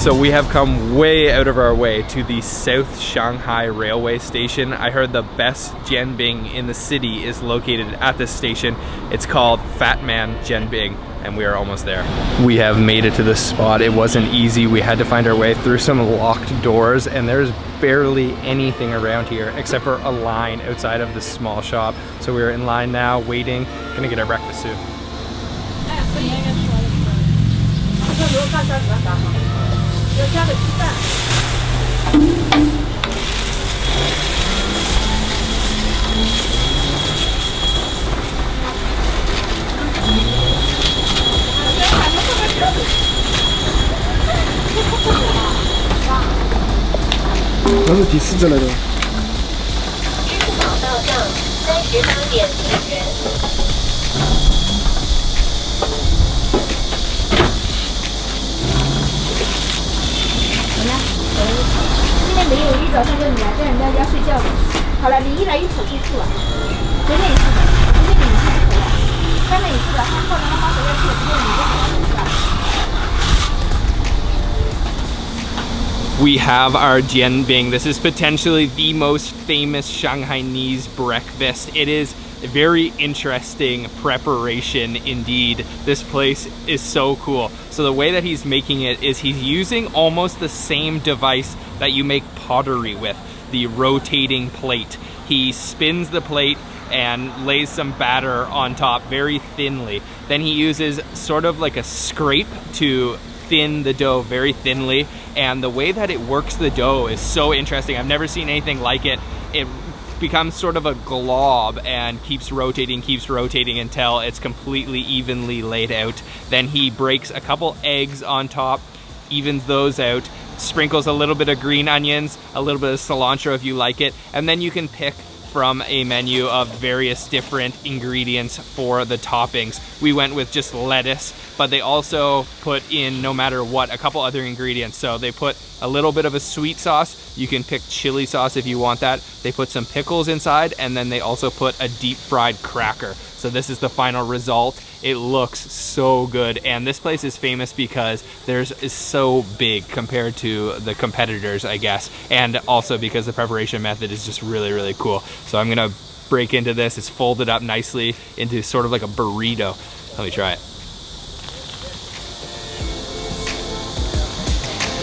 So we have come way out of our way to the South Shanghai railway station. I heard the best jianbing in the city is located at this station. It's called Fat Man Jianbing, and we are almost there. We have made it to this spot. It wasn't easy. We had to find our way through some locked doors, and there's barely anything around here except for a line outside of this small shop. So we're in line now, waiting. Gonna get our breakfast soon. We have our jianbing. This is potentially the most famous Shanghainese breakfast. It is a very interesting preparation indeed. This place is so cool. So the way that he's making it is he's using almost the same device that you make pottery with, the rotating plate. He spins the plate and lays some batter on top very thinly. Then he uses sort of like a scrape to thin the dough very thinly, and the way that it works the dough is so interesting. I've never seen anything like it. It becomes sort of a glob and keeps rotating until it's completely evenly laid out. Then he breaks a couple eggs on top, evens those out, sprinkles a little bit of green onions, a little bit of cilantro if you like it, and then you can pick from a menu of various different ingredients for the toppings. We went with just lettuce, but they also put in, no matter what, a couple other ingredients. So they put a little bit of a sweet sauce. You can pick chili sauce if you want that. They put some pickles inside, and then they also put a deep fried cracker. So this is the final result. It looks so good, and this place is famous because it's so big compared to the competitors, I guess, and also because the preparation method is just really, really cool. So I'm gonna break into this. It's folded up nicely into sort of like a burrito. Let me try it.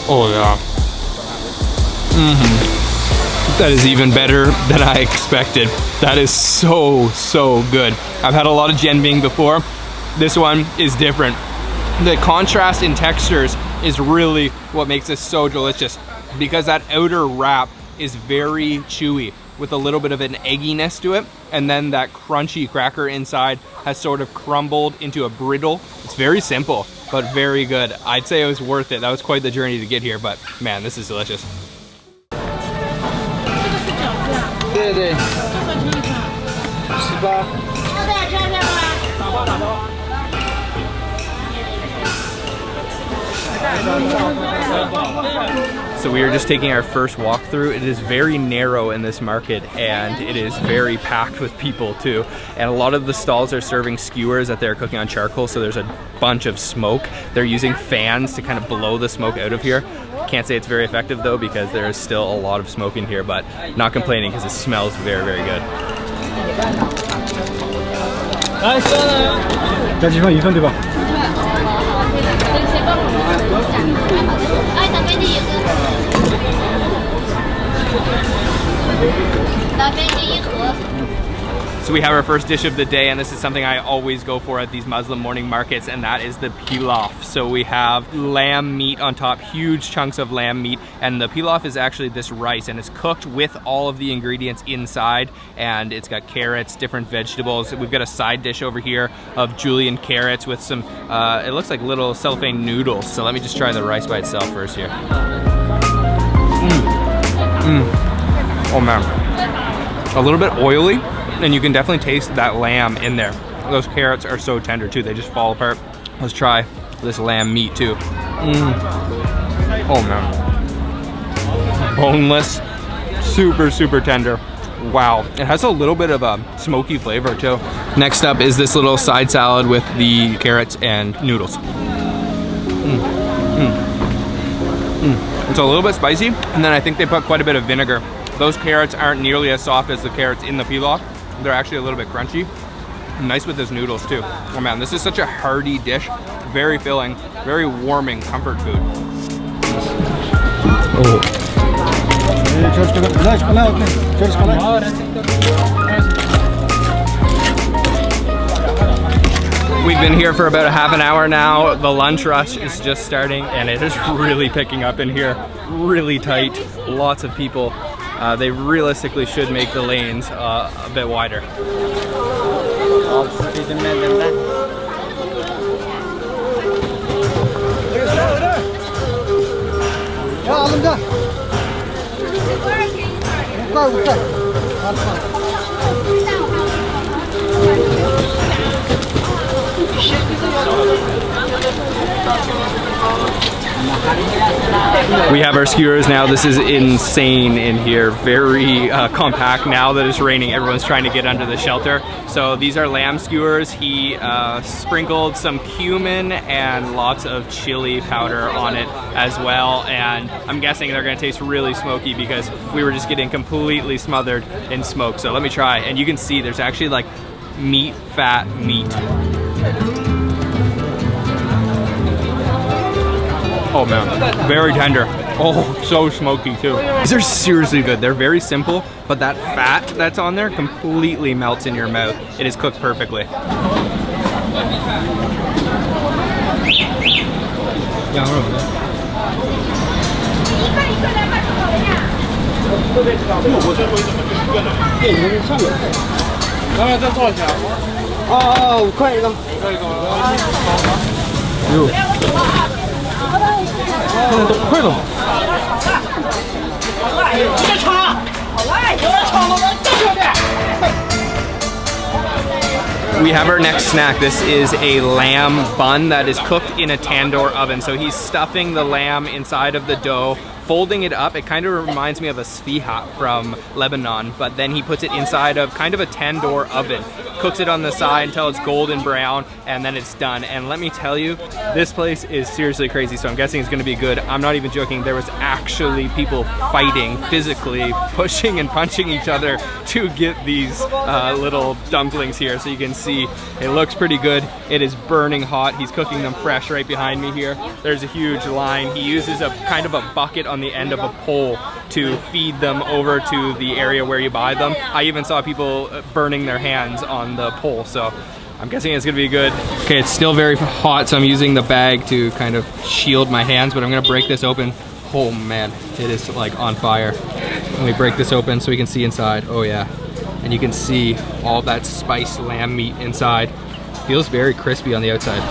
Oh yeah. That is even better than I expected. That is so, so good. I've had a lot of jianbing before. This one is different. The contrast in textures is really what makes this so delicious, because that outer wrap is very chewy with a little bit of an egginess to it, and then that crunchy cracker inside has sort of crumbled into a brittle. It's very simple, but very good. I'd say it was worth it. That was quite the journey to get here, but man, this is delicious. So we are just taking our first walkthrough. It is very narrow in this market, and it is very packed with people too. And a lot of the stalls are serving skewers that they're cooking on charcoal, so there's a bunch of smoke. They're using fans to kind of blow the smoke out of here. Can't say it's very effective though, because there is still a lot of smoke in here, but not complaining because it smells very, very good. 来几份一份对吧？ So we have our first dish of the day, and this is something I always go for at these Muslim morning markets, and that is the pilaf. So we have lamb meat on top, huge chunks of lamb meat, and the pilaf is actually this rice, and it's cooked with all of the ingredients inside, and it's got carrots, different vegetables. We've got a side dish over here of julienne carrots with some, it looks like little cellophane noodles. So let me just try the rice by itself first here. Oh man, a little bit oily, and you can definitely taste that lamb in there. Those carrots are so tender too, they just fall apart. Let's try this lamb meat too. Oh man, boneless, super, super tender. Wow, it has a little bit of a smoky flavor too. Next up is this little side salad with the carrots and noodles. It's a little bit spicy, and then I think they put quite a bit of vinegar. Those carrots aren't nearly as soft as the carrots in the pilaf. They're actually a little bit crunchy. Nice with those noodles too. Oh man, this is such a hearty dish. Very filling, very warming comfort food. Oh. We've been here for about a half an hour now. The lunch rush is just starting and it is really picking up in here. Really tight, lots of people. They realistically should make the lanes a bit wider. We have our skewers now. This is insane in here. Very compact now that it's raining. Everyone's trying to get under the shelter. So these are lamb skewers. He sprinkled some cumin and lots of chili powder on it as well. And I'm guessing they're gonna taste really smoky because we were just getting completely smothered in smoke. So let me try. And you can see there's actually like meat, fat meat. Oh man, very tender. Oh, so smoky too. These are seriously good. They're very simple, but that fat that's on there completely melts in your mouth. It is cooked perfectly. We have our next snack. This is a lamb bun that is cooked in a tandoor oven. So he's stuffing the lamb inside of the dough, folding it up. It kind of reminds me of a sfihat from Lebanon, but then he puts it inside of kind of a tandoor oven, cooks it on the side until it's golden brown, and then it's done. And let me tell you, this place is seriously crazy, so I'm guessing it's gonna be good. I'm not even joking. There was actually people fighting, physically pushing and punching each other to get these little dumplings here. So you can see it looks pretty good. It is burning hot. He's cooking them fresh right behind me here. There's a huge line. He uses a kind of a bucket on the end of a pole to feed them over to the area where you buy them. I even saw people burning their hands on the pole, so I'm guessing it's gonna be good. Okay, it's still very hot, so I'm using the bag to kind of shield my hands, but I'm gonna break this open. Oh man, it is like on fire. Let me break this open so we can see inside. Oh yeah, and you can see all that spiced lamb meat inside. Feels very crispy on the outside.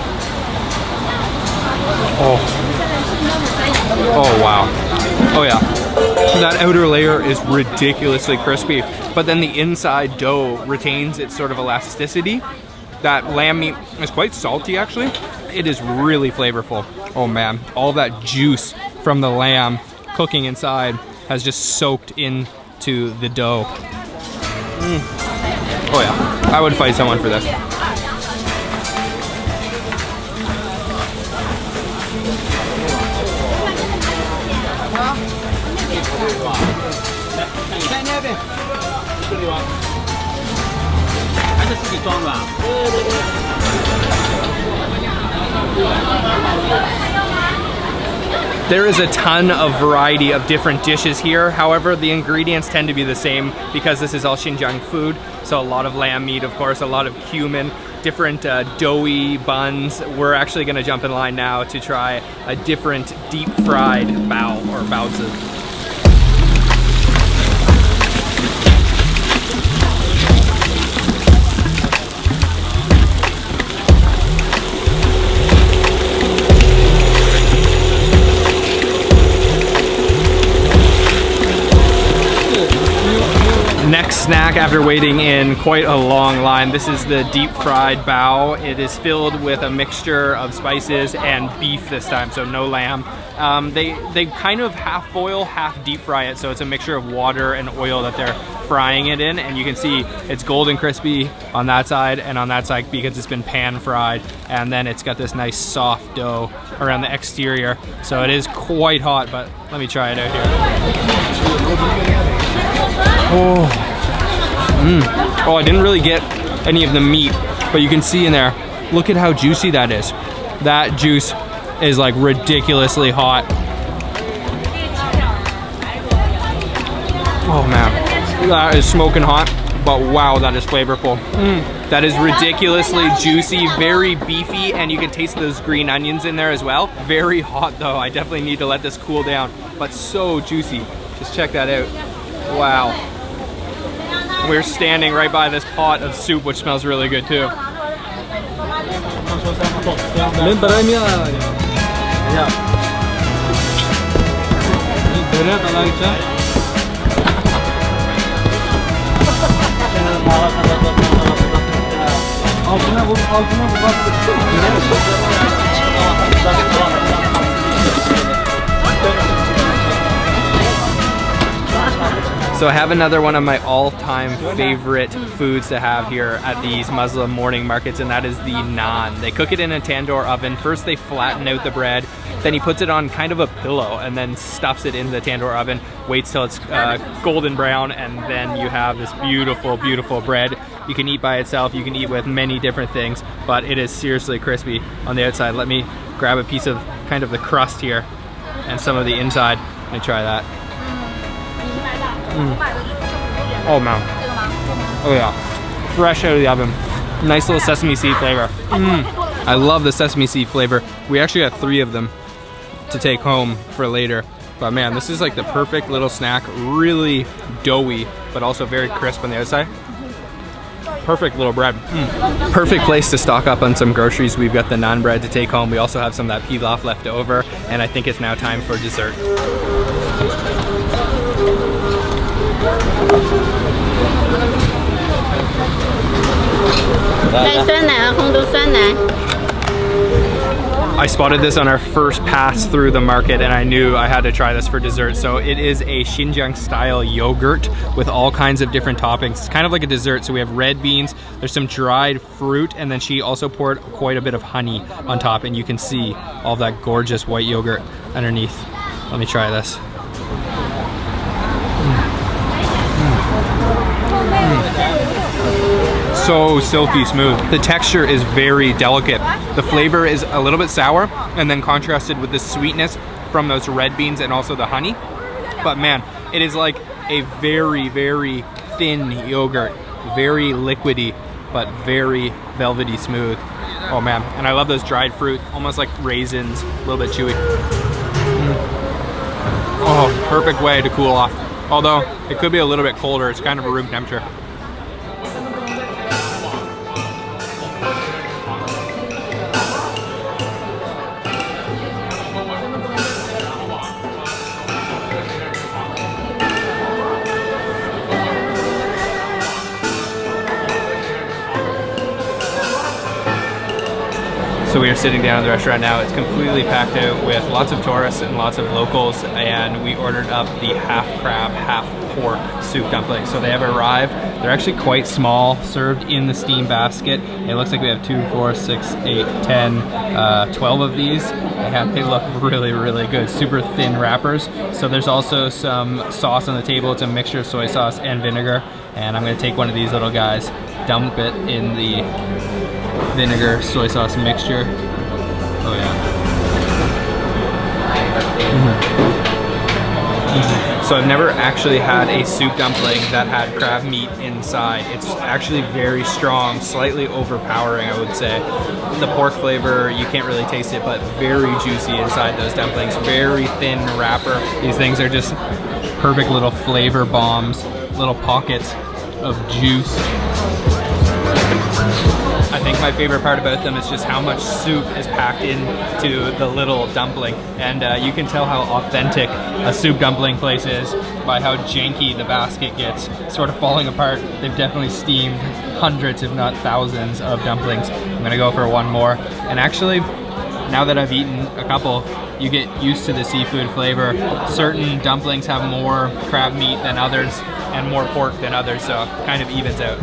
Oh wow. Oh yeah. That outer layer is ridiculously crispy, but then the inside dough retains its sort of elasticity. That lamb meat is quite salty actually. It is really flavorful. Oh man, all that juice from the lamb cooking inside has just soaked into the dough. Oh yeah, I would fight someone for this. There is a ton of variety of different dishes here. However, the ingredients tend to be the same because this is all Xinjiang food. So a lot of lamb meat, of course, a lot of cumin, different doughy buns. We're actually gonna jump in line now to try a different deep fried bao or baozi. Next snack after waiting in quite a long line. This is the deep fried bao. It is filled with a mixture of spices and beef this time, so no lamb. They kind of half boil, half deep fry it, so it's a mixture of water and oil that they're frying it in, and you can see it's golden crispy on that side and on that side because it's been pan fried, and then it's got this nice soft dough around the exterior, so it is quite hot. But let me try it out here. Oh, I didn't really get any of the meat, but you can see in there, look at how juicy that is. That juice is like ridiculously hot. Oh man, that is smoking hot, but wow, that is flavorful. That is ridiculously juicy, very beefy, and you can taste those green onions in there as well. Very hot though, I definitely need to let this cool down, but so juicy. Just check that out. Wow. We're standing right by this pot of soup, which smells really good too. So I have another one of my all-time favorite foods to have here at these Muslim morning markets, and that is the naan. They cook it in a tandoor oven. First they flatten out the bread, then he puts it on kind of a pillow and then stuffs it in the tandoor oven, waits till it's golden brown, and then you have this beautiful, beautiful bread. You can eat by itself, you can eat with many different things, but it is seriously crispy on the outside. Let me grab a piece of kind of the crust here and some of the inside. Let me try that. Oh man. Oh yeah. Fresh out of the oven. Nice little sesame seed flavor. I love the sesame seed flavor. We actually got 3 of them to take home for later. But man, this is like the perfect little snack. Really doughy, but also very crisp on the outside. Perfect little bread. Perfect place to stock up on some groceries. We've got the naan bread to take home. We also have some of that pilaf left over, and I think it's now time for dessert. I spotted this on our first pass through the market, and I knew I had to try this for dessert. So it is a Xinjiang style yogurt with all kinds of different toppings. It's kind of like a dessert. So we have red beans, there's some dried fruit, and then she also poured quite a bit of honey on top, and you can see all that gorgeous white yogurt underneath. Let me try this. So silky smooth. The texture is very delicate. The flavor is a little bit sour, and then contrasted with the sweetness from those red beans and also the honey. But man, it is like a very, very thin yogurt. Very liquidy, but very velvety smooth. Oh man, and I love those dried fruit, almost like raisins, a little bit chewy. Oh, perfect way to cool off. Although, it could be a little bit colder. It's kind of a room temperature. So we are sitting down at the restaurant now. It's completely packed out with lots of tourists and lots of locals, and we ordered up the half crab, half pork soup dumplings. So they have arrived. They're actually quite small, served in the steam basket. It looks like we have 2, 4, 6, 8, 10, 12 of these. They look really, really good. Super thin wrappers. So there's also some sauce on the table. It's a mixture of soy sauce and vinegar. And I'm gonna take one of these little guys, dump it in the vinegar soy sauce mixture. Oh yeah. So I've never actually had a soup dumpling that had crab meat inside. It's actually very strong, slightly overpowering, I would say. The pork flavor, you can't really taste it, but very juicy inside those dumplings. Very thin wrapper. These things are just perfect little flavor bombs, little pockets of juice. I think my favorite part about them is just how much soup is packed into the little dumpling, and you can tell how authentic a soup dumpling place is by how janky the basket gets, sort of falling apart. They've definitely steamed hundreds, if not thousands, of dumplings. I'm gonna go for one more. And actually, now that I've eaten a couple, you get used to the seafood flavor. Certain dumplings have more crab meat than others and more pork than others, so it kind of evens out.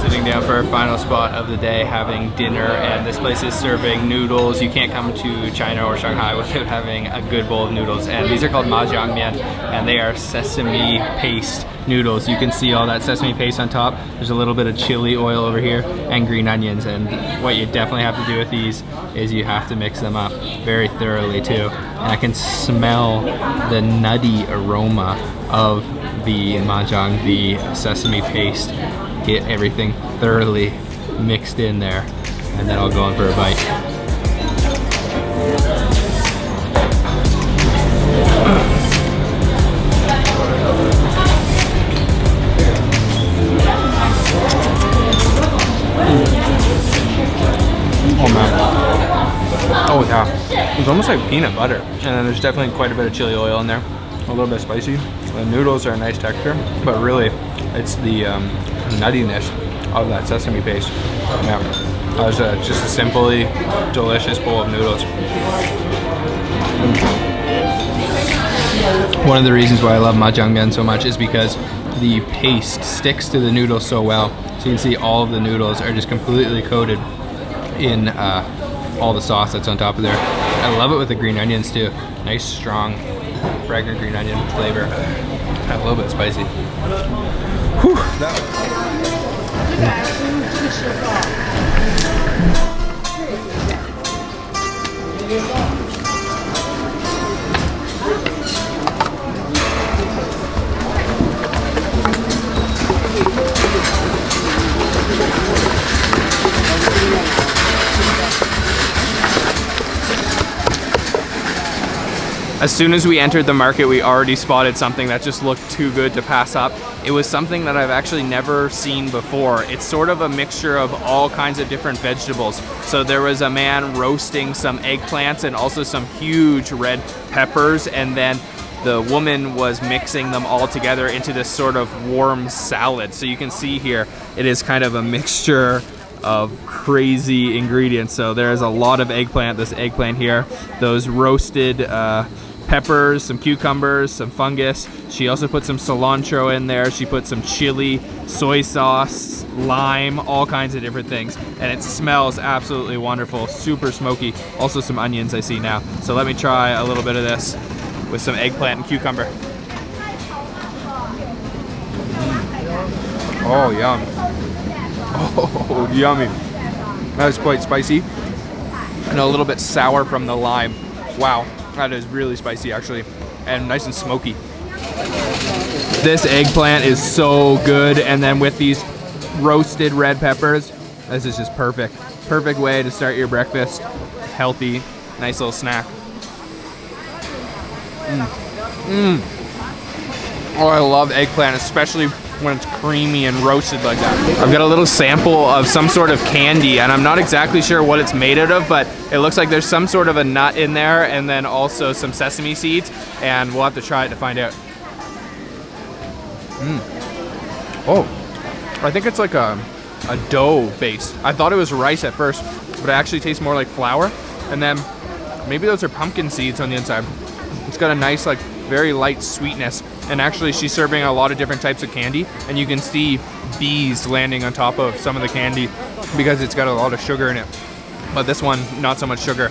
Sitting down for our final spot of the day, having dinner, and this place is serving noodles. You can't come to China or Shanghai without having a good bowl of noodles, and these are called majiangmian, and they are sesame paste noodles. You can see all that sesame paste on top. There's a little bit of chili oil over here and green onions, and what you definitely have to do with these is you have to mix them up very thoroughly too. And I can smell the nutty aroma of the mahjong, the sesame paste. Get everything thoroughly mixed in there, and then I'll go in for a bite. Oh man. Oh yeah. It's almost like peanut butter. And then there's definitely quite a bit of chili oil in there. A little bit spicy. The noodles are a nice texture, but really it's the nuttiness of that sesame paste. Yeah. That was just a simply delicious bowl of noodles. One of the reasons why I love mahjongmian so much is because the paste sticks to the noodles so well. So you can see all of the noodles are just completely coated in all the sauce that's on top of there. I love it with the green onions too. Nice, strong, fragrant green onion flavor. And a little bit spicy. Whew, As soon as we entered the market, we already spotted something that just looked too good to pass up. It was something that I've actually never seen before. It's sort of a mixture of all kinds of different vegetables. So there was a man roasting some eggplants and also some huge red peppers, and then the woman was mixing them all together into this sort of warm salad. So you can see here, it is kind of a mixture of crazy ingredients. So there's a lot of eggplant, this eggplant here, those roasted peppers, some cucumbers, some fungus. She also put some cilantro in there. She put some chili, soy sauce, lime, all kinds of different things. And it smells absolutely wonderful, super smoky. Also some onions I see now. So let me try a little bit of this with some eggplant and cucumber. Oh, yum. Oh, yummy. That is quite spicy and a little bit sour from the lime. Wow, that is really spicy actually, and nice and smoky. This eggplant is so good, and then with these roasted red peppers, this is just perfect. Perfect way to start your breakfast. Healthy, nice little snack. Oh, I love eggplant, especially when it's creamy and roasted like that. I've got a little sample of some sort of candy, and I'm not exactly sure what it's made out of, but it looks like there's some sort of a nut in there, and then also some sesame seeds, and we'll have to try it to find out. Oh, I think it's like a dough base. I thought it was rice at first, but it actually tastes more like flour, and then maybe those are pumpkin seeds on the inside. It's got a nice, like, very light sweetness. And actually she's serving a lot of different types of candy, and you can see bees landing on top of some of the candy because it's got a lot of sugar in it. But this one, not so much sugar,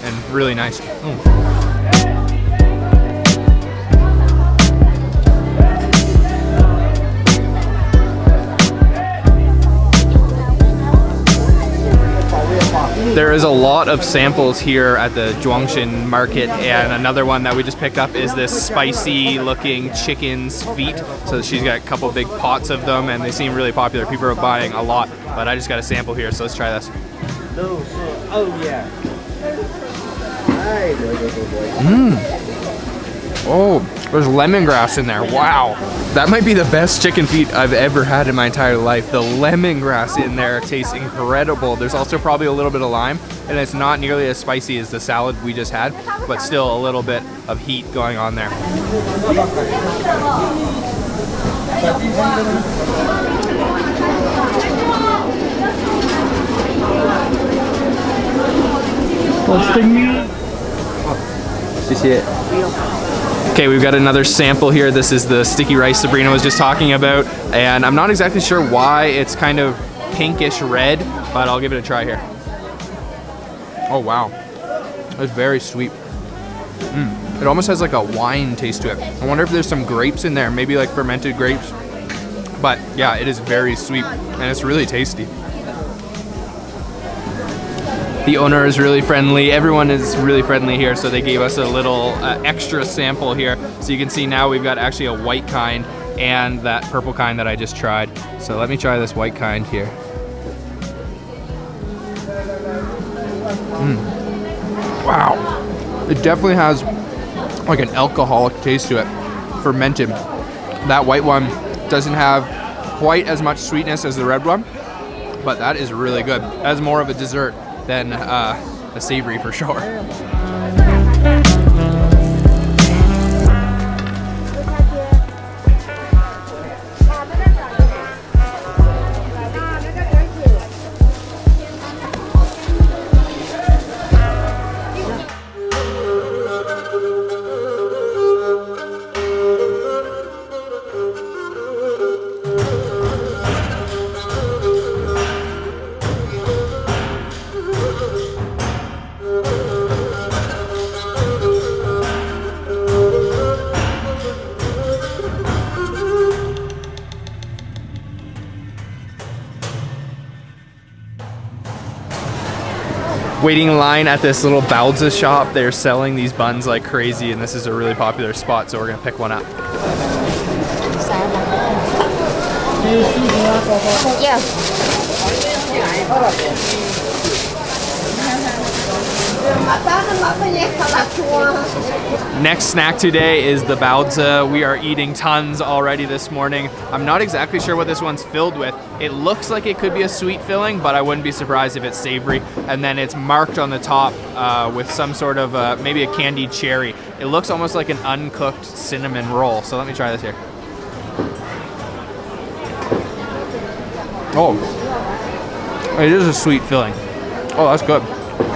and really nice. There is a lot of samples here at the Zhuangshan market, and another one that we just picked up is this spicy looking chicken's feet. So she's got a couple big pots of them, and they seem really popular. People are buying a lot, but I just got a sample here, so let's try this. Oh, there's lemongrass in there. Wow. That might be the best chicken feet I've ever had in my entire life. The lemongrass in there tastes incredible. There's also probably a little bit of lime, and it's not nearly as spicy as the salad we just had, but still a little bit of heat going on there. Okay, we've got another sample here. This is the sticky rice Sabrina was just talking about, and I'm not exactly sure why it's kind of pinkish red, but I'll give it a try here. Oh wow, it's very sweet. It almost has like a wine taste to it. I wonder if there's some grapes in there, maybe like fermented grapes. But yeah, it is very sweet and it's really tasty. The owner is really friendly. Everyone is really friendly here, so they gave us a little extra sample here. So you can see now we've got actually a white kind and that purple kind that I just tried. So let me try this white kind here. Wow. It definitely has like an alcoholic taste to it, fermented. That white one doesn't have quite as much sweetness as the red one, but that is really good. That's more of a dessert than a savory for sure. Waiting in line at this little baozi shop. They're selling these buns like crazy, and this is a really popular spot, so we're gonna pick one up. Yeah. Next snack today is the baozi. We are eating tons already this morning. I'm not exactly sure what this one's filled with. It looks like it could be a sweet filling, but I wouldn't be surprised if it's savory. And then it's marked on the top with some sort of maybe a candied cherry. It looks almost like an uncooked cinnamon roll. So let me try this here. Oh, it is a sweet filling. Oh, that's good.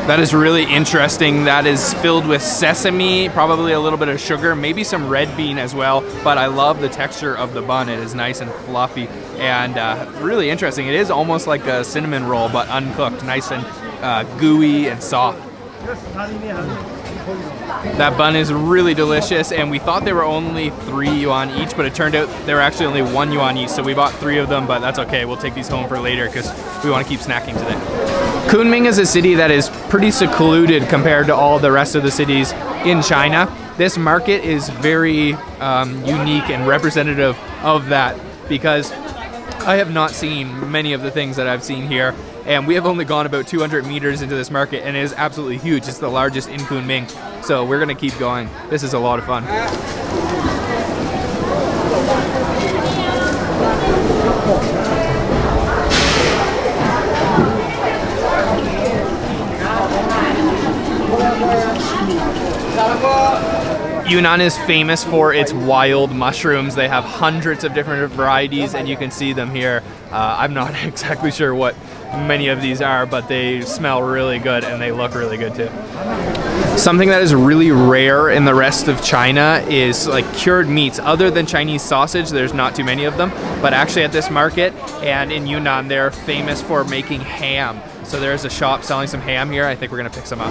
That is really interesting. That is filled with sesame, probably a little bit of sugar, maybe some red bean as well, but I love the texture of the bun. It is nice and fluffy and really interesting. It is almost like a cinnamon roll, but uncooked, nice and gooey and soft. That bun is really delicious, and we thought they were only 3 yuan each, but it turned out they were actually only 1 yuan each, so we bought 3 of them, but that's okay. We'll take these home for later because we want to keep snacking today. Kunming is a city that is pretty secluded compared to all the rest of the cities in China. This market is very unique and representative of that because I have not seen many of the things that I've seen here, and we have only gone about 200 meters into this market, and it is absolutely huge. It's the largest in Kunming, so we're gonna keep going. This is a lot of fun. Yunnan is famous for its wild mushrooms. They have hundreds of different varieties, and you can see them here. I'm not exactly sure what many of these are, but they smell really good and they look really good too. Something that is really rare in the rest of China is like cured meats. Other than Chinese sausage, there's not too many of them, but actually at this market and in Yunnan, they're famous for making ham. So there's a shop selling some ham here. I think we're gonna pick some up.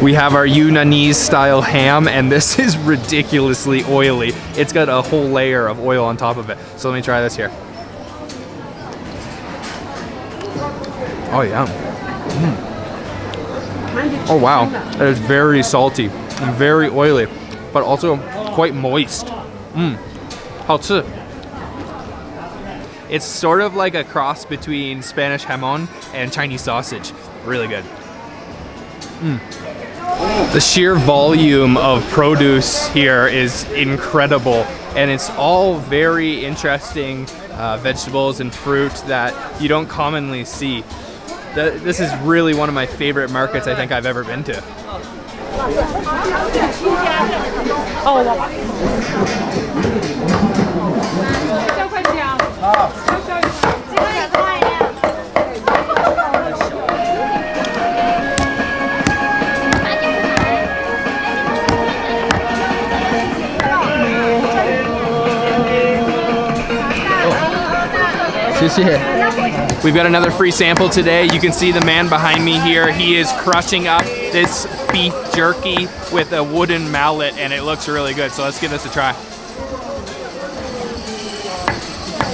We have our Yunnanese style ham, and this is ridiculously oily. It's got a whole layer of oil on top of it. So let me try this here. Oh yeah. Oh wow, that is very salty and very oily. but also quite moist. Mmm, 好吃. It's sort of like a cross between Spanish jamon and Chinese sausage. Really good. The sheer volume of produce here is incredible, and it's all very interesting vegetables and fruit that you don't commonly see. This is really one of my favorite markets I think I've ever been to. We've got another free sample today. You can see the man behind me here. He is crushing up this beef jerky with a wooden mallet, and it looks really good. So let's give this a try.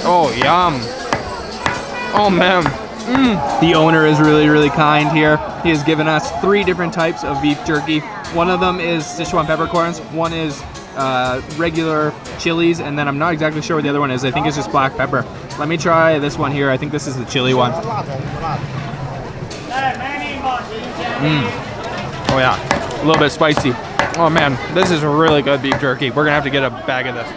Oh, yum. Oh, man. The owner is really kind here. He has given us 3 different types of beef jerky. One of them is Sichuan peppercorns. One is regular chilies, and then I'm not exactly sure what the other one is. I think it's just black pepper. Let me try this one here. I think this is the chili one. Oh yeah, a little bit spicy. Oh man, this is really good beef jerky. We're gonna have to get a bag of this.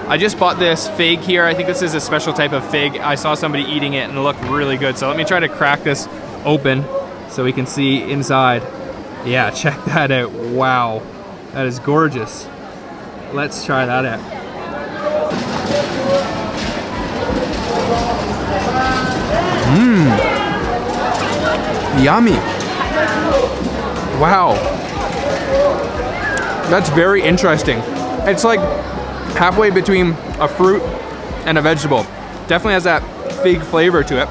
I just bought this fig here. I think this is a special type of fig. I saw somebody eating it and it looked really good. So let me try to crack this open so we can see inside. Yeah, check that out. Wow, that is gorgeous. Let's try that out. Yummy. Wow. That's very interesting. It's like halfway between a fruit and a vegetable. Definitely has that fig flavor to it,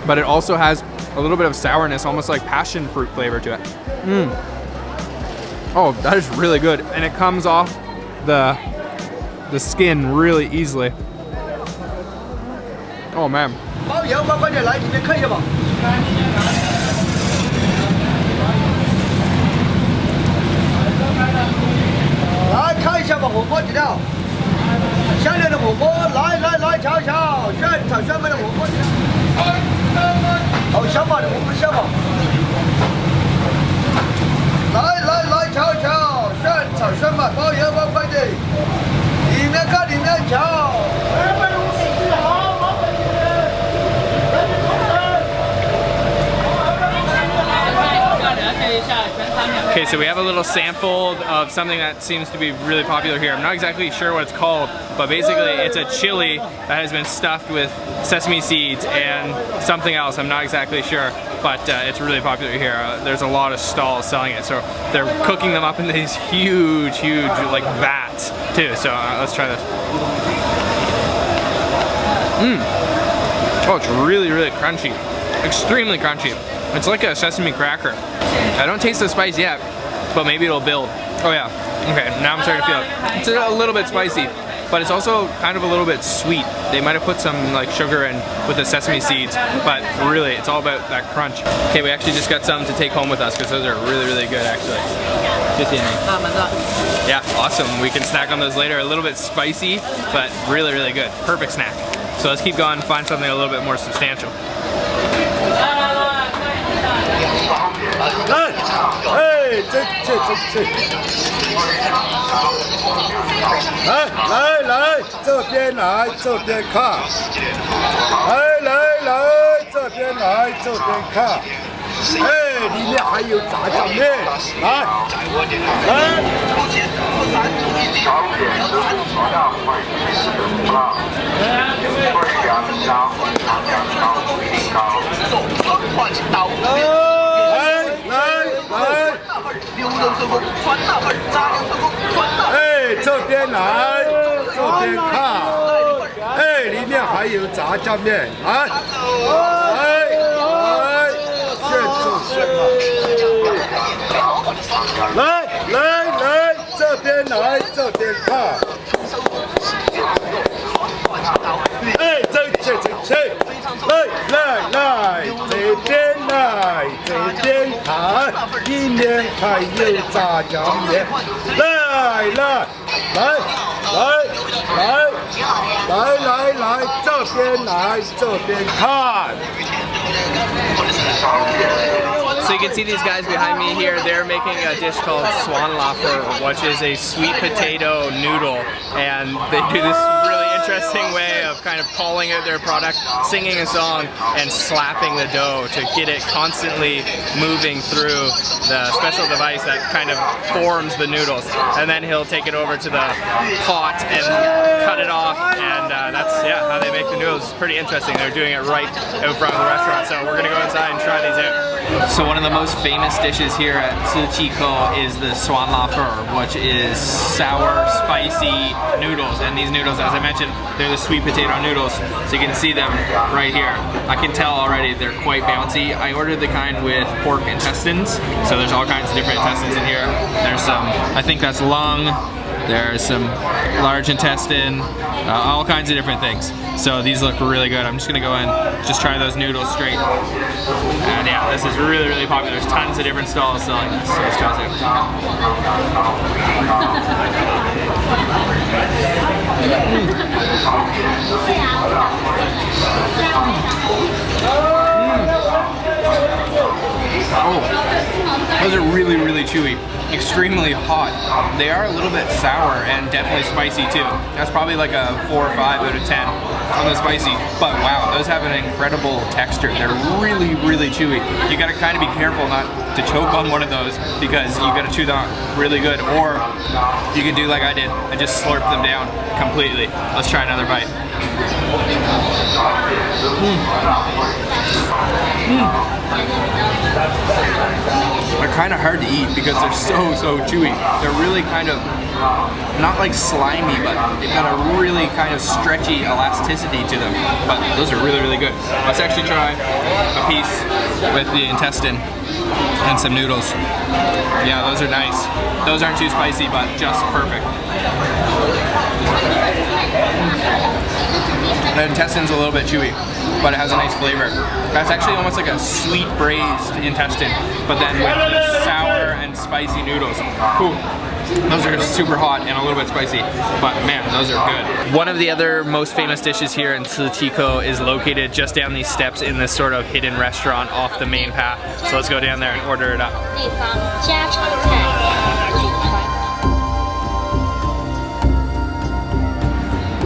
but it also has a little bit of sourness, almost like passion fruit flavor to it. Oh, that is really good. And it comes off the skin really easily. Oh man. Okay, so we have a little sample of something that seems to be really popular here. I'm not exactly sure what it's called, but basically it's a chili that has been stuffed with sesame seeds and something else. I'm not exactly sure, but it's really popular here. There's a lot of stalls selling it, so they're cooking them up in these huge like vats too. So let's try this. Oh, it's really crunchy, extremely crunchy. It's like a sesame cracker. I don't taste the spice yet, but maybe it'll build. Oh yeah, okay, now I'm starting to feel it. It's a little bit spicy, but it's also kind of a little bit sweet. They might have put some like sugar in with the sesame seeds, but really it's all about that crunch. Okay, we actually just got some to take home with us because those are really good actually. Yeah, awesome. We can snack on those later. A little bit spicy, but really good. Perfect snack. So let's keep going and find something a little bit more substantial. 边来，这边看。哎，这来，这边来，这边看，一面看有炸酱面。来，这边看。 So you can see these guys behind me here, they're making a dish called Swanlaufer, which is a sweet potato noodle, and they do this really interesting way of kind of calling out their product, singing a song, and slapping the dough to get it constantly moving through the special device that kind of forms the noodles. And then he'll take it over to the pot and cut it off, and that's how they make the noodles. It's pretty interesting. They're doing it right out front of the restaurant, so we're gonna go inside and try these out. So one of the most famous dishes here at Ziqikou is the Swanlaufer, which is sour, spicy noodles. And these noodles, as I mentioned, they're the sweet potato noodles. So you can see them right here. I can tell already they're quite bouncy. I ordered the kind with pork intestines. So there's all kinds of different intestines in here. There's some, I think that's lung. There's some large intestine, all kinds of different things. So these look really good. I'm just gonna go in, just try those noodles straight. And yeah, this is really, really popular. There's tons of different stalls selling this. So let's try this out. Oh, those are really, really chewy. Extremely hot. They are a little bit sour and definitely spicy too. That's probably like a 4 or 5 out of 10 on the spicy. But wow, those have an incredible texture. They're really, really chewy. You gotta kind of be careful not to choke on one of those because you gotta chew them really good. Or you can do like I did and just slurp them down completely. Let's try another bite. They're kind of hard to eat because they're so chewy. They're really kind of not like slimy, but they've got a really kind of stretchy elasticity to them. But those are really, really good. Let's actually try a piece with the intestine and some noodles. Yeah, those are nice. Those aren't too spicy, but just perfect. The intestine's a little bit chewy, but it has a nice flavor. That's actually almost like a sweet braised intestine, but then with the sour and spicy noodles. Ooh, those are super hot and a little bit spicy, but man, those are good. One of the other most famous dishes here in Ziqikou is located just down these steps in this sort of hidden restaurant off the main path. So let's go down there and order it up.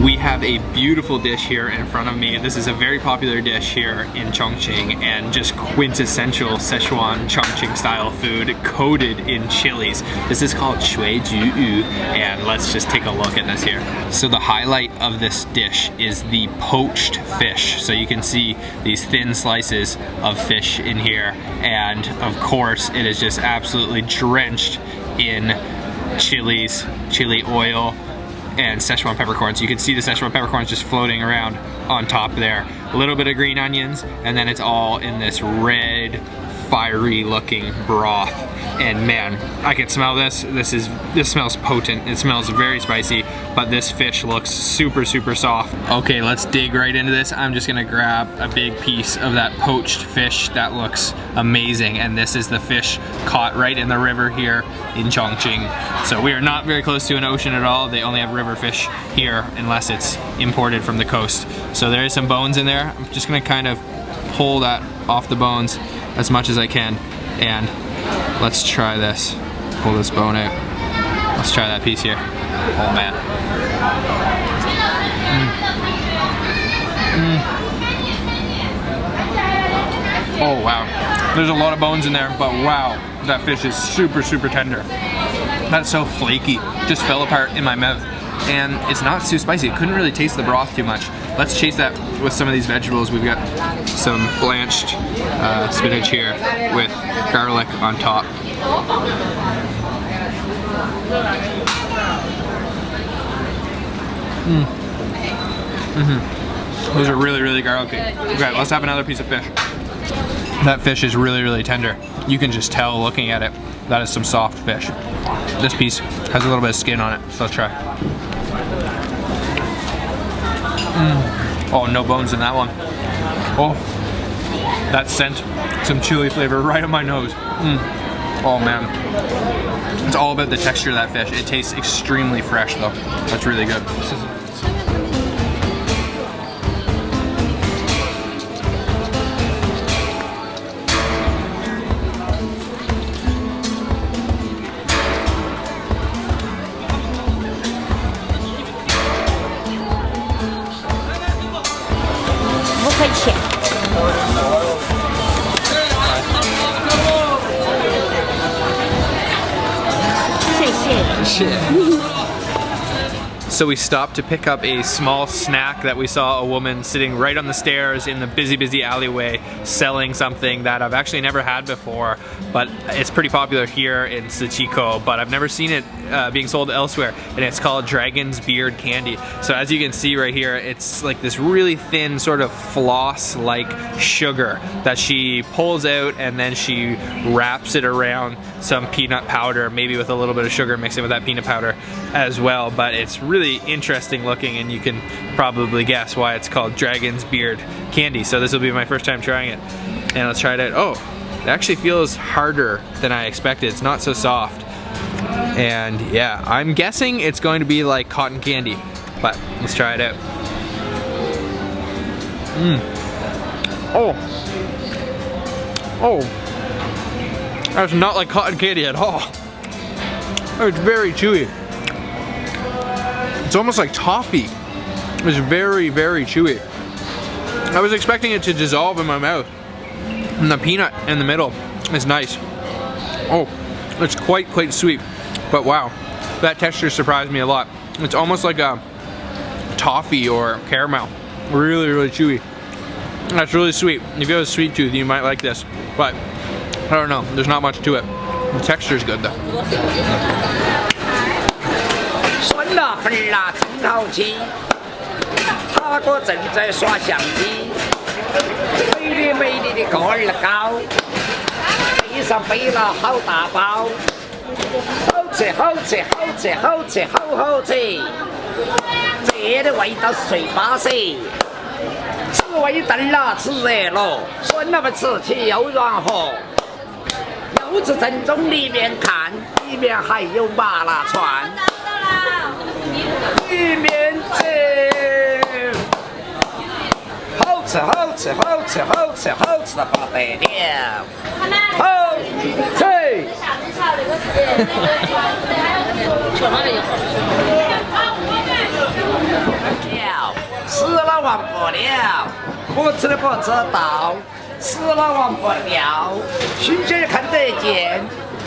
We have a beautiful dish here in front of me. This is a very popular dish here in Chongqing and just quintessential Sichuan Chongqing style food coated in chilies. This is called shui ju yu, and let's just take a look at this here. So the highlight of this dish is the poached fish. So you can see these thin slices of fish in here, and of course it is just absolutely drenched in chilies, chili oil, and Szechuan peppercorns. You can see the Szechuan peppercorns just floating around on top there. A little bit of green onions, and then it's all in this red, fiery looking broth. And man, I can smell this. This smells potent. It smells very spicy, but this fish looks super, super soft. Okay, let's dig right into this. I'm just gonna grab a big piece of that poached fish. That looks amazing. And this is the fish caught right in the river here in Chongqing. So we are not very close to an ocean at all. They only have river fish here unless it's imported from the coast. So there is some bones in there. I'm just gonna kind of pull that off the bones as much as I can, and let's try this. Pull this bone out. Let's try that piece here. Oh man. Oh wow. There's a lot of bones in there, but wow, that fish is super, super tender. That's so flaky. Just fell apart in my mouth. And it's not too spicy. It couldn't really taste the broth too much. Let's chase that with some of these vegetables. We've got some blanched spinach here with garlic on top. Those are really, really garlicky. Okay, let's have another piece of fish. That fish is really, really tender. You can just tell looking at it, that is some soft fish. This piece has a little bit of skin on it, so let's try. Oh, no bones in that one. Oh, that scent, some chili flavor right on my nose. Oh man, it's all about the texture of that fish. It tastes extremely fresh though. That's really good. So we stopped to pick up a small snack that we saw a woman sitting right on the stairs in the busy alleyway selling something that I've actually never had before, but it's pretty popular here in Sichiko, but I've never seen it being sold elsewhere, and it's called Dragon's Beard Candy. So as you can see right here, it's like this really thin sort of floss-like sugar that she pulls out and then she wraps it around some peanut powder, maybe with a little bit of sugar mixing with that peanut powder as well, but it's really interesting looking, and you can probably guess why it's called Dragon's Beard Candy. So this will be my first time trying it, and let's try it out. Oh, it actually feels harder than I expected. It's not so soft, and yeah, I'm guessing it's going to be like cotton candy, but let's try it out. Oh, that's not like cotton candy at all. It's very chewy. It's almost like toffee. It's very, very chewy. I was expecting it to dissolve in my mouth. And the peanut in the middle is nice. Oh, it's quite sweet. But wow, that texture surprised me a lot. It's almost like a toffee or caramel. Really, really chewy. That's really sweet. If you have a sweet tooth, you might like this. But I don't know, there's not much to it. The texture's good though. 笋啦粉啦真好吃，哈哥正在耍相机，美丽的高二高，背上背了好大包，好吃好吃好吃好吃好好吃，这的味道是最巴适，吃味淡了吃热了，笋那么吃起又软和，又是正宗里面看，里面还有麻辣串。 里面吃，好吃好吃好吃好吃好吃的不得了，好吃。吃了忘不了，不吃的不知道，吃了忘不了，新鲜看得见，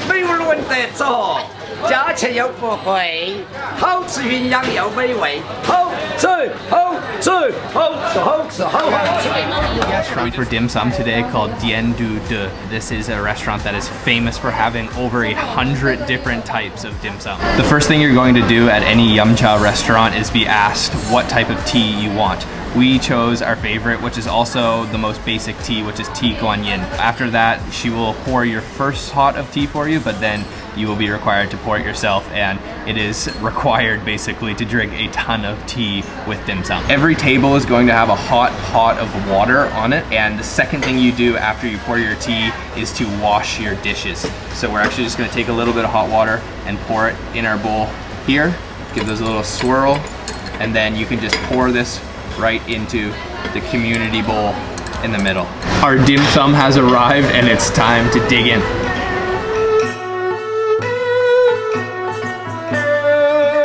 美味闻得着。 价钱又不贵，好吃营养又美味，好吃好吃好吃好吃好好吃。 Restaurant for dim sum today called Dien Du De. This is a restaurant that is famous for having over 100 different types of dim sum. The first thing you're going to do at any yumcha restaurant is be asked what type of tea you want. We chose our favorite, which is also the most basic tea, which is tea guanyin. After that, she will pour your first pot of tea for you, but then you will be required to pour it yourself, and it is required basically to drink a ton of tea with dim sum. Every table is going to have a hot pot of water on it, and the second thing you do after you pour your tea is to wash your dishes. So we're actually just going to take a little bit of hot water and pour it in our bowl here, give those a little swirl, and then you can just pour this right into the community bowl in the middle. Our dim sum has arrived, and it's time to dig in.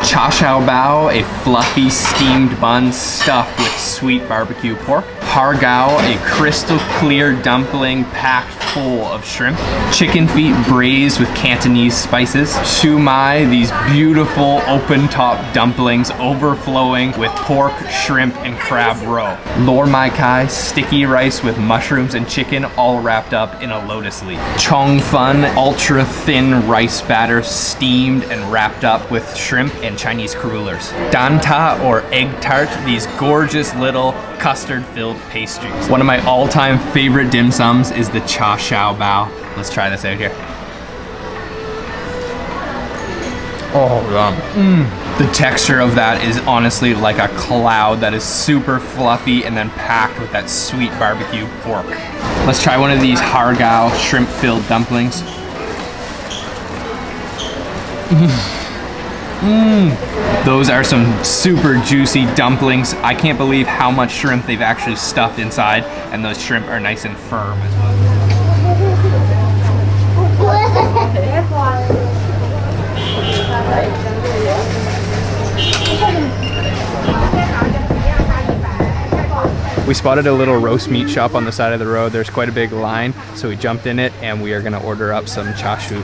Cha Shao Bao, a fluffy steamed bun stuffed with sweet barbecue pork. Har Gao, a crystal clear dumpling packed full of shrimp. Chicken feet braised with Cantonese spices. Siu mai, these beautiful open top dumplings overflowing with pork, shrimp, and crab roe. Lor mai kai, sticky rice with mushrooms and chicken all wrapped up in a lotus leaf. Chong fun, ultra thin rice batter steamed and wrapped up with shrimp and Chinese crullers. Dan ta, or egg tart, these gorgeous little custard-filled pastries. One of my all-time favorite dim sums is the cha shao bao. Let's try this out here. Oh, yum. The texture of that is honestly like a cloud that is super fluffy and then packed with that sweet barbecue pork. Let's try one of these hargao shrimp-filled dumplings. Those are some super juicy dumplings. I can't believe how much shrimp they've actually stuffed inside, and those shrimp are nice and firm as well. We spotted a little roast meat shop on the side of the road. There's quite a big line, so we jumped in it and we are gonna order up some chashu.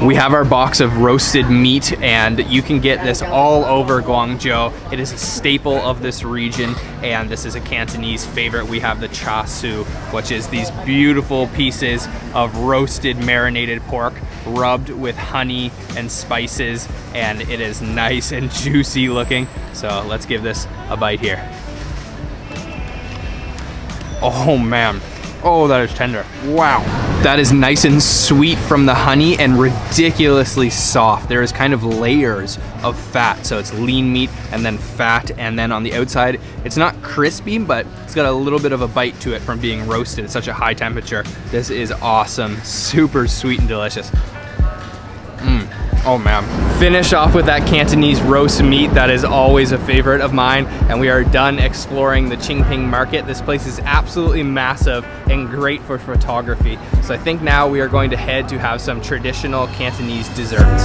We have our box of roasted meat, and you can get this all over Guangzhou. It is a staple of this region, and this is a Cantonese favorite. We have the cha su, which is these beautiful pieces of roasted marinated pork rubbed with honey and spices, and it is nice and juicy looking. So let's give this a bite here. Oh man, oh that is tender, wow. That is nice and sweet from the honey and ridiculously soft. There is kind of layers of fat. So it's lean meat and then fat, and then on the outside, it's not crispy, but it's got a little bit of a bite to it from being roasted at such a high temperature. This is awesome, super sweet and delicious. Oh man. Finish off with that Cantonese roast meat. That is always a favorite of mine. And we are done exploring the Qingping market. This place is absolutely massive and great for photography. So I think now we are going to head to have some traditional Cantonese desserts.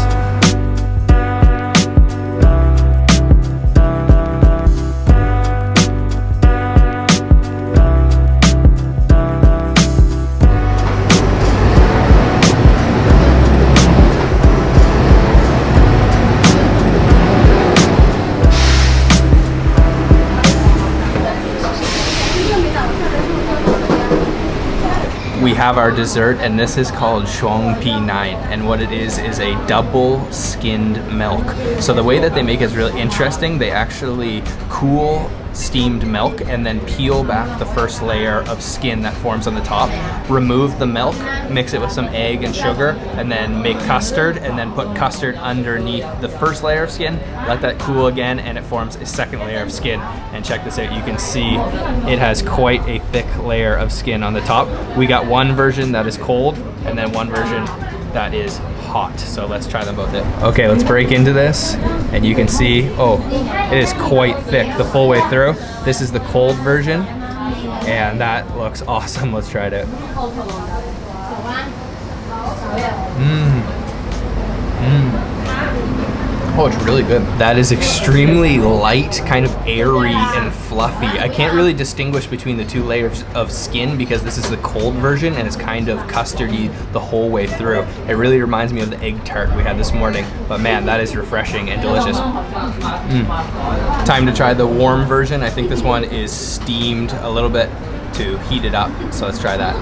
We have our dessert, and this is called Shuang Pi 9, and what it is a double skinned milk. So the way that they make it is really interesting. They actually cool steamed milk and then peel back the first layer of skin that forms on the top, remove the milk, mix it with some egg and sugar, and then make custard, and then put custard underneath the first layer of skin, let that cool again, and it forms a second layer of skin. And check this out, you can see it has quite a thick layer of skin on the top. We got one version that is cold and then one version that is hot. So let's try them both in. Okay, let's break into this, and you can see, oh, it is quite thick the full way through. This is the cold version, and that looks awesome. Let's try it out. Oh, it's really good. That is extremely light, kind of airy and fluffy. I can't really distinguish between the two layers of skin because this is the cold version and it's kind of custardy the whole way through. It really reminds me of the egg tart we had this morning, but man, that is refreshing and delicious. Time to try the warm version. I think this one is steamed a little bit to heat it up, so let's try that.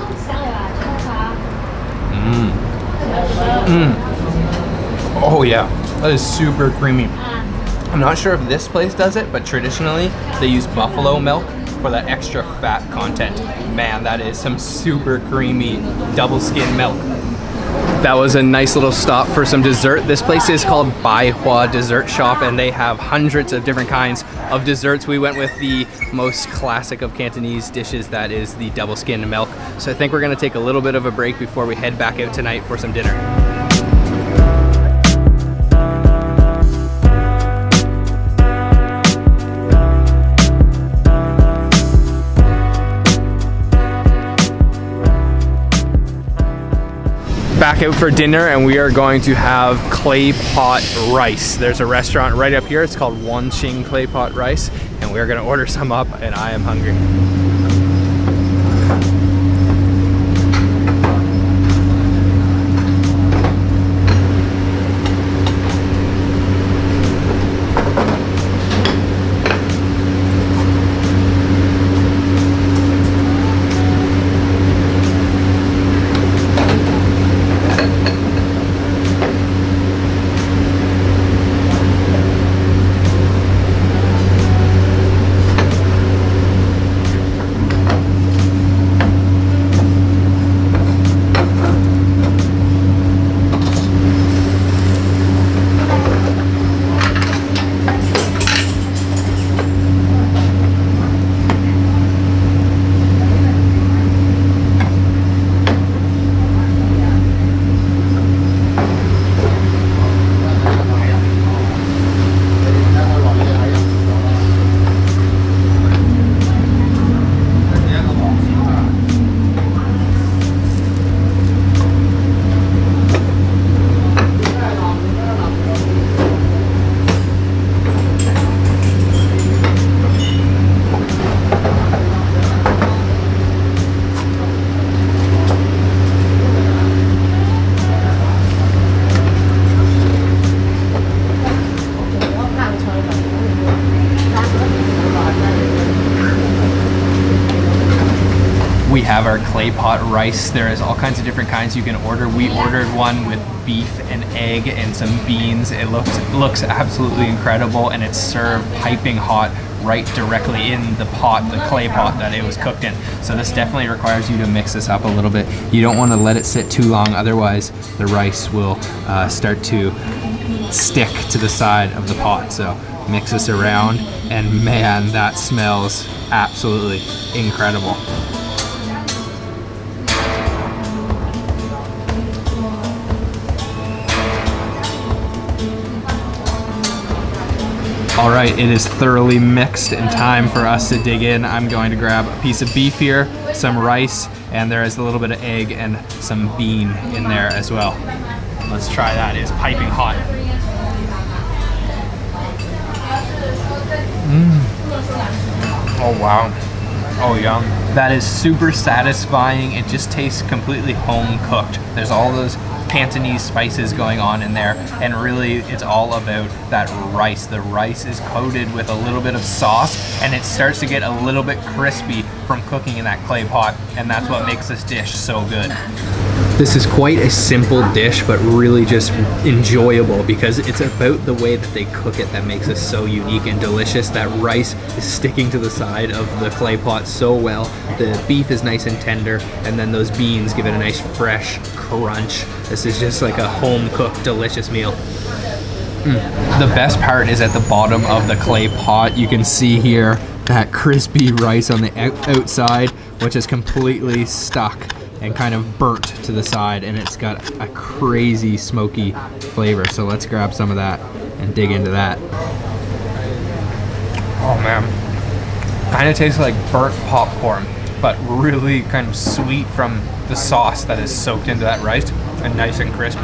Oh yeah. That is super creamy. I'm not sure if this place does it, but traditionally they use buffalo milk for that extra fat content. Man, that is some super creamy double skin milk. That was a nice little stop for some dessert. This place is called Bai Hua Dessert Shop, and they have hundreds of different kinds of desserts. We went with the most classic of Cantonese dishes, that is the double skin milk. So I think we're gonna take a little bit of a break before we head back out tonight for some dinner. Back out for dinner and we are going to have clay pot rice. There's a restaurant right up here. It's called Wanqing Clay Pot Rice, and we're gonna order some up, and I am hungry. We have our clay pot rice. There is all kinds of different kinds you can order. We ordered one with beef and egg and some beans. It looks absolutely incredible, and it's served piping hot right directly in the pot, the clay pot that it was cooked in. So this definitely requires you to mix this up a little bit. You don't want to let it sit too long, otherwise the rice will start to stick to the side of the pot. So mix this around, and man, that smells absolutely incredible. All right, it is thoroughly mixed and time for us to dig in. I'm going to grab a piece of beef here, some rice, and there is a little bit of egg and some bean in there as well. Let's try that. It's piping hot. Oh wow. Oh yum. That is super satisfying. It just tastes completely home cooked. There's all those Cantonese spices going on in there, and really it's all about that rice. The rice is coated with a little bit of sauce, and it starts to get a little bit crispy from cooking in that clay pot, and that's what makes this dish so good. This is quite a simple dish, but really just enjoyable because it's about the way that they cook it that makes it so unique and delicious. That rice is sticking to the side of the clay pot so well. The beef is nice and tender, and then those beans give it a nice fresh crunch. This is just like a home-cooked, delicious meal. The best part is at the bottom of the clay pot. You can see here that crispy rice on the outside, which is completely stuck and kind of burnt to the side, and it's got a crazy smoky flavor. So let's grab some of that and dig into that. Oh man, kind of tastes like burnt popcorn, but really kind of sweet from the sauce that is soaked into that rice, and nice and crispy.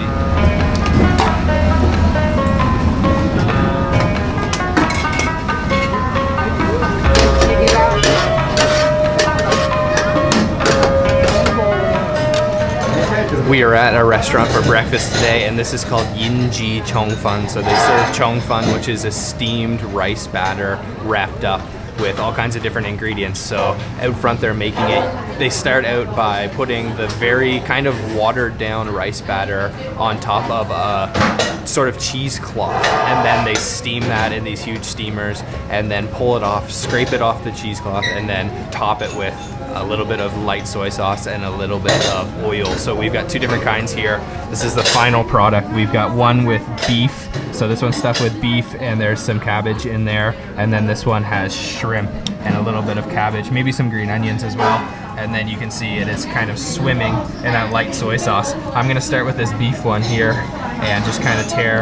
We are at a restaurant for breakfast today, and this is called Yinji Chongfan. So they serve chongfan, which is a steamed rice batter wrapped up with all kinds of different ingredients. So out front they're making it. They start out by putting the very kind of watered down rice batter on top of a sort of cheesecloth, and then they steam that in these huge steamers and then pull it off, scrape it off the cheesecloth, and then top it with a little bit of light soy sauce and a little bit of oil. So we've got two different kinds here. This is the final product. We've got one with beef. So this one's stuffed with beef, and there's some cabbage in there. And then this one has shrimp and a little bit of cabbage, maybe some green onions as well. And then you can see it is kind of swimming in that light soy sauce. I'm gonna start with this beef one here and just kind of tear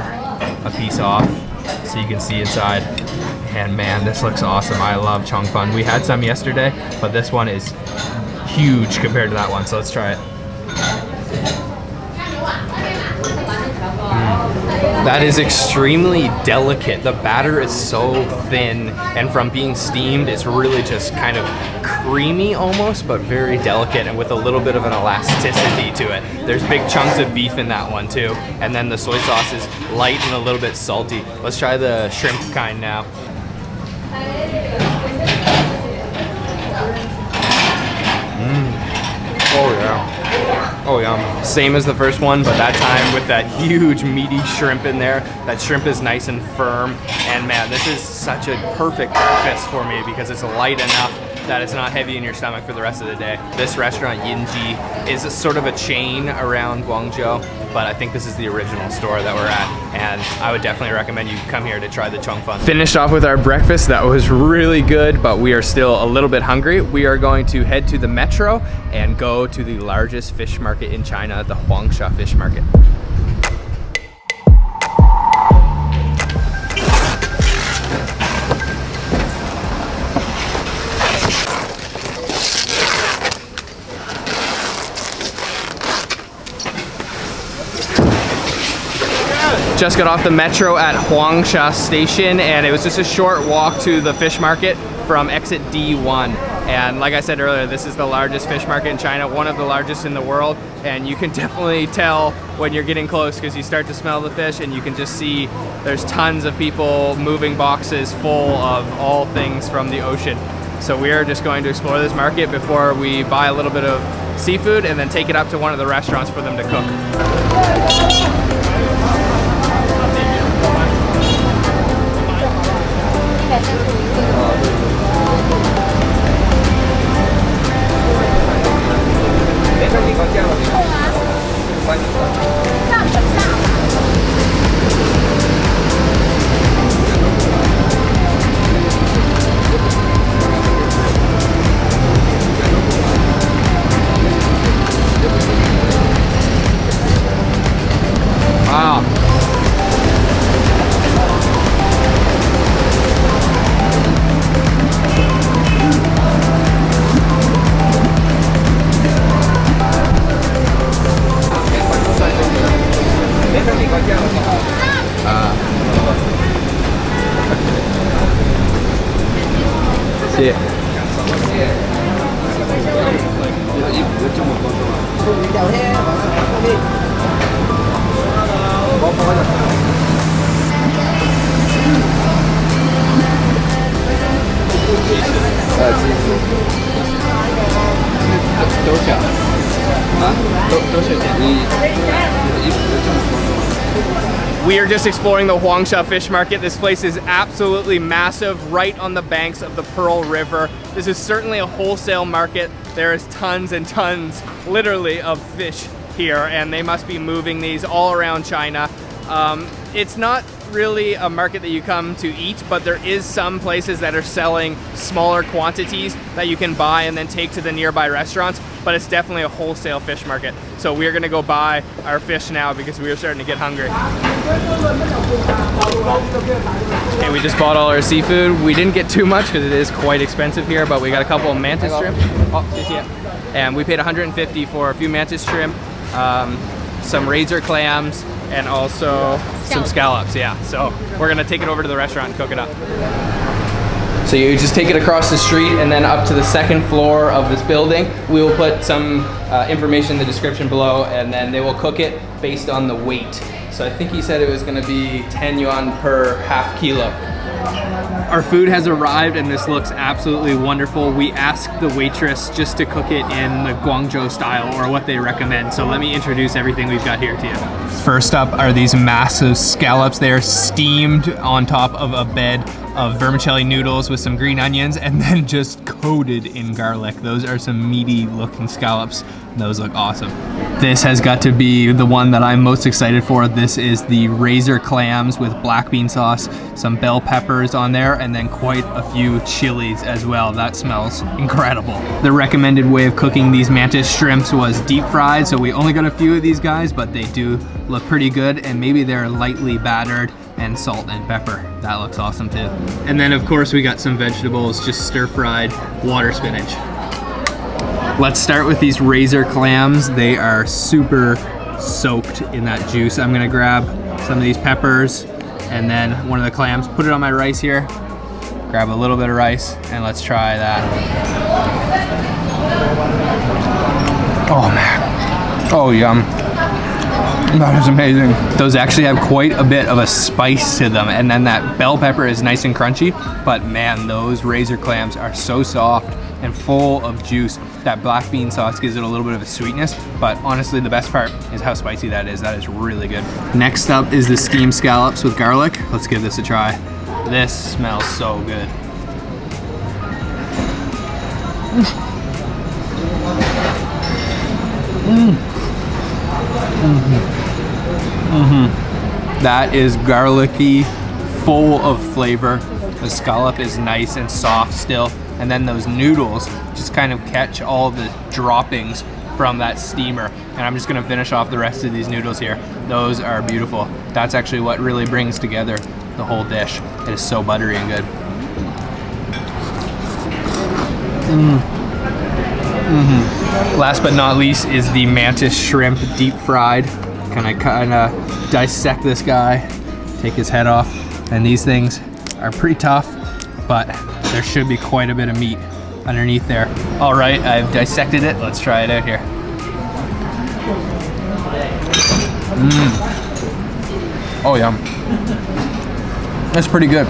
a piece off so you can see inside. And man, this looks awesome. I love chongfan. We had some yesterday, but this one is huge compared to that one, so let's try it. That is extremely delicate. The batter is so thin, and from being steamed, it's really just kind of creamy almost, but very delicate and with a little bit of an elasticity to it. There's big chunks of beef in that one too, and then the soy sauce is light and a little bit salty. Let's try the shrimp kind now. Oh yeah. Oh yum. Same as the first one, but that time with that huge meaty shrimp in there. That shrimp is nice and firm. And man, this is such a perfect breakfast for me because it's light enough that it's not heavy in your stomach for the rest of the day. This restaurant, Yinji, is sort of a chain around Guangzhou, but I think this is the original store that we're at, and I would definitely recommend you come here to try the Chongfan. Finished off with our breakfast. That was really good, but we are still a little bit hungry. We are going to head to the metro and go to the largest fish market in China, the Huangsha Fish Market. Just got off the metro at Huangsha Station, and it was just a short walk to the fish market from exit D1. And like I said earlier, this is the largest fish market in China, one of the largest in the world, and you can definitely tell when you're getting close because you start to smell the fish and you can just see there's tons of people moving boxes full of all things from the ocean. So we are just going to explore this market before we buy a little bit of seafood and then take it up to one of the restaurants for them to cook. Wow. We are just exploring the Huangsha Fish Market. This place is absolutely massive, right on the banks of the Pearl River. This is certainly a wholesale market. There is tons and tons, literally, of fish here, and they must be moving these all around China. It's not really a market that you come to eat, but there is some places that are selling smaller quantities that you can buy and then take to the nearby restaurants, but it's definitely a wholesale fish market. So we're gonna go buy our fish now because we are starting to get hungry. Okay, we just bought all our seafood. We didn't get too much because it is quite expensive here, but we got a couple of mantis shrimp. And we paid 150 for a few mantis shrimp, some razor clams, and also some scallops, yeah. So we're gonna take it over to the restaurant and cook it up. So you just take it across the street and then up to the second floor of this building. We will put some information in the description below, and then they will cook it based on the weight. So I think he said it was gonna be 10 yuan per half kilo. Our food has arrived and this looks absolutely wonderful. We asked the waitress just to cook it in the Guangzhou style or what they recommend. So let me introduce everything we've got here to you. First up are these massive scallops. They are steamed on top of a bed of vermicelli noodles with some green onions and then just coated in garlic. Those are some meaty looking scallops. Those look awesome. This has got to be the one that I'm most excited for. This is the razor clams with black bean sauce, some bell peppers on there, and then quite a few chilies as well. That smells incredible. The recommended way of cooking these mantis shrimps was deep fried, so we only got a few of these guys, but they do look pretty good, and maybe they're lightly battered and salt and pepper. That looks awesome too. And then of course we got some vegetables, just stir-fried water spinach. Let's start with these razor clams. They are super soaked in that juice. I'm gonna grab some of these peppers, and then one of the clams. Put it on my rice here. Grab a little bit of rice, and let's try that. Oh man. Oh, yum. That is amazing. Those actually have quite a bit of a spice to them, and then that bell pepper is nice and crunchy, but man, those razor clams are so soft and full of juice. That black bean sauce gives it a little bit of a sweetness, but honestly the best part is how spicy that is. That is really good. Next up is the steamed scallops with garlic. Let's give this a try. This smells so good. That is garlicky, full of flavor. The scallop is nice and soft still, and then those noodles just kind of catch all the droppings from that steamer. And I'm just gonna finish off the rest of these noodles here. Those are beautiful. That's actually what really brings together the whole dish. It is so buttery and good. Last but not least is the mantis shrimp deep fried. Kind of dissect this guy, take his head off, and these things are pretty tough, but there should be quite a bit of meat underneath there. All right, I've dissected it. Let's try it out here. Oh, yum. That's pretty good.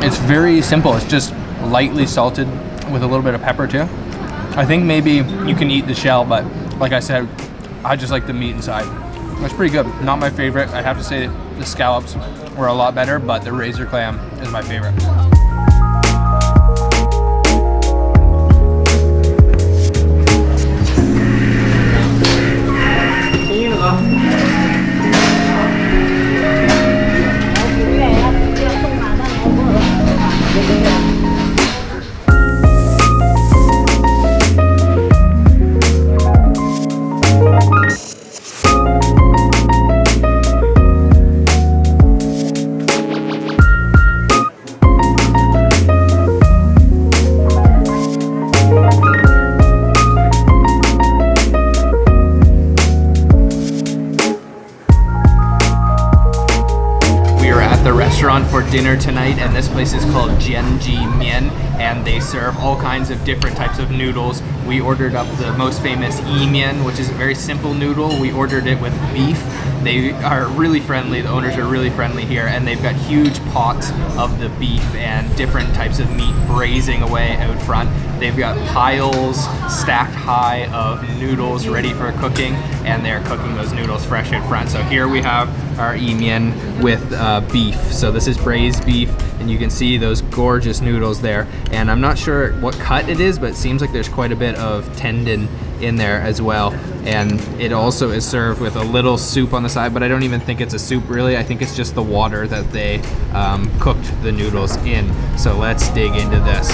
It's very simple. It's just lightly salted with a little bit of pepper too. I think maybe you can eat the shell, but like I said, I just like the meat inside. That's pretty good. Not my favorite. I have to say the scallops were a lot better, but the razor clam is my favorite. For dinner tonight, and this place is called Jianji Mian, and they serve all kinds of different types of noodles. We ordered up the most famous yi mian, which is a very simple noodle. We ordered it with beef. They are really friendly, the owners are really friendly here, and they've got huge pots of the beef and different types of meat braising away out front. They've got piles stacked high of noodles ready for cooking, and they're cooking those noodles fresh out front. So here we have our yi mian with beef. So this is braised beef, and you can see those gorgeous noodles there. And I'm not sure what cut it is, but it seems like there's quite a bit of tendon in there as well. And it also is served with a little soup on the side, but I don't even think it's a soup really. I think it's just the water that they cooked the noodles in. So let's dig into this.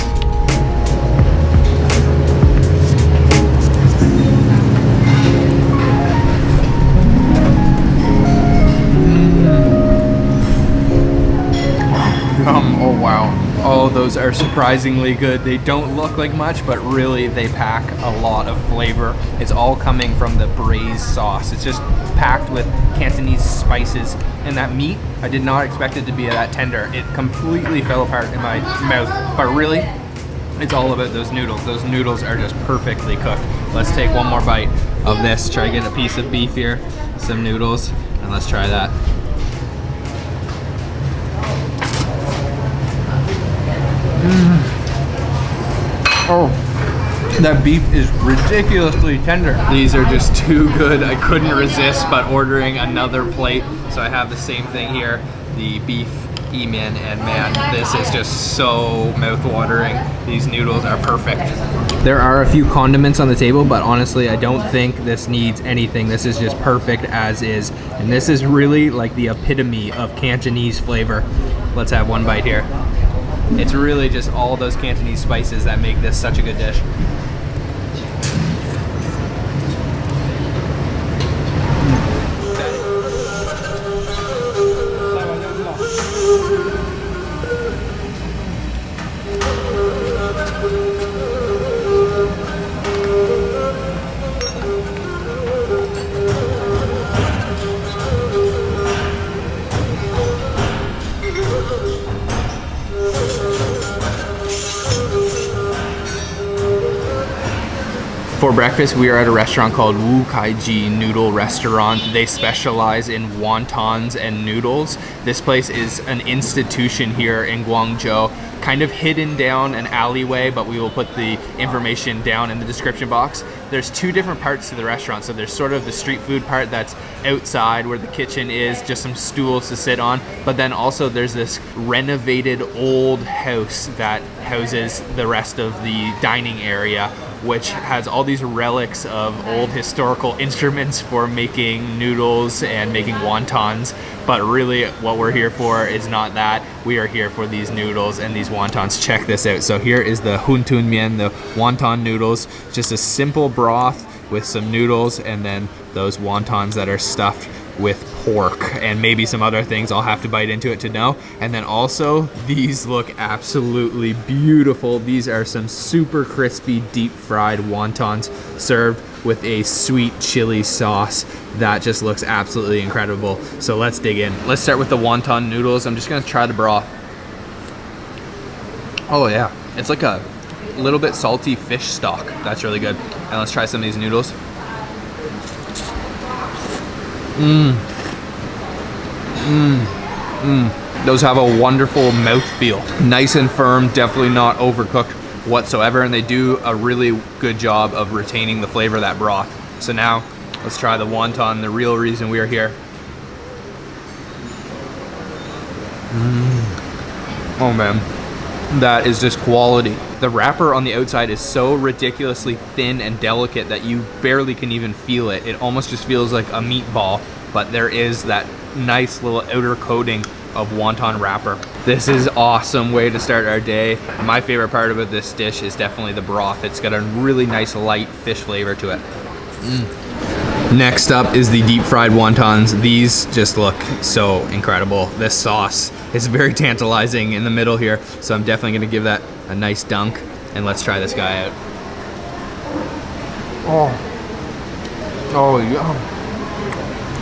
Oh wow. Oh, those are surprisingly good. They don't look like much, but really they pack a lot of flavor. It's all coming from the braised sauce. It's just packed with Cantonese spices. And that meat, I did not expect it to be that tender. It completely fell apart in my mouth. But really, it's all about those noodles. Those noodles are just perfectly cooked. Let's take one more bite of this. Try to get a piece of beef here, some noodles, and let's try that. Oh, that beef is ridiculously tender. These are just too good. I couldn't resist but ordering another plate. So I have the same thing here, the beef yi mian, and man, this is just so mouth-watering. These noodles are perfect. There are a few condiments on the table, but honestly, I don't think this needs anything. This is just perfect as is. And this is really like the epitome of Cantonese flavor. Let's have one bite here. It's really just all those Cantonese spices that make this such a good dish. For breakfast, we are at a restaurant called Wu Kaiji Noodle Restaurant. They specialize in wontons and noodles. This place is an institution here in Guangzhou, kind of hidden down an alleyway, but we will put the information down in the description box. There's two different parts to the restaurant. So there's sort of the street food part that's outside where the kitchen is, just some stools to sit on. But then also there's this renovated old house that houses the rest of the dining area, which has all these relics of old historical instruments for making noodles and making wontons. But really what we're here for is not that. We are here for these noodles and these wontons. Check this out. So here is the huntun mian, the wonton noodles, just a simple broth with some noodles and then those wontons that are stuffed with pork and maybe some other things. I'll have to bite into it to know. And then also these look absolutely beautiful. These are some super crispy deep fried wontons served with a sweet chili sauce that just looks absolutely incredible. So let's dig in. Let's start with the wonton noodles. I'm just gonna try the broth. Oh yeah, it's like a little bit salty fish stock. That's really good. And let's try some of these noodles. Those have a wonderful mouthfeel. Nice and firm, definitely not overcooked whatsoever, and they do a really good job of retaining the flavor of that broth. So now, let's try the wonton, the real reason we are here. Oh man, that is just quality. The wrapper on the outside is so ridiculously thin and delicate that you barely can even feel it. It almost just feels like a meatball, but there is that nice little outer coating of wonton wrapper. This is awesome way to start our day. My favorite part about this dish is definitely the broth. It's got a really nice light fish flavor to it. Next up is the deep fried wontons. These just look so incredible. This sauce is very tantalizing in the middle here, so I'm definitely gonna give that a nice dunk, and let's try this guy out. Oh yeah.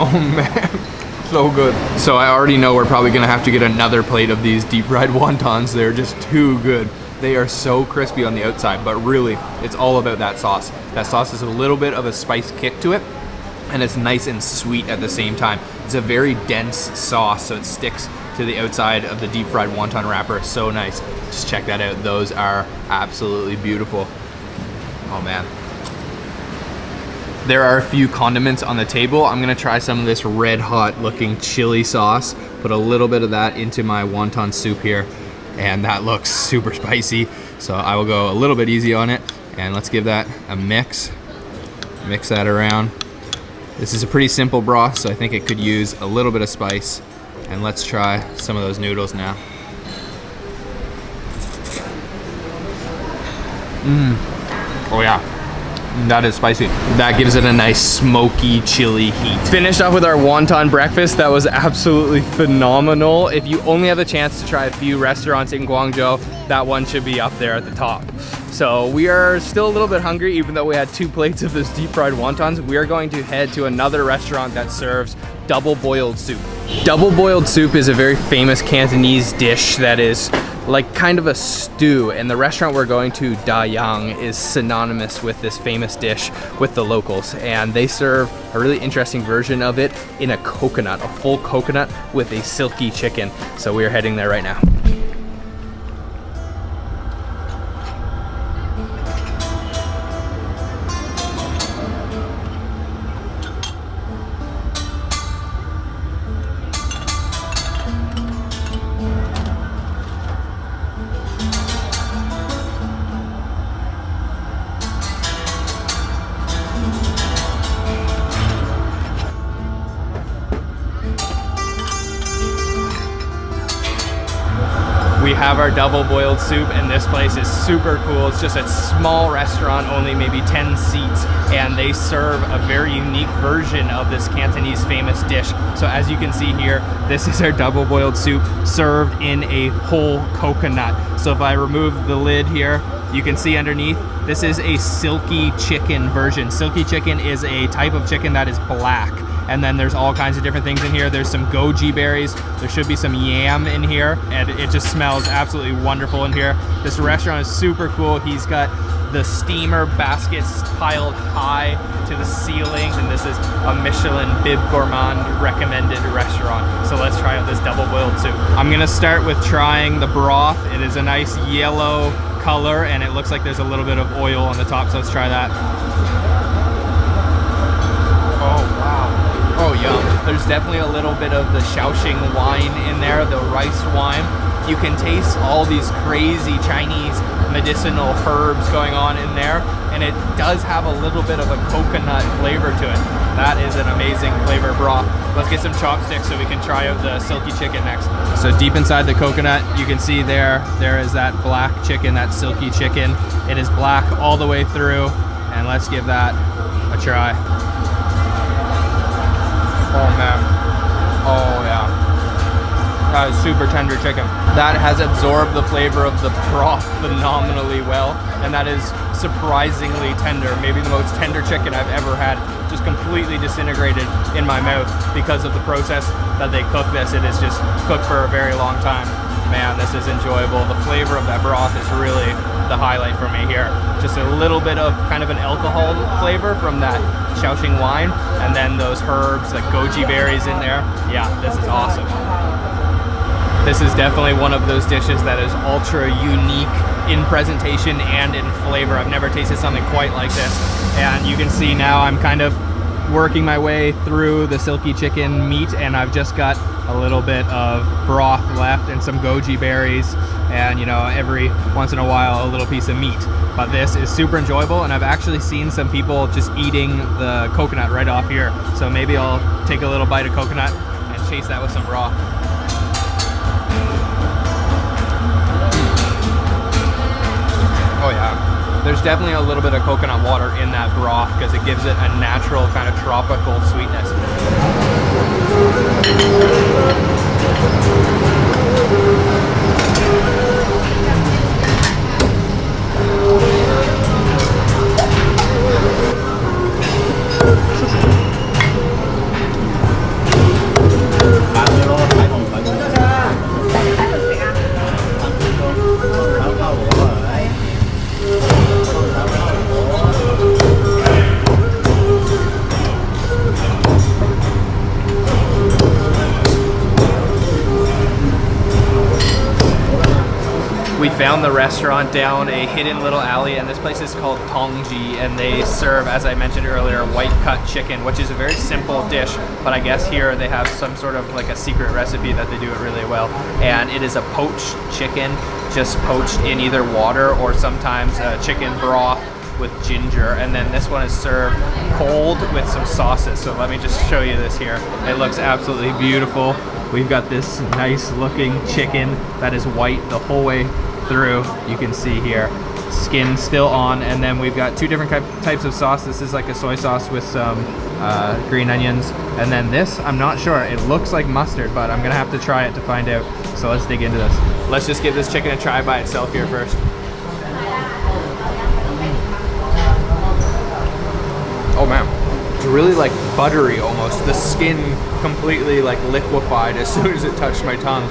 Oh man, so good. So I already know we're probably gonna have to get another plate of these deep fried wontons. They're just too good. They are so crispy on the outside, but really, it's all about that sauce. That sauce has a little bit of a spice kick to it, and it's nice and sweet at the same time. It's a very dense sauce, so it sticks to the outside of the deep fried wonton wrapper. So nice. Just check that out. Those are absolutely beautiful. Oh man. There are a few condiments on the table. I'm gonna try some of this red hot looking chili sauce. Put a little bit of that into my wonton soup here, and that looks super spicy. So I will go a little bit easy on it, and let's give that a mix. Mix that around. This is a pretty simple broth, so I think it could use a little bit of spice. And let's try some of those noodles now. Oh yeah, that is spicy. That gives it a nice smoky, chili heat. Finished off with our wonton breakfast. That was absolutely phenomenal. If you only have the chance to try a few restaurants in Guangzhou, that one should be up there at the top. So we are still a little bit hungry, even though we had 2 plates of this deep fried wontons. We are going to head to another restaurant that serves double boiled soup. Double boiled soup is a very famous Cantonese dish that is like kind of a stew, and the restaurant we're going to, Da Yang, is synonymous with this famous dish with the locals, and they serve a really interesting version of it in a coconut, a full coconut with a silky chicken. So we are heading there right now. We have our double boiled soup, and this place is super cool. It's just a small restaurant, only maybe 10 seats, and they serve a very unique version of this Cantonese famous dish. So as you can see here, this is our double boiled soup served in a whole coconut. So if I remove the lid here, you can see underneath, this is a silky chicken version. Silky chicken is a type of chicken that is black, And then there's all kinds of different things in here. There's some goji berries. There should be some yam in here, and it just smells absolutely wonderful in here. This restaurant is super cool. He's got the steamer baskets piled high to the ceiling, and this is a Michelin Bib Gourmand recommended restaurant. So let's try out this double boiled soup. I'm gonna start with trying the broth. It is a nice yellow color, and it looks like there's a little bit of oil on the top, so let's try that. Oh wow, oh yum. There's definitely a little bit of the Shaoxing wine in there, the rice wine. You can taste all these crazy Chinese medicinal herbs going on in there, and it does have a little bit of a coconut flavor to it. That is an amazing flavor broth. Let's get some chopsticks so we can try out the silky chicken next. So deep inside the coconut, you can see there is that black chicken, that silky chicken. It is black all the way through, and let's give that a try. Oh man, oh yeah. That is super tender chicken. That has absorbed the flavor of the broth phenomenally well, and that is surprisingly tender. Maybe the most tender chicken I've ever had. Just completely disintegrated in my mouth because of the process that they cook this. It is just cooked for a very long time. Man, this is enjoyable. The flavor of that broth is really the highlight for me here. Just a little bit of kind of an alcohol flavor from that Shaoxing wine, and then those herbs, like goji berries in there. Yeah, this is awesome. This is definitely one of those dishes that is ultra unique in presentation and in flavor. I've never tasted something quite like this. And you can see now I'm kind of working my way through the silky chicken meat, and I've just got a little bit of broth left and some goji berries, and you know, every once in a while a little piece of meat. But this is super enjoyable, and I've actually seen some people just eating the coconut right off here. So maybe I'll take a little bite of coconut and chase that with some broth. Oh yeah, there's definitely a little bit of coconut water in that broth because it gives it a natural kind of tropical sweetness. We found the restaurant down a hidden little alley, and this place is called Tongji, and they serve, as I mentioned earlier, white cut chicken, which is a very simple dish, but I guess here they have some sort of like a secret recipe that they do it really well. And it is a poached chicken, just poached in either water or sometimes chicken broth with ginger, and then this one is served cold with some sauces. So let me just show you this here. It looks absolutely beautiful. We've got this nice looking chicken that is white the whole way through. You can see here, skin still on, and then we've got two different types of sauce. This is like a soy sauce with some green onions, and then this, I'm not sure, it looks like mustard, but I'm gonna have to try it to find out. So let's dig into this. Let's just give this chicken a try by itself here first. Oh man, it's really like buttery almost. The skin completely like liquefied as soon as it touched my tongue.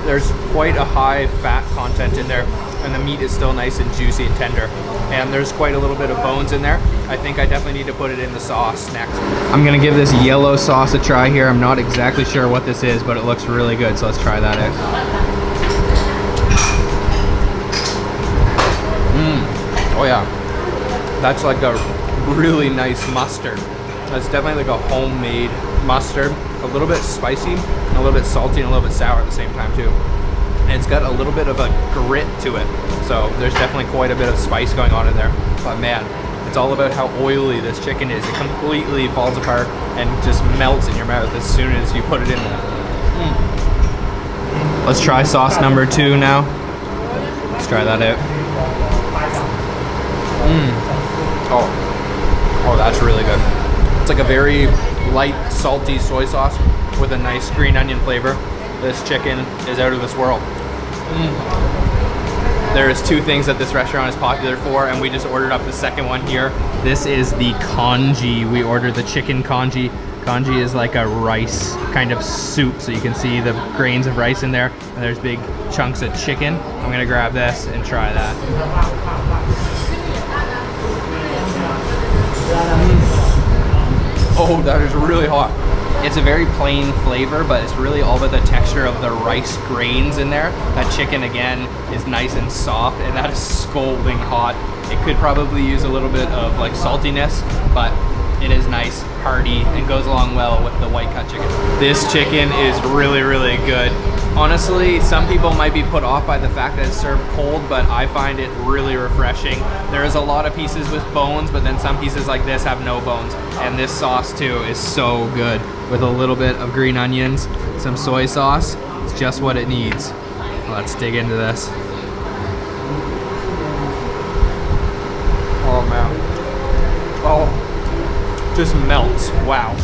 There's quite a high fat content in there, and the meat is still nice and juicy and tender. And there's quite a little bit of bones in there. I think I definitely need to put it in the sauce next. I'm gonna give this yellow sauce a try here. I'm not exactly sure what this is, but it looks really good, so let's try that out. Oh yeah, that's like a really nice mustard. That's definitely like a homemade mustard. A little bit spicy, a little bit salty, and a little bit sour at the same time too. And it's got a little bit of a grit to it. So there's definitely quite a bit of spice going on in there. But man, it's all about how oily this chicken is. It completely falls apart and just melts in your mouth as soon as you put it in there. Let's try sauce number 2 now. Let's try that out. Oh, that's really good. It's like a very light, salty soy sauce with a nice green onion flavor. This chicken is out of this world. There's 2 things that this restaurant is popular for, and we just ordered up the second one here. This is the congee. We ordered the chicken congee Congee is like a rice kind of soup, so you can see the grains of rice in there, and there's big chunks of chicken. I'm gonna grab this and try that. Oh, that is really hot. It's a very plain flavor, but it's really all about the texture of the rice grains in there. That chicken, again, is nice and soft, and that is scalding hot. It could probably use a little bit of like saltiness, but it is nice, hearty, and goes along well with the white cut chicken. This chicken is really, really good. Honestly, some people might be put off by the fact that it's served cold, but I find it really refreshing. There is a lot of pieces with bones, but then some pieces like this have no bones. And this sauce too is so good. With a little bit of green onions, some soy sauce, it's just what it needs. Let's dig into this. Oh man. Oh, just melts, wow.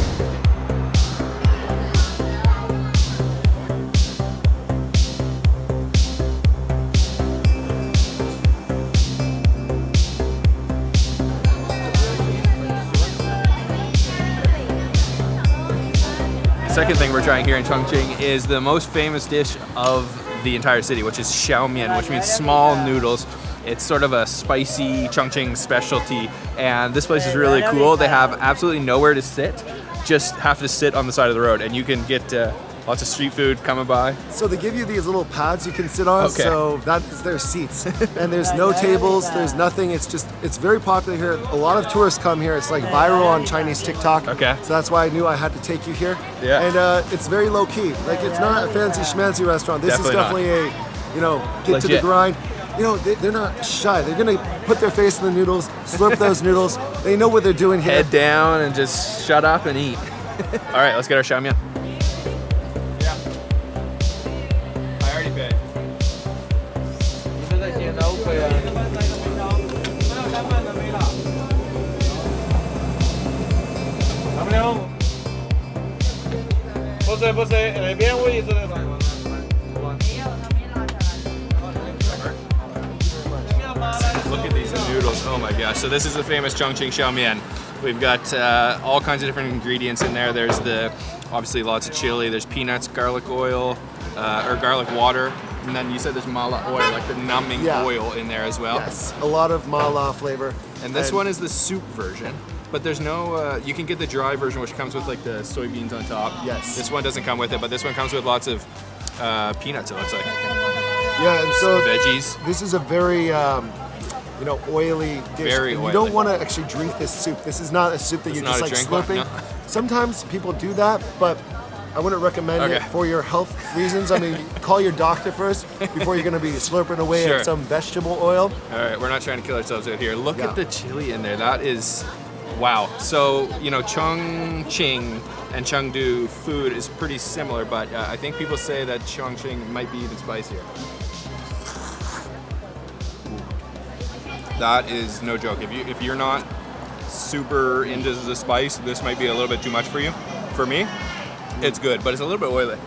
Second thing we're trying here in Chongqing is the most famous dish of the entire city, which is xiaomian, which means small noodles. It's sort of a spicy Chongqing specialty, and this place is really cool. They have absolutely nowhere to sit, just have to sit on the side of the road, and you can get lots of street food coming by. So they give you these little pads you can sit on, Okay. so that is their seats. And there's no tables, there's nothing. It's very popular here. A lot of tourists come here. It's like viral on Chinese TikTok. Okay. So that's why I knew I had to take you here. Yeah. And it's very low key. Like, it's not a fancy schmancy restaurant. This is Definitely definitely get to the Legit. grind. They're not shy. They're gonna put their face in the noodles, slurp those noodles. They know what they're doing here. Head down and just shut up and eat. All right, let's get our xiaomian. Yeah. I already paid. Look at these noodles, oh my gosh. So this is the famous Chongqing xiaomian. We've got all kinds of different ingredients in there. There's obviously lots of chili, there's peanuts, garlic oil, or garlic water, and then you said there's mala oil, like the numbing oil in there as well. Yes, a lot of mala flavor. And this one is the soup version, but there's no, you can get the dry version which comes with like the soybeans on top. Yes. This one doesn't come with it, but this one comes with lots of peanuts, it looks like. Yeah, and so Veggies. this is a very oily dish. Very And oily. You don't want to actually drink this soup. This is not a soup that It's you're not just a like drink one, slurping. no. Sometimes people do that, but I wouldn't recommend it Okay. for your health reasons. I mean, call your doctor first before you're going to be slurping away Sure. at some vegetable oil. All right, we're not trying to kill ourselves out here. Look Yeah. at the chili in there. That is, wow. So, Chongqing and Chengdu food is pretty similar, but I think people say that Chongqing might be even spicier. That is no joke. If you're not super into the spice, this might be a little bit too much for you. For me, it's good, but it's a little bit oily.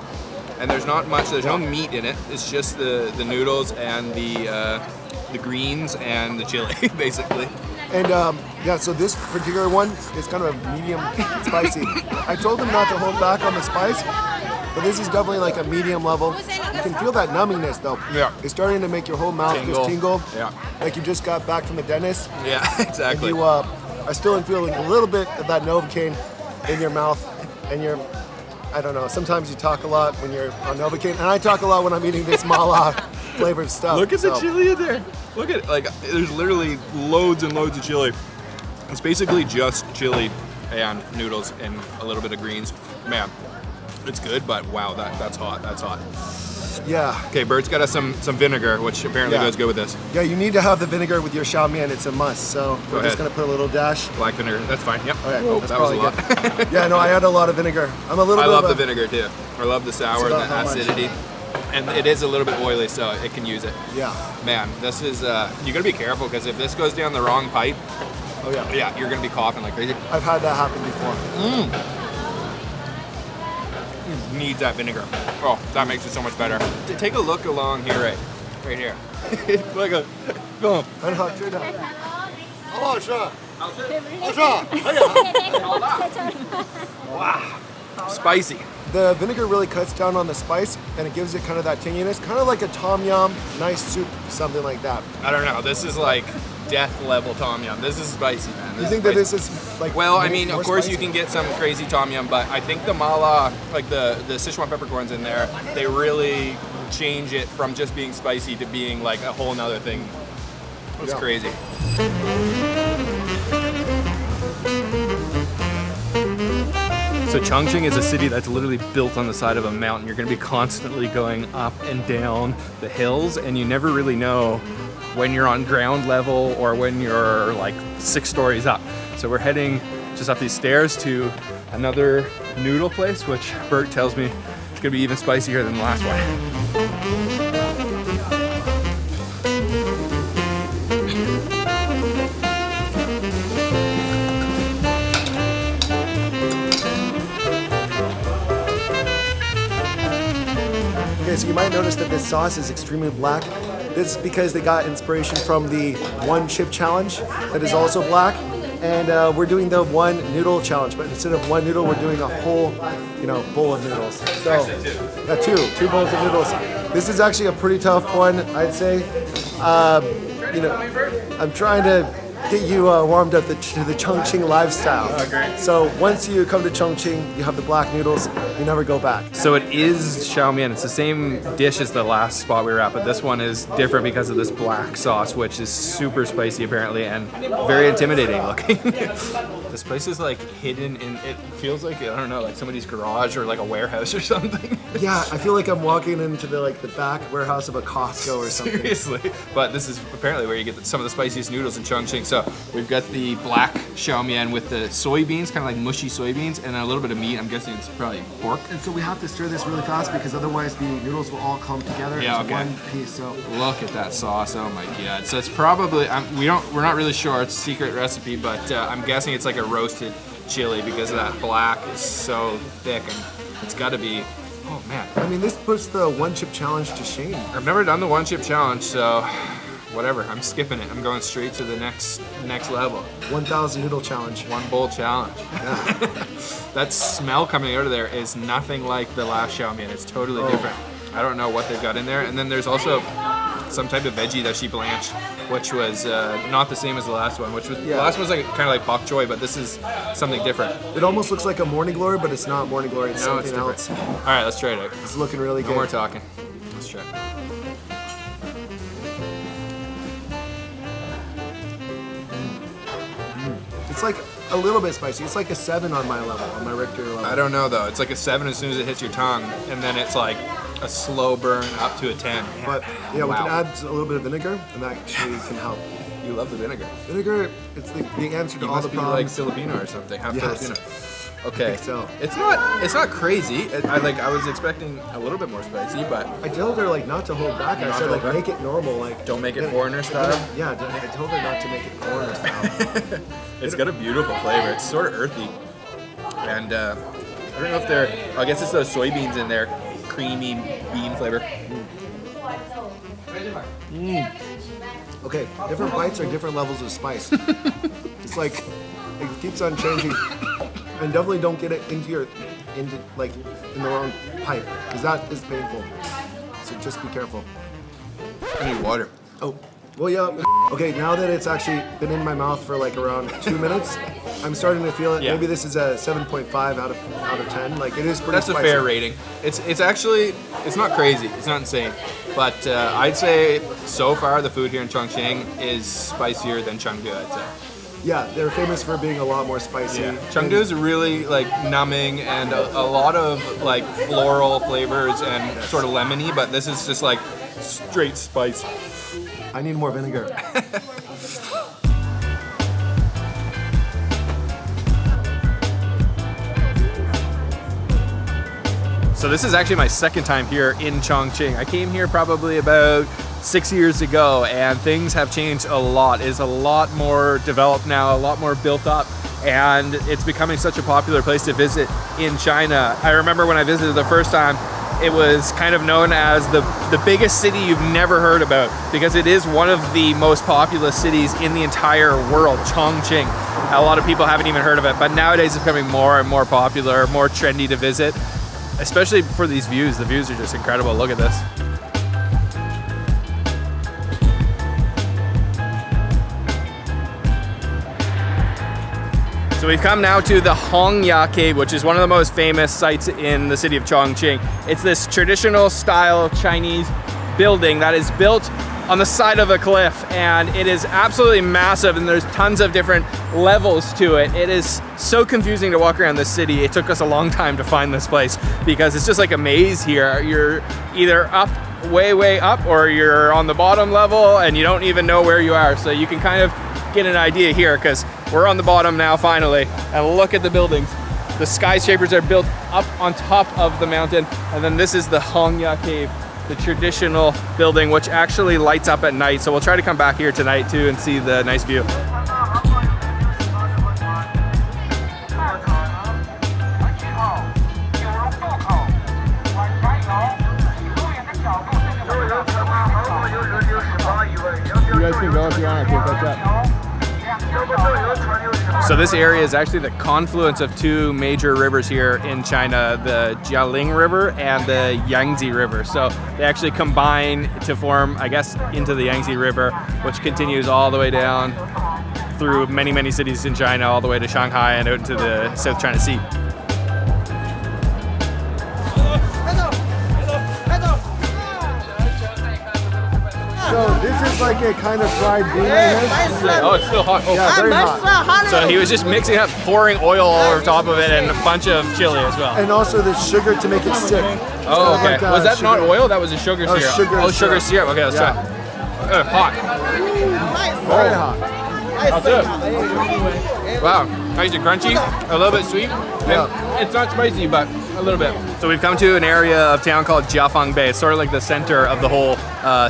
And there's not much, there's no meat in it. It's just the noodles and the greens and the chili, basically. And so this particular one is kind of a medium spicy. I told them not to hold back on the spice, but this is definitely like a medium level. You can feel that numbingness though. Yeah. It's starting to make your whole mouth just tingle. Yeah. Like you just got back from the dentist. Yeah, exactly. And you are still feeling a little bit of that Novocaine in your mouth, and I don't know, sometimes you talk a lot when you're on Novocaine, and I talk a lot when I'm eating this mala flavored stuff. Look at the chili in there. Look at it. Like, there's literally loads and loads of chili. It's basically just chili and noodles and a little bit of greens. Man, it's good, but wow, that's hot. That's hot. Yeah. Okay, Bert's got us some vinegar, which apparently goes good with this. Yeah, you need to have the vinegar with your xiaomian. It's a must. So we're just ahead. going to put a little dash. Black vinegar, that's fine. Yep. Okay, Whoa, that's that was a probably lot. good. Yeah, no, I had a lot of vinegar. I'm a little I bit love of the vinegar too. I love the sour and the about how much? acidity. And it is a little bit oily, so it can use it. Yeah. Man, this is, you gotta be careful, because if this goes down the wrong pipe, Oh yeah. yeah, you're gonna be coughing like crazy. I've had that happen before. Need that vinegar. Oh, that makes it so much better. Take a look along here, right here. It's like a, boom. 很好吃的。好不好吃啊？ Wow, spicy. The vinegar really cuts down on the spice, and it gives it kind of that tinginess, kind of like a tom yum, nice soup, something like that. I don't know. This is like death level tom yum. This is spicy, man. You think that this is like well, I mean, more of course spicy? you can get some crazy tom yum, but I think the mala, like the Sichuan peppercorns in there, they really change it from just being spicy to being like a whole nother thing. It's crazy. So Chongqing is a city that's literally built on the side of a mountain. You're going to be constantly going up and down the hills, and you never really know when you're on ground level or when you're like 6 stories up. So we're heading just up these stairs to another noodle place, which Bert tells me is going to be even spicier than the last one. Okay, so you might notice that this sauce is extremely black. This is because they got inspiration from the one chip challenge that is also black. And we're doing the one noodle challenge, but instead of one noodle, we're doing a whole, bowl of noodles. So, two bowls of noodles. This is actually a pretty tough one, I'd say. I'm trying to get you warmed up to the Chongqing lifestyle. Oh, great. So once you come to Chongqing, you have the black noodles, you never go back. So it is xiaomian. It's the same dish as the last spot we were at, but this one is different because of this black sauce, which is super spicy apparently and very intimidating looking. This place is like hidden in, it feels like, I don't know, like somebody's garage or like a warehouse or something. Yeah, I feel like I'm walking into the back warehouse of a Costco or something. Seriously. But this is apparently where you get some of the spiciest noodles in Chongqing. So we've got the black xiaomian with the soybeans, kind of like mushy soybeans, and a little bit of meat. I'm guessing it's probably pork. And so we have to stir this really fast because otherwise the noodles will all come together into one piece. So look at that sauce. Oh my god. So it's probably we're not really sure. It's a secret recipe, but I'm guessing it's like a roasted chili because that black is so thick, and it's got to be. Oh man. I mean, this puts the one chip challenge to shame. I've never done the one chip challenge, so whatever. I'm skipping it. I'm going straight to the next level. 1,000 noodle challenge. One bowl challenge. Yeah. That smell coming out of there is nothing like the last xiaomian. It's totally different. I don't know what they've got in there. And then there's also some type of veggie that she blanched, which was not the same as the last one. The last one was like kind of like bok choy, but this is something different. It almost looks like a morning glory, but it's not morning glory. It's something else. All right, let's try it out. It's looking really good. No more talking. Let's try. It's like a little bit spicy. It's like a 7 on my level, on my Richter level. I don't know though. It's like a 7 as soon as it hits your tongue, and then it's like a slow burn up to a 10. But yeah, we can add a little bit of vinegar, and that actually can help. You love the vinegar. Vinegar, it's the answer to You all must the be problems. like Filipino or something. Half Yes. Filipino. Okay. I think so. It's not crazy. I was expecting a little bit more spicy, but I told her not to hold back. I said make it normal, don't make it foreigner style. Yeah, I told her not to make it foreigner style. It's got a beautiful flavor. It's sort of earthy, and I don't know if they're. I guess it's those soybeans in there, creamy bean flavor. Okay, different bites are different levels of spice. It's like it keeps on changing, and definitely don't get it into in the wrong pipe because that is painful. So just be careful. I need water. Oh, well, yeah. Okay, now that it's actually been in my mouth for around 2 minutes, I'm starting to feel it. Yeah. Maybe this is a 7.5 out of 10. Like it is pretty. That's spicy. a fair rating. It's actually not crazy. It's not insane, but I'd say so far the food here in Chongqing is spicier than Chengdu. I'd say. Yeah, they're famous for being a lot more spicy. Yeah. Chengdu is really numbing and a lot of floral flavors and sort of lemony, but this is just straight spice. I need more vinegar. So this is actually my second time here in Chongqing. I came here probably about 6 years ago, and things have changed a lot. It's a lot more developed now, a lot more built up, and it's becoming such a popular place to visit in China. I remember when I visited the first time, it was kind of known as the biggest city you've never heard about, because it is one of the most populous cities in the entire world, Chongqing. A lot of people haven't even heard of it, but nowadays it's becoming more and more popular, more trendy to visit, especially for these views. The views are just incredible. Look at this. So we've come now to the Hongya Cave, which is one of the most famous sites in the city of Chongqing. It's this traditional style Chinese building that is built on the side of a cliff, and it is absolutely massive, and there's tons of different levels to it. It is so confusing to walk around this city. It took us a long time to find this place because it's just like a maze here. You're either up, way up, or you're on the bottom level and you don't even know where you are. So you can kind of get an idea here because we're on the bottom now finally, and look at the buildings. The skyscrapers are built up on top of the mountain, and then this is the Hongya Cave, the traditional building which actually lights up at night. So we'll try to come back here tonight too and see the nice view. You guys can go if you want, I can catch up. So this area is actually the confluence of two major rivers here in China, the Jialing River and the Yangtze River. So they actually combine to form, I guess, into the Yangtze River, which continues all the way down through many cities in China, all the way to Shanghai and out into the South China Sea. So this is like a kind of fried bean right here? Oh, it's still hot. Oh, Yeah, very hot. so he was just mixing up, pouring oil all over top of it, and a bunch of chili as well. And also the sugar to make it stick. Oh, It's kind okay. of like, Was that not sugar. oil? That was a sugar syrup. sugar Sugar syrup. syrup. Okay, let's Yeah. try. Hot. Very hot. That's it. Wow, nice and crunchy, a little bit sweet. Yeah. It's not spicy, but a little bit. So we've come to an area of town called Jiafang Bay. It's sort of like the center of the whole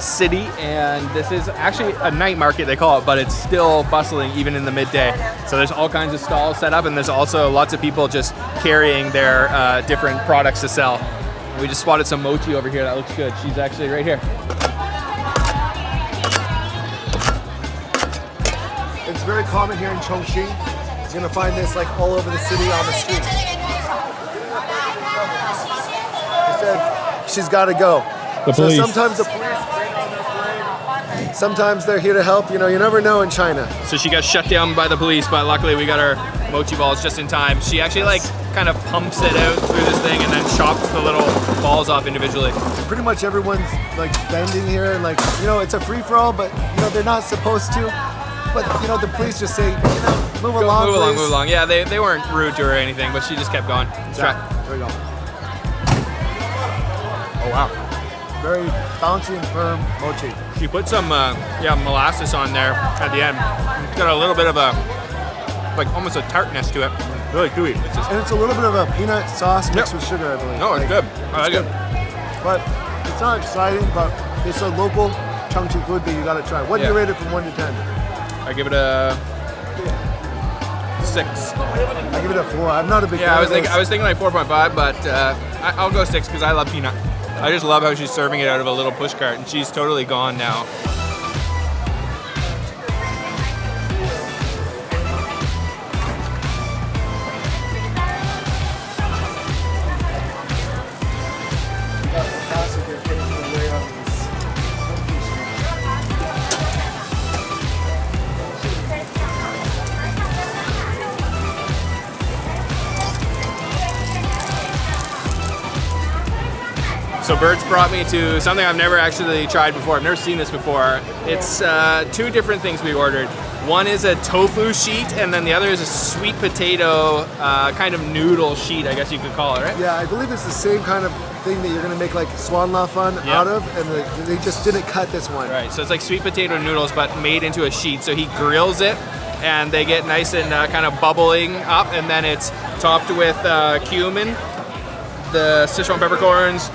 city, and this is actually a night market, they call it, but it's still bustling even in the midday. So there's all kinds of stalls set up, and there's also lots of people just carrying their different products to sell. We just spotted some mochi over here that looks good. She's actually right here. It's very common here in Chongqing. You're gonna find this like all over the city on the streets. He said she's got to go. The police. So sometimes the police bring on their parade. Sometimes they're here to help. You know, you never know in China. So she got shut down by the police, but luckily we got her mochi balls just in time. She actually like kind of pumps it out through this thing and then chops the little balls off individually. Pretty much everyone's like bending here, and like, you know, it's a free for all, but you know they're not supposed to. But you know the police just say, you know, move along, Move along, please. move along. Yeah, they weren't rude to her or anything, but she just kept going. Let's try. There we go. Oh wow. Very bouncy and firm mochi. She put some molasses on there at the end. It's got a little bit of a, like almost a tartness to it. Really gooey. It's just, And it's a little bit of a peanut sauce mixed with sugar, I believe. no, it's Like, good. I like good. it. But it's not exciting, but it's a local Chongqing food that you gotta try. What do you Yeah. rate it from 1 to 10? I give it a 6. I give it a 4. I'm not a big fan Yeah, of those. I was thinking like 4.5, but I'll go 6 because I love peanut. I just love how she's serving it out of a little push cart, and she's totally gone now. So Bert's brought me to something I've never actually tried before. I've never seen this before. It's 2 different things we ordered. One is a tofu sheet, and then the other is a sweet potato kind of noodle sheet, I guess you could call it, right? Yeah, I believe it's the same kind of thing that you're gonna make like swan la fun Yeah. out of, and they just didn't cut this one. Right, so it's like sweet potato noodles, but made into a sheet. So he grills it, and they get nice and kind of bubbling up, and then it's topped with cumin, the Sichuan peppercorns,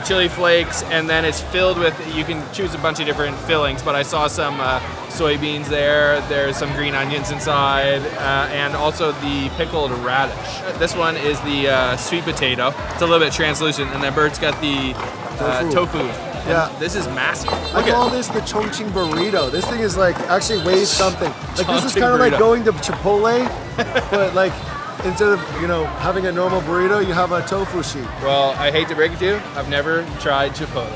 chili flakes, and then it's filled with, you can choose a bunch of different fillings, but I saw some soybeans there, there's some green onions inside, and also the pickled radish. This one is the sweet potato. It's a little bit translucent, and then Bert's got the tofu. Yeah. This is massive. I call this the Chongqing burrito. This thing is like, actually weighs something. Like this is Chongqing kind of like burrito. going to Chipotle, but like, instead of, you know, having a normal burrito, you have a tofu sheet. Well, I hate to break it to you, I've never tried Chipotle.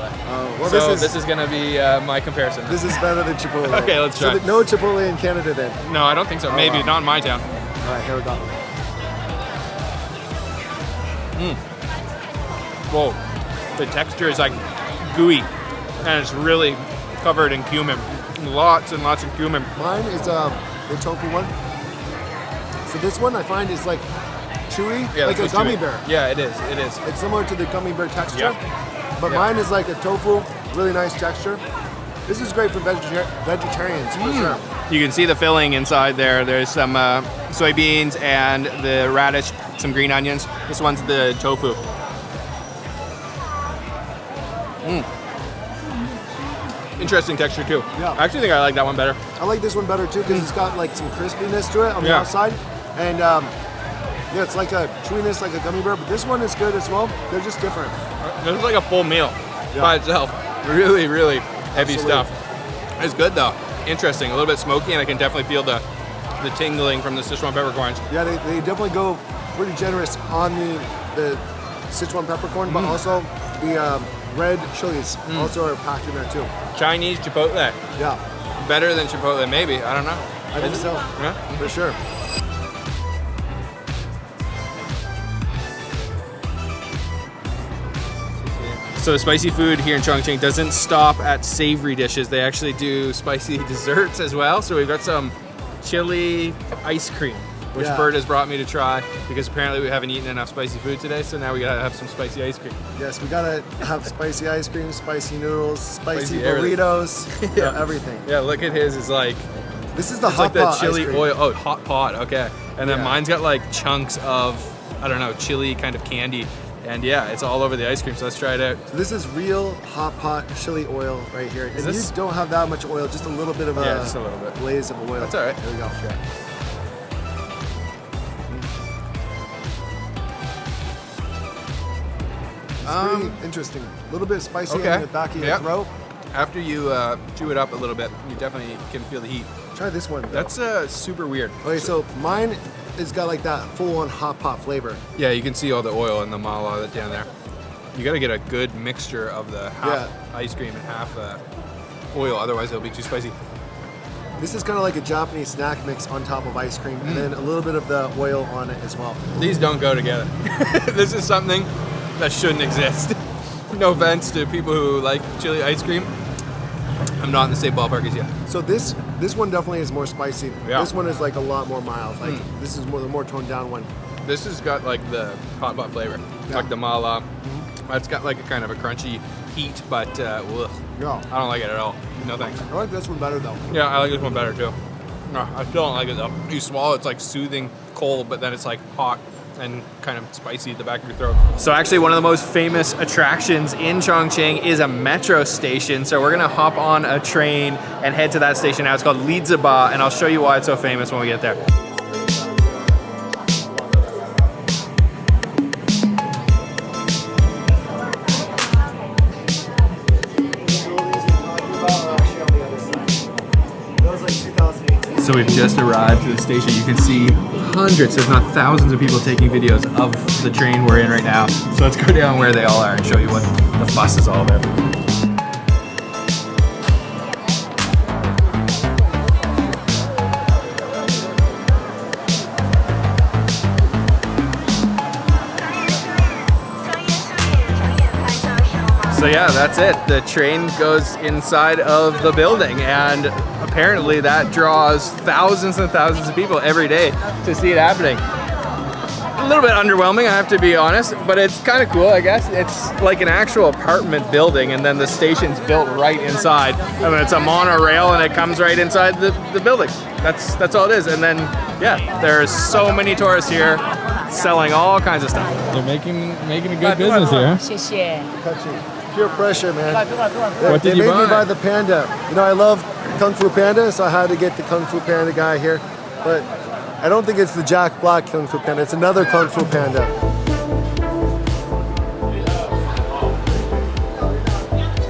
Well, So this is gonna be my comparison. This is better than Chipotle. Okay, let's try. So no Chipotle in Canada then. No, I don't think so. Maybe wow. not in my town. All right, here we go. Whoa, the texture is like gooey, and it's really covered in cumin. Lots and lots of cumin. Mine is the tofu one. So this one I find is like chewy, Yeah, like a that's gummy chewy. bear. Yeah, it is. It is. It's similar to the gummy bear texture, but Yeah. mine is like a tofu, really nice texture. This is great for vegetarians for sure. You can see the filling inside there. There's some soybeans and the radish, some green onions. This one's the tofu. Interesting texture too. Yeah. I actually think I like that one better. I like this one better too because it's got like some crispiness to it on the Yeah. outside, and yeah, it's like a chewiness like a gummy bear. But this one is good as well. They're just different. This is like a full meal Yeah. by itself. Really, really heavy Absolutely. stuff. It's good though. Interesting. A little bit smoky, and I can definitely feel the tingling from the Sichuan peppercorns. Yeah, they definitely go pretty generous on the Sichuan peppercorn, but also the red chilies also are packed in there too. Chinese Chipotle. Yeah, Better than Chipotle, maybe. I don't know. I think so Yeah. for sure. So spicy food here in Chongqing doesn't stop at savory dishes. They actually do spicy desserts as well. So we've got some chili ice cream, which Yeah. Bert has brought me to try because apparently we haven't eaten enough spicy food today. So now we gotta have some spicy ice cream. Yes, we gotta have spicy ice cream, spicy noodles, spicy Spicy everything. burritos, Yeah. everything. Yeah, look at his. It's like This is the it's hot like the pot chili ice cream. oil. Oh, hot pot. Okay, and then Yeah. mine's got like chunks of I don't know chili kind of candy, and yeah, it's all over the ice cream. So let's try it out. So this is real hot pot chili oil right here. And this- you don't have that much oil, just a little bit of a Yeah, just a little bit. blaze of oil. That's all right. There we go. It's pretty interesting. A little bit spicy Okay. in the back of your Yep. throat. After you chew it up a little bit, you definitely can feel the heat. Try this one. That's super weird. Okay, so mine has got like that full-on hot pot flavor. Yeah, you can see all the oil and the mala down there. You got to get a good mixture of the half ice cream and half oil, otherwise it'll be too spicy. This is kind of like a Japanese snack mix on top of ice cream, and then a little bit of the oil on it as well. These don't go together. This is something that shouldn't exist. No offense to people who like chili ice cream. I'm not in the same ballpark as you. So this one definitely is more spicy. Yeah. This one is like a lot more mild. Like this is the more toned down one. This has got like the hot pot flavor, Yeah. like the mala. It's got like a kind of a crunchy heat, but ugh, Yeah. I don't like it at all. No thanks. I like this one better though. Yeah, I like this one better too. No, I still don't like it though. You swallow, it's like soothing cold, but then it's like hot and kind of spicy at the back of your throat. So actually one of the most famous attractions in Chongqing is a metro station. So we're gonna hop on a train and head to that station now. It's called Liziba, and I'll show you why it's so famous when we get there. So we've just arrived to the station. You can see hundreds, if not thousands of people taking videos of the train we're in right now. So let's go down where they all are and show you what the fuss is all about. So yeah, that's it. The train goes inside of the building, and apparently that draws thousands and thousands of people every day to see it happening. A little bit underwhelming, I have to be honest, but it's kind of cool, I guess. It's like an actual apartment building, and then the station's built right inside. I mean, it's a monorail, and it comes right inside the building. That's all it is. And then, yeah, there's so many tourists here. selling all kinds of stuff. They're making a good business here. 谢谢。 Pure pressure, man. What They did you made me buy? buy the panda. You know, I love Kung Fu Panda, so I had to get the Kung Fu Panda guy here. But I don't think it's the Jack Black Kung Fu Panda. It's another Kung Fu Panda.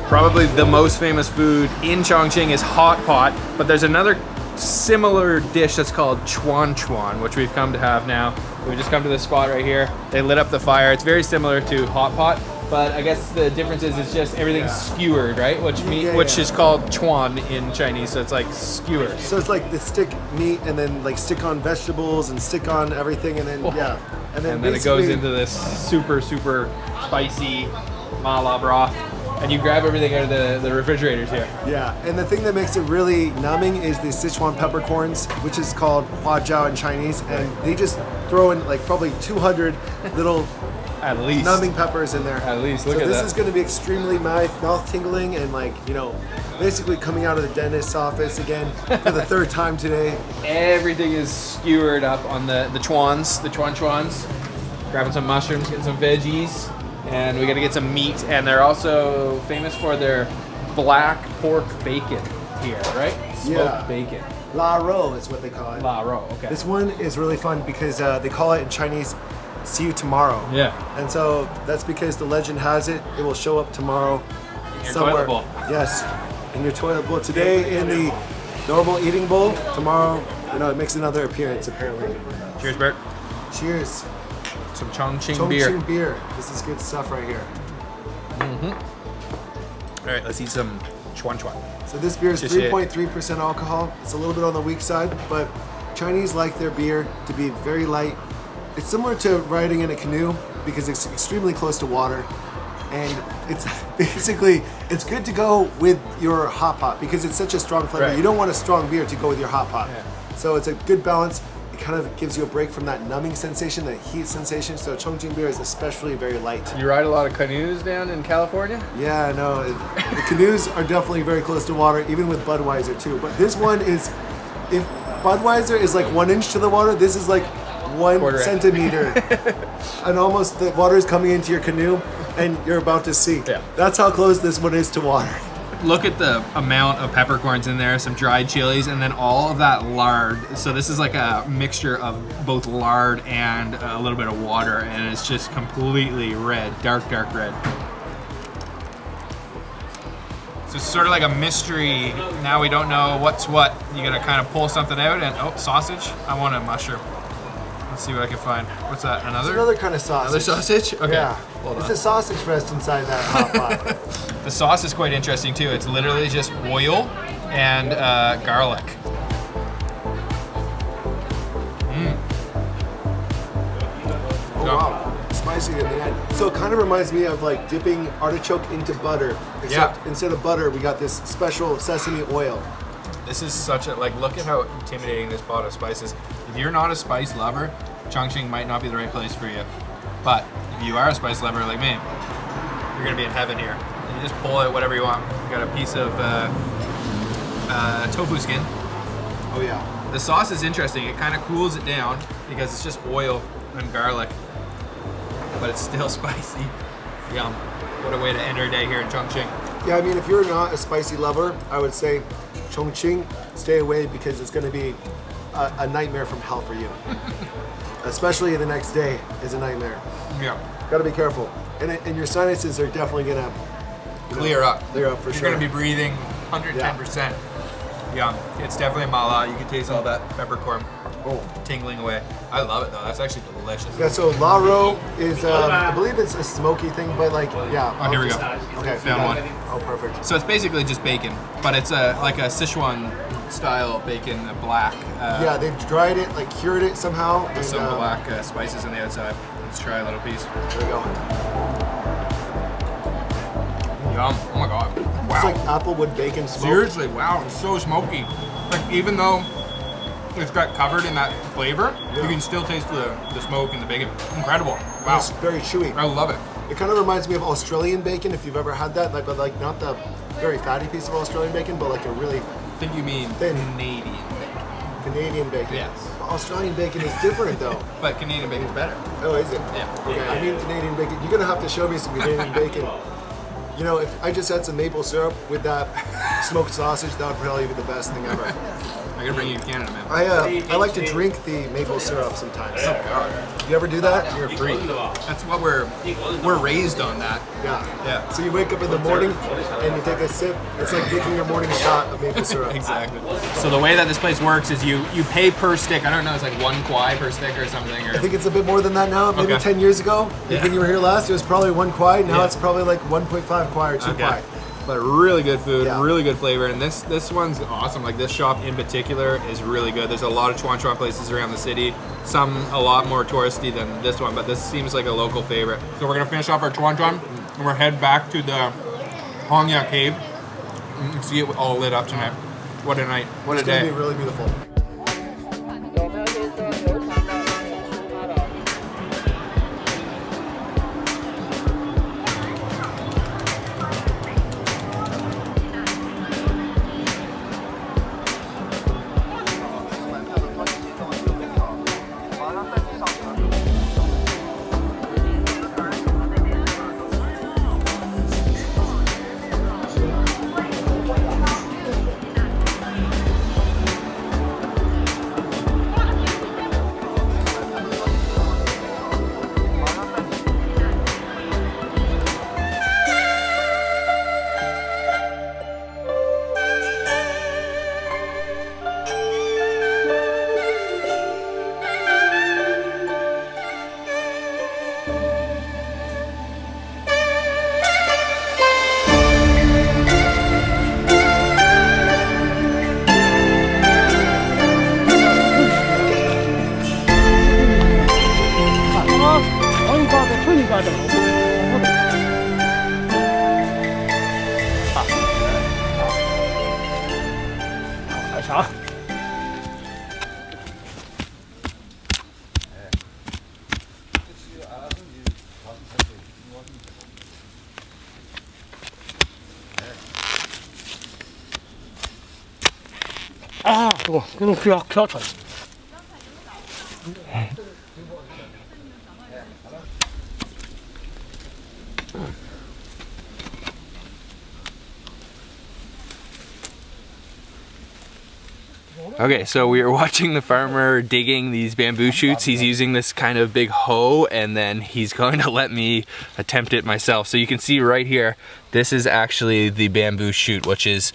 Probably the most famous food in Chongqing is hot pot, but there's another similar dish that's called chuan chuan, which we've come to have now. We just come to this spot right here. They lit up the fire. It's very similar to hot pot, but I guess the difference is it's just everything's skewered, right? Which is called chuan in Chinese, so it's like skewered. So it's like the stick meat and then like stick on vegetables and stick on everything and then and then it goes into this super spicy mala broth, and you grab everything out of the refrigerators here. Yeah, and the thing that makes it really numbing is the Sichuan peppercorns, which is called hua jiao in Chinese, and they just throw in like probably 200 little At least. numbing peppers in there. At least, so look at this that. is going to be extremely mouth tingling and like, you know, basically coming out of the dentist's office again for the third time today. Everything is skewered up on the chuans, the chuans. Grabbing some mushrooms, getting some veggies, and we gotta get some meat. And they're also famous for their black pork bacon here, right? Smoked bacon. La Ro is what they call it. La ro, okay. This one is really fun because they call it in Chinese, see you tomorrow. Yeah. And so that's because the legend has it, it will show up tomorrow Your somewhere. toilet bowl. Yes, in your toilet bowl. Today in the normal eating bowl, tomorrow, you know, it makes another appearance apparently. Cheers, Bert. Cheers. Some Chongqing beer. Chongqing beer. This is good stuff right here. All right, let's eat some chuan chuan. So this beer is 3.3% alcohol. It's a little bit on the weak side, but Chinese like their beer to be very light. It's similar to riding in a canoe because it's extremely close to water. And it's basically, it's good to go with your hot pot because it's such a strong flavor. Right. You don't want a strong beer to go with your hot pot. Yeah. So it's a good balance. It kind of gives you a break from that numbing sensation, that heat sensation. So Chongqing beer is especially very light. You ride a lot of canoes down in California? Yeah, I know. The canoes are definitely very close to water, even with Budweiser too. But this one is, if Budweiser is like 1 inch to the water, this is like 1 Quarter inch. centimeter. And almost the water is coming into your canoe and you're about to sink. Yeah. That's how close this one is to water. Look at the amount of peppercorns in there, some dried chilies, and then all of that lard. So this is like a mixture of both lard and a little bit of water, and it's just completely red, dark red. So it's sort of like a mystery. Now we don't know what's what. You gotta kind of pull something out and, oh, sausage. I want a mushroom. Let's see what I can find. What's that, It's another? another kind of sausage. Another sausage? Okay. Yeah. Hold It's on. a sausage rest inside that hot pot. The sauce is quite interesting too. It's literally just oil and garlic. Oh wow, spicy in the end. So it kind of reminds me of like dipping artichoke into butter. Except instead of butter, we got this special sesame oil. This is such a, like, look at how intimidating this pot of spices. If you're not a spice lover, Chongqing might not be the right place for you. But if you are a spice lover like me, you're gonna be in heaven here. And you just pull out whatever you want. You got a piece of tofu skin. Oh yeah. The sauce is interesting. It kind of cools it down because it's just oil and garlic, but it's still spicy. Yum. What a way to end our day here in Chongqing. Yeah, I mean, if you're not a spicy lover, I would say Chongqing, stay away because it's going to be a nightmare from hell for you. Especially the next day is a nightmare. Yeah. Got to be careful. And your sinuses are definitely going to Clear up. Clear up for You're sure. gonna be breathing 110%. Yeah, it's definitely mala. You can taste all that peppercorn tingling away. I love it though. That's actually delicious. Yeah, so La Ro is, I believe it's a smoky thing, but like, yeah. Oh, here we go. Okay, Found one. Oh, perfect. So it's basically just bacon, but it's like a Sichuan style bacon, black. Yeah, they've dried it, like cured it somehow. With and, some black spices on the outside. Let's try a little piece. There we go. Yum. Oh my god. Wow. It's like applewood bacon smoke. Seriously, wow, it's so smoky. Like, even though it's got covered in that flavor, you can still taste the smoke and the bacon. Incredible. Wow. It's very chewy. I love it. It kind of reminds me of Australian bacon, if you've ever had that. Like, but like not the very fatty piece of Australian bacon, but like a really I think you mean Thin. Canadian. Canadian bacon. Yes. Australian bacon is different though. But Canadian bacon's better. Oh, is it? Yeah. Okay, I mean Canadian bacon. You're gonna have to show me some Canadian bacon. You know, if I just had some maple syrup with that smoked sausage, that would probably be the best thing ever. I gotta bring you to Canada, man. I like to drink the maple syrup sometimes. Oh God. You ever do that? You're free. That's what we're raised on that. Yeah. Yeah. So you wake up in the morning and you take a sip. It's like taking your morning shot of maple syrup. Exactly. So the way that this place works is you pay per stick. I don't know, it's like 1 kwai per stick or something. Or... I think it's a bit more than that now. Maybe 10 years ago, when you were here last, it was probably 1 kwai. Now it's probably like 1.5 kwai or 2 kwai. But really good food, Yeah. really good flavor, and this one's awesome. Like this shop in particular is really good. There's a lot of chuan chuan places around the city. Some a lot more touristy than this one, but this seems like a local favorite. So we're gonna finish off our chuan chuan, and we're head back to the Hongya Cave and see it all lit up tonight. What a night! What a It's going day! to be really beautiful. Okay, so we are watching the farmer digging these bamboo shoots. He's using this kind of big hoe, and then he's going to let me attempt it myself. So you can see right here, this is actually the bamboo shoot, which is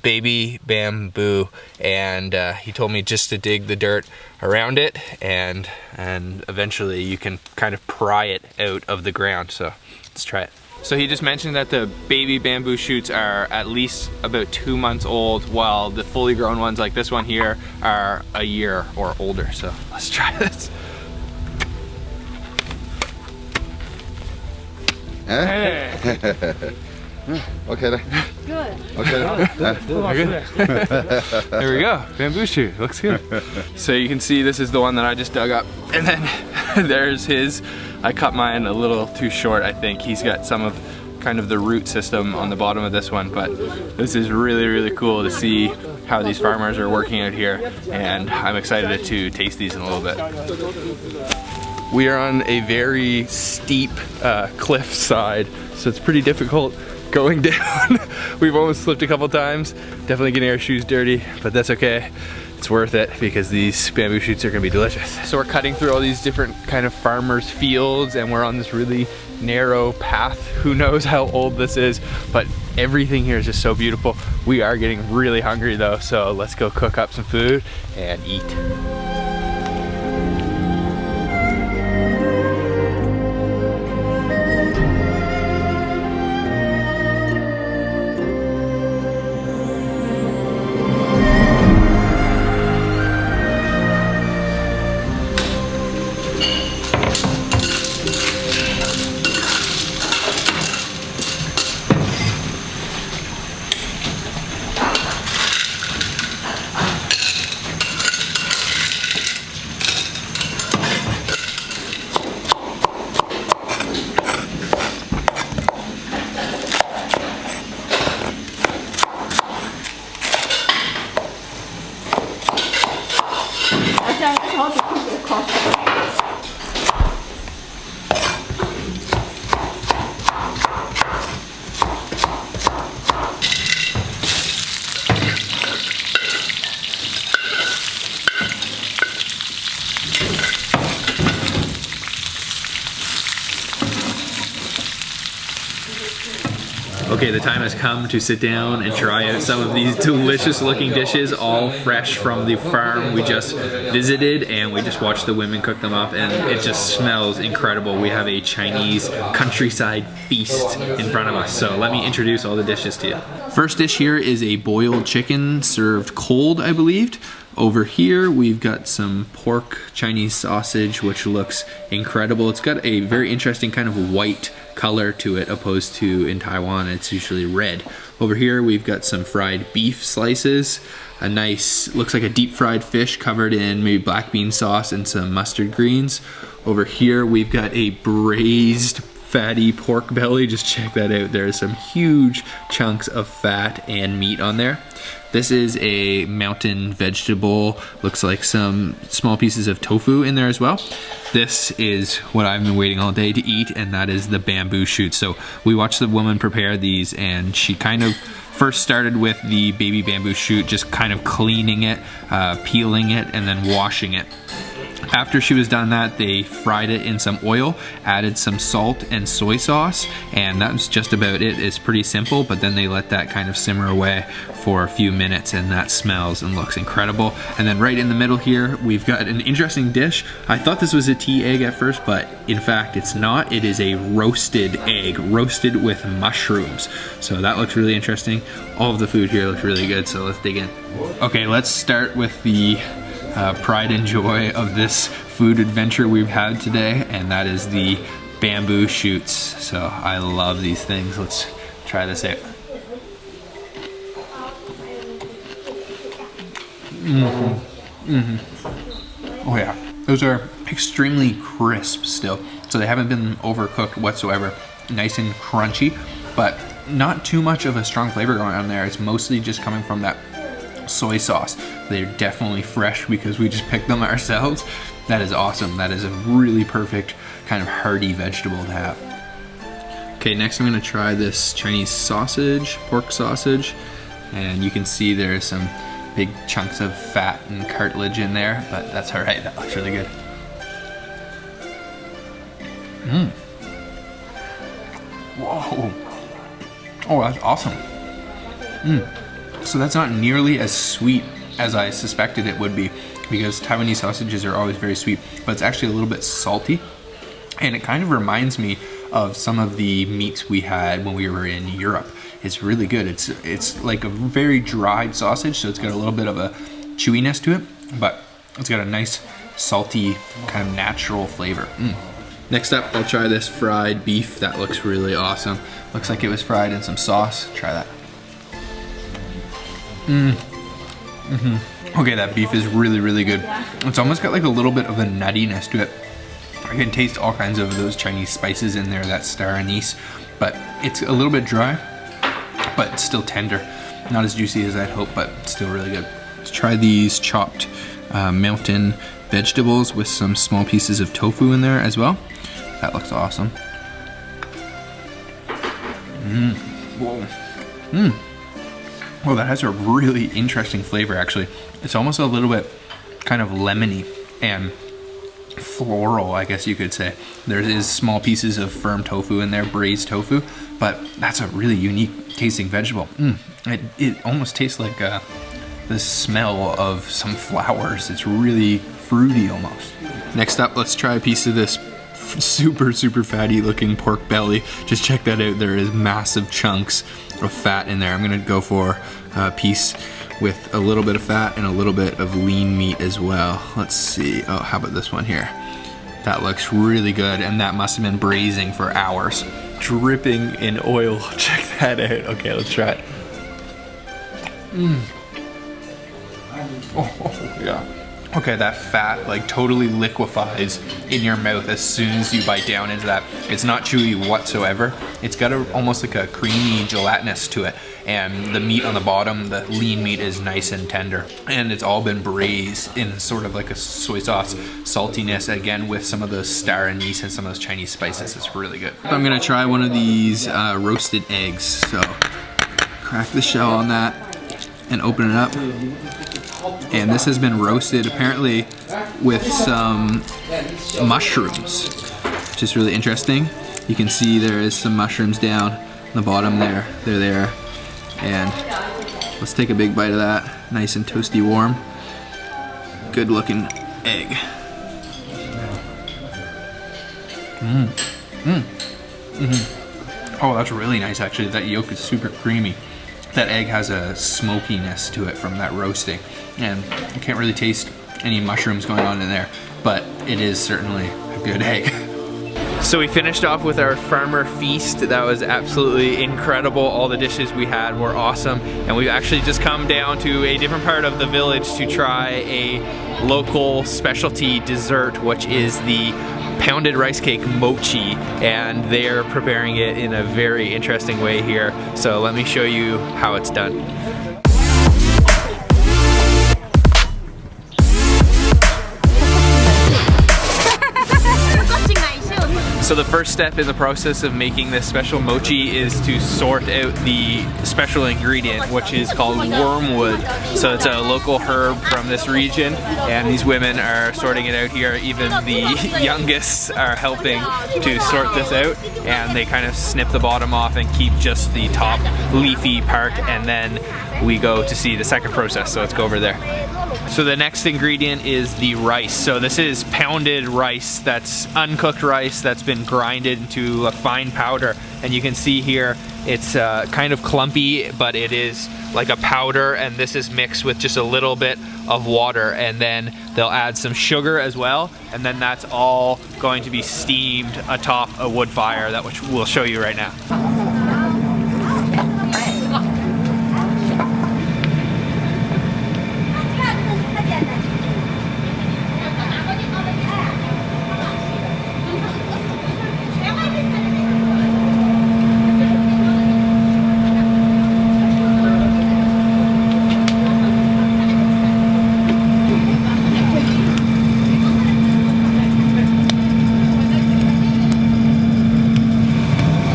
baby bamboo. And he told me just to dig the dirt around it, and eventually you can kind of pry it out of the ground. So let's try it. So he just mentioned that the baby bamboo shoots are at least about 2 months old, while the fully grown ones like this one here are a year or older. So let's try this. Okay then. Good. Okay then. There we go, bamboo shoot, looks good. So you can see this is the one that I just dug up, and then there's his. I cut mine a little too short, I think. He's got some of kind of the root system on the bottom of this one, but this is really, really cool to see how these farmers are working out here, and I'm excited to taste these in a little bit. We are on a very steep cliff side, so it's pretty difficult going down. We've almost slipped a couple times, definitely getting our shoes dirty, but that's okay. It's worth it because these bamboo shoots are gonna be delicious. So we're cutting through all these different kind of farmers' fields, and we're on this really narrow path. Who knows how old this is, but everything here is just so beautiful. We are getting really hungry though, so let's go cook up some food and eat. 这样的时候就特别口水。Okay, the time has come to sit down and try out some of these delicious looking dishes, all fresh from the farm we just visited, and we just watched the women cook them up, and it just smells incredible. We have a Chinese countryside feast in front of us, so let me introduce all the dishes to you. First dish here is a boiled chicken served cold, I believe. Over here, we've got some pork Chinese sausage, which looks incredible. It's got a very interesting kind of white color to it, opposed to in Taiwan, it's usually red. Over here, we've got some fried beef slices, a nice, looks like a deep fried fish covered in maybe black bean sauce and some mustard greens. Over here, we've got a braised fatty pork belly. Just check that out. There's some huge chunks of fat and meat on there. This is a mountain vegetable. Looks like some small pieces of tofu in there as well. This is what I've been waiting all day to eat, and that is the bamboo shoots. So we watched the woman prepare these, and she kind of first started with the baby bamboo shoot, just kind of cleaning it, peeling it, and then washing it. After she was done that, they fried it in some oil, added some salt and soy sauce, and that was just about it. It's pretty simple, but then they let that kind of simmer away for a few minutes, and that smells and looks incredible. And then right in the middle here, we've got an interesting dish. I thought this was a tea egg at first, but in fact it's not. It is a roasted egg, roasted with mushrooms. So that looks really interesting. All of the food here looks really good, so let's dig in. Okay, let's start with the pride and joy of this food adventure we've had today, and that is the bamboo shoots. So I love these things. Let's try this out. Oh yeah, those are extremely crisp still, so they haven't been overcooked whatsoever. Nice and crunchy, but not too much of a strong flavor going on there. It's mostly just coming from that soy sauce. They're definitely fresh because we just picked them ourselves. That is awesome. That is a really perfect kind of hearty vegetable to have. Okay, next I'm gonna try this Chinese sausage, pork sausage, and you can see there's some big chunks of fat and cartilage in there, but that's all right. That looks really good. Whoa. Oh, that's awesome. So that's not nearly as sweet as I suspected it would be, because Taiwanese sausages are always very sweet, but it's actually a little bit salty. And it kind of reminds me of some of the meats we had when we were in Europe. It's really good. It's like a very dried sausage, so it's got a little bit of a chewiness to it, but it's got a nice salty kind of natural flavor. Next up, I'll try this fried beef. That looks really awesome. Looks like it was fried in some sauce. Try that. Okay, that beef is really, really good. It's almost got like a little bit of a nuttiness to it. I can taste all kinds of those Chinese spices in there, that star anise, but it's a little bit dry, but it's still tender. Not as juicy as I'd hoped, but still really good. Let's try these chopped mountain vegetables with some small pieces of tofu in there as well. That looks awesome. Whoa. Well, that has a really interesting flavor, actually. It's almost a little bit kind of lemony and floral, I guess you could say. There is small pieces of firm tofu in there, braised tofu, but that's a really unique tasting vegetable. It almost tastes like the smell of some flowers. It's really fruity almost. Next up, let's try a piece of this super fatty looking pork belly. Just check that out. There is massive chunks of fat in there. I'm gonna go for a piece with a little bit of fat and a little bit of lean meat as well. Let's see. Oh, how about this one here? That looks really good, and that must have been braising for hours. Dripping in oil. Check that out. Okay, let's try it. Oh yeah. Okay, that fat like totally liquefies in your mouth as soon as you bite down into that. It's not chewy whatsoever. It's got almost like a creamy gelatinous to it. And the meat on the bottom, the lean meat, is nice and tender. And it's all been braised in sort of like a soy sauce saltiness, again with some of the star anise and some of those Chinese spices. It's really good. I'm gonna try one of these roasted eggs. So crack the shell on that and open it up. And this has been roasted apparently with some mushrooms, which is really interesting. You can see there is some mushrooms down on the bottom there. They're there. And let's take a big bite of that. Nice and toasty warm. Good looking egg. Oh, that's really nice actually. That yolk is super creamy. That egg has a smokiness to it from that roasting. And you can't really taste any mushrooms going on in there, but it is certainly a good egg. So we finished off with our farmer feast. That was absolutely incredible. All the dishes we had were awesome. And we've actually just come down to a different part of the village to try a local specialty dessert, which is the pounded rice cake mochi. And they're preparing it in a very interesting way here. So let me show you how it's done. So the first step in the process of making this special mochi is to sort out the special ingredient, which is called wormwood. So it's a local herb from this region, and these women are sorting it out here. Even the youngest are helping to sort this out, and they kind of snip the bottom off and keep just the top leafy part, and then we go to see the second process. So let's go over there. So the next ingredient is the rice. So this is pounded rice, that's uncooked rice that's been grinded into a fine powder. And you can see here it's kind of clumpy, but it is like a powder, and this is mixed with just a little bit of water, and then they'll add some sugar as well, and then that's all going to be steamed atop a wood fire, that which we'll show you right now.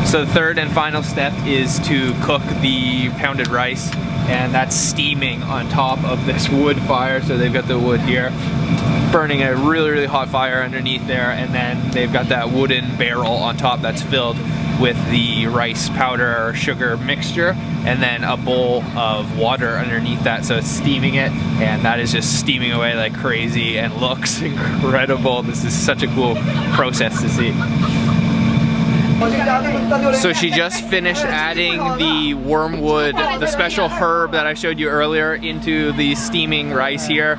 So the third and final step is to cook the pounded rice, and that's steaming on top of this wood fire. So they've got the wood here burning a really, really hot fire underneath there, and then they've got that wooden barrel on top that's filled with the rice powder or sugar mixture, and then a bowl of water underneath that, so it's steaming it, and that is just steaming away like crazy and looks incredible. This is such a cool process to see. So she just finished adding the wormwood, the special herb that I showed you earlier, into the steaming rice here.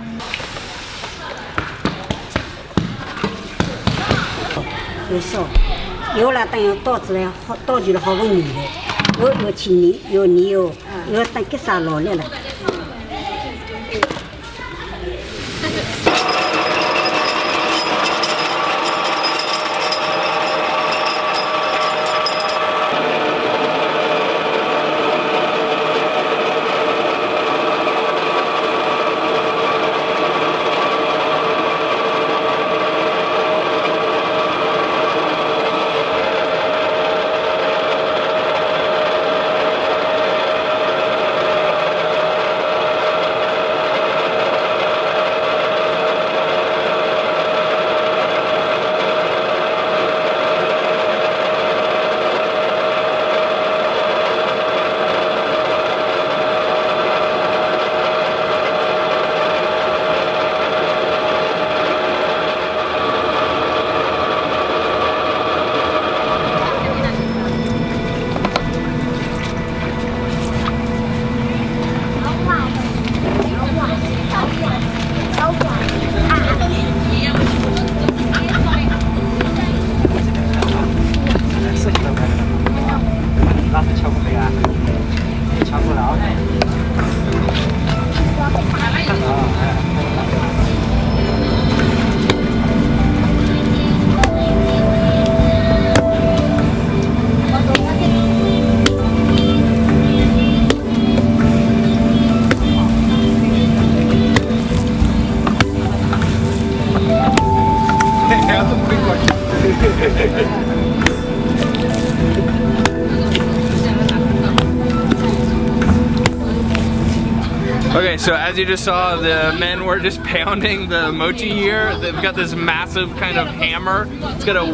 Okay, so as you just saw, the men were just pounding the mochi here. They've got this massive kind of hammer. It's got a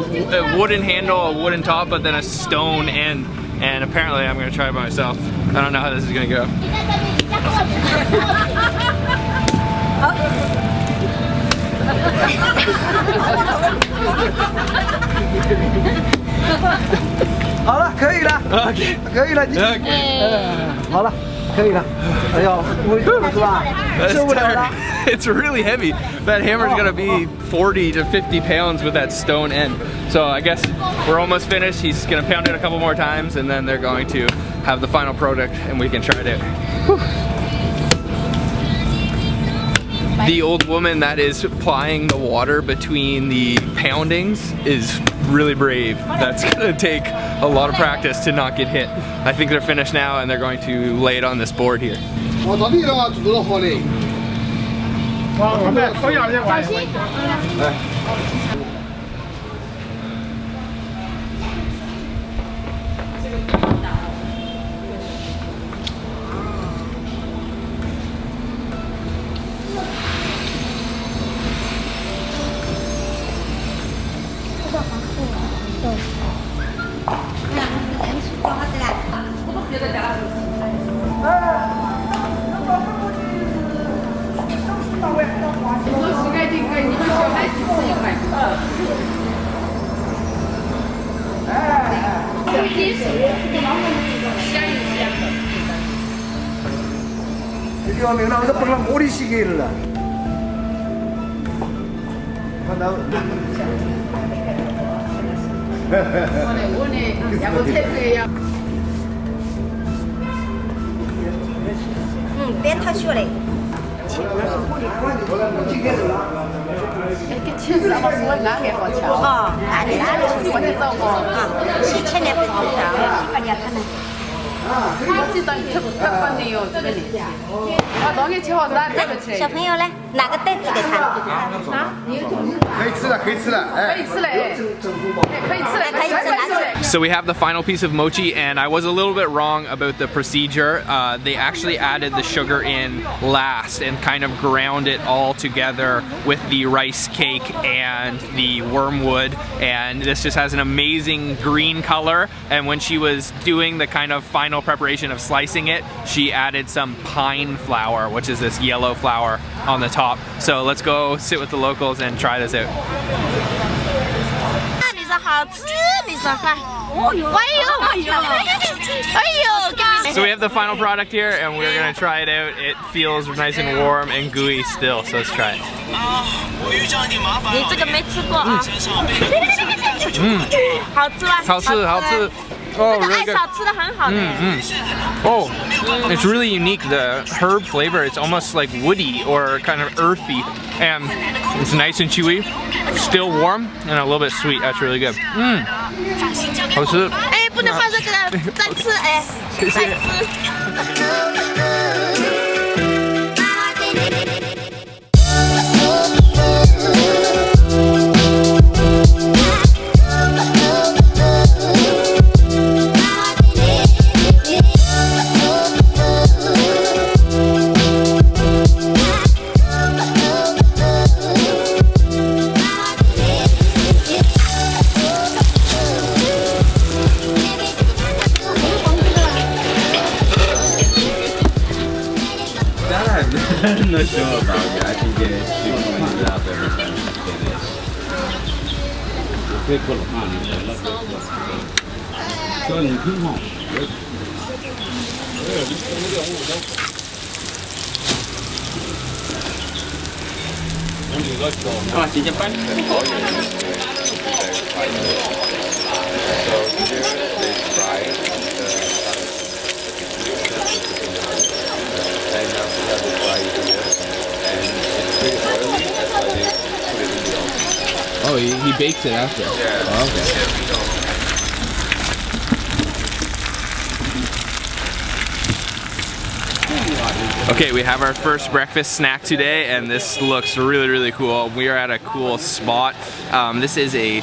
wooden handle, a wooden top, but then a stone end. And apparently I'm gonna try it by myself. I don't know how this is gonna go. It's really heavy. That hammer's gonna be 40 to 50 pounds with that stone end. So I guess we're almost finished. He's gonna pound it a couple more times and then they're going to have the final product and we can try it out. Whew. The old woman that is applying the water between the poundings is really brave. That's gonna take a lot of practice to not get hit. I think they're finished now and they're going to lay it on this board here. So we have the final piece of mochi, and I was a little bit wrong about the procedure. They actually added the sugar in last and kind of ground it all together with the rice cake and the wormwood, and this just has an amazing green color. And when she was doing the kind of final preparation of slicing it, she added some pine flour, which is this yellow flour on the top. So let's go sit with the locals and try this out. So we have the final product here and we're gonna try it out. It feels nice and warm and gooey still, so let's try it. Oh, really good. Oh, it's really unique. The herb flavor, it's almost like woody or kind of earthy, and it's nice and chewy, still warm, and a little bit sweet. That's really good. I'm not sure about it. I think it's out there. Oh, he bakes it after. Yeah. Oh, okay. Okay, we have our first breakfast snack today, and this looks really cool. We are at a cool spot. This is a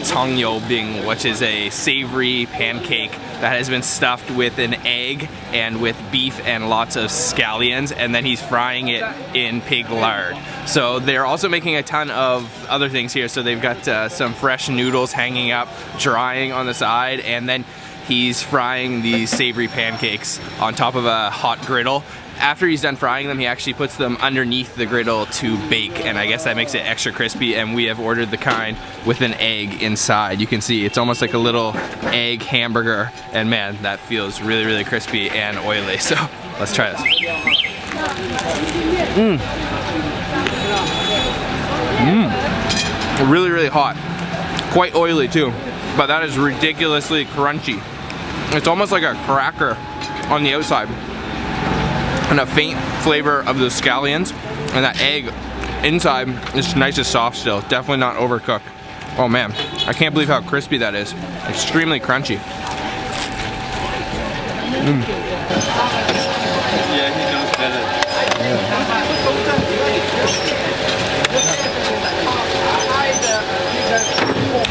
bing, which is a savory pancake that has been stuffed with an egg and with beef and lots of scallions, and then he's frying it in pig lard. So they're also making a ton of other things here. So they've got some fresh noodles hanging up, drying on the side, and then he's frying these savory pancakes on top of a hot griddle. After he's done frying them, he actually puts them underneath the griddle to bake, and I guess that makes it extra crispy, and we have ordered the kind with an egg inside. You can see it's almost like a little egg hamburger, and man, that feels really crispy and oily. So let's try this. Really hot. Quite oily too, but that is ridiculously crunchy. It's almost like a cracker on the outside, and a faint flavor of the scallions, and that egg inside is nice and soft still. Definitely not overcooked. Oh man, I can't believe how crispy that is. Extremely crunchy. Yeah, he knows better.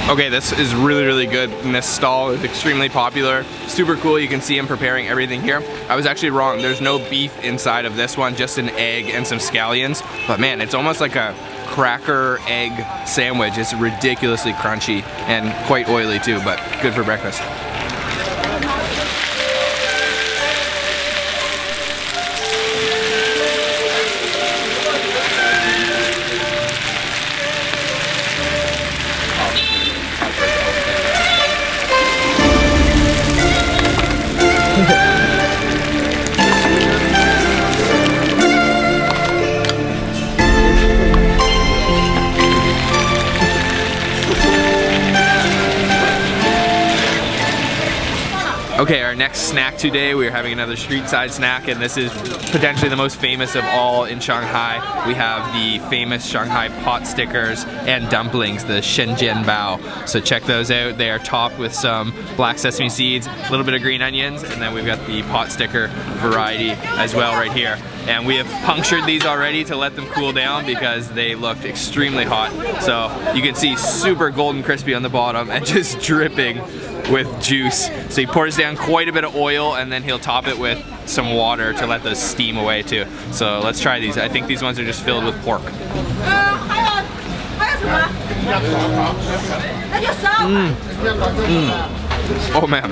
Okay, this is really good, and this stall is extremely popular. Super cool. You can see him preparing everything here. I was actually wrong. There's no beef inside of this one, just an egg and some scallions. But man, it's almost like a cracker egg sandwich. It's ridiculously crunchy and quite oily too, but good for breakfast. Okay, our next snack today, we're having another street side snack, and this is potentially the most famous of all in Shanghai. We have the famous Shanghai pot stickers and dumplings, the Shenzhen bao. So check those out. They are topped with some black sesame seeds, a little bit of green onions, and then we've got the pot sticker variety as well right here. And we have punctured these already to let them cool down because they looked extremely hot. So you can see super golden crispy on the bottom and just dripping with juice. So he pours down quite a bit of oil, and then he'll top it with some water to let those steam away too. So let's try these. I think these ones are just filled with pork. Oh man,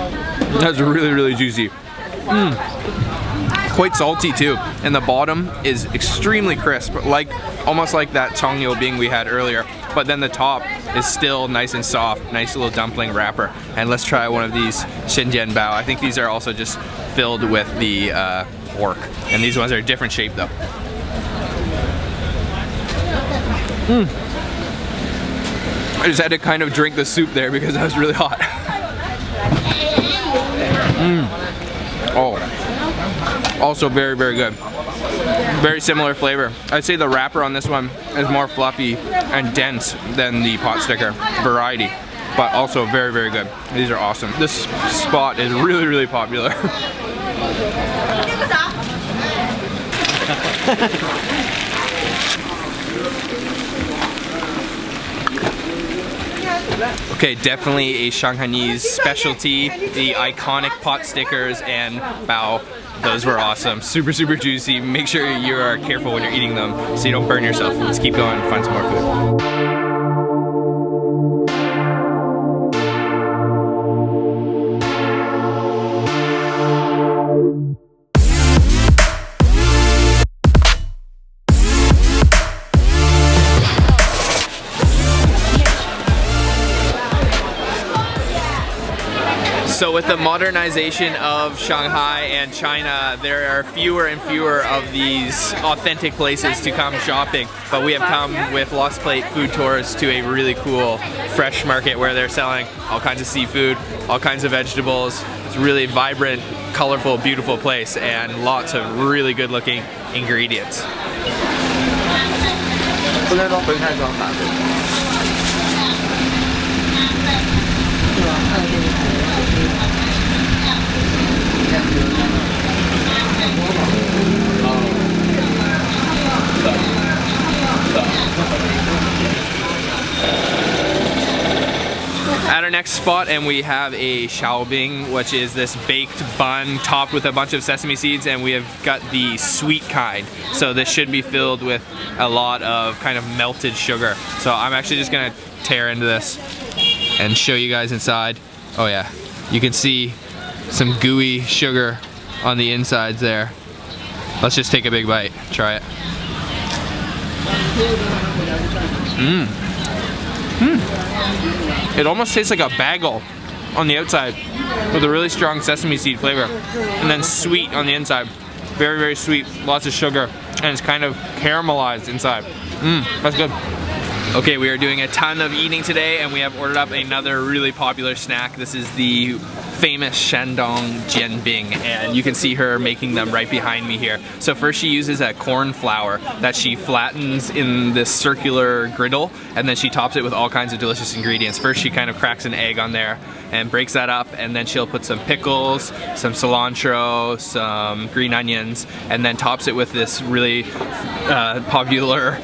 that's really juicy. Quite salty too, and the bottom is extremely crisp, like almost like that bing we had earlier, but then the top is still nice and soft. Nice little dumpling wrapper. And let's try one of these Shenzhen bao. I think these are also just filled with the pork, and these ones are a different shape though. I just had to kind of drink the soup there because that was really hot. Oh, also very good. Very similar flavor. I'd say the wrapper on this one is more fluffy and dense than the pot sticker variety, but also very good. These are awesome. This spot is really popular. Okay, definitely a Shanghainese specialty. The iconic pot stickers and bao. Those were awesome. Super juicy. Make sure you are careful when you're eating them so you don't burn yourself. Let's keep going and find some more food. So with the modernization of Shanghai and China, there are fewer and fewer of these authentic places to come shopping. But we have come with Lost Plate food tours to a really cool fresh market where they're selling all kinds of seafood, all kinds of vegetables. It's a really vibrant, colorful, beautiful place, and lots of really good looking ingredients. At our next spot, and we have a xiaobing, which is this baked bun topped with a bunch of sesame seeds, and we have got the sweet kind. So this should be filled with a lot of kind of melted sugar. So I'm actually just gonna tear into this and show you guys inside. Oh yeah, you can see some gooey sugar on the insides there. Let's just take a big bite, try it. It almost tastes like a bagel on the outside with a really strong sesame seed flavor, and then sweet on the inside. Very, very sweet, lots of sugar, and it's kind of caramelized inside. That's good. Okay, we are doing a ton of eating today, and we have ordered up another really popular snack. This is the famous Shandong jianbing, and you can see her making them right behind me here. So first she uses a corn flour that she flattens in this circular griddle, and then she tops it with all kinds of delicious ingredients. First she kind of cracks an egg on there and breaks that up, and then she'll put some pickles, some cilantro, some green onions, and then tops it with this really popular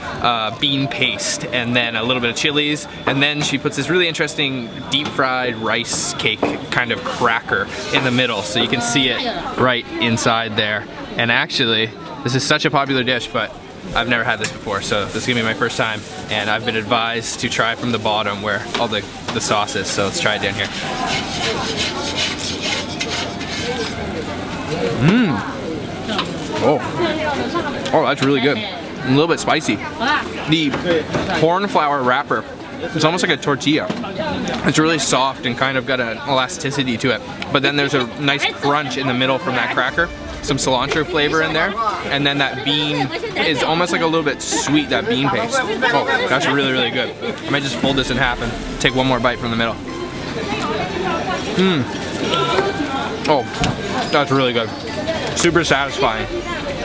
bean paste, and then a little bit of chilies, and then she puts this really interesting deep fried rice cake kind of cracker in the middle, so you can see it right inside there. And actually, this is such a popular dish, but I've never had this before, so this is gonna be my first time, and I've been advised to try from the bottom where all the sauce is, so let's try it down here. Oh, that's really good. A little bit spicy. The corn flour wrapper, it's almost like a tortilla. It's really soft and kind of got an elasticity to it, but then there's a nice crunch in the middle from that cracker. Some cilantro flavor in there, and then that bean is almost like a little bit sweet, that bean paste. Oh, that's really, really good. I might just fold this in half and take one more bite from the middle. Oh, that's really good. Super satisfying.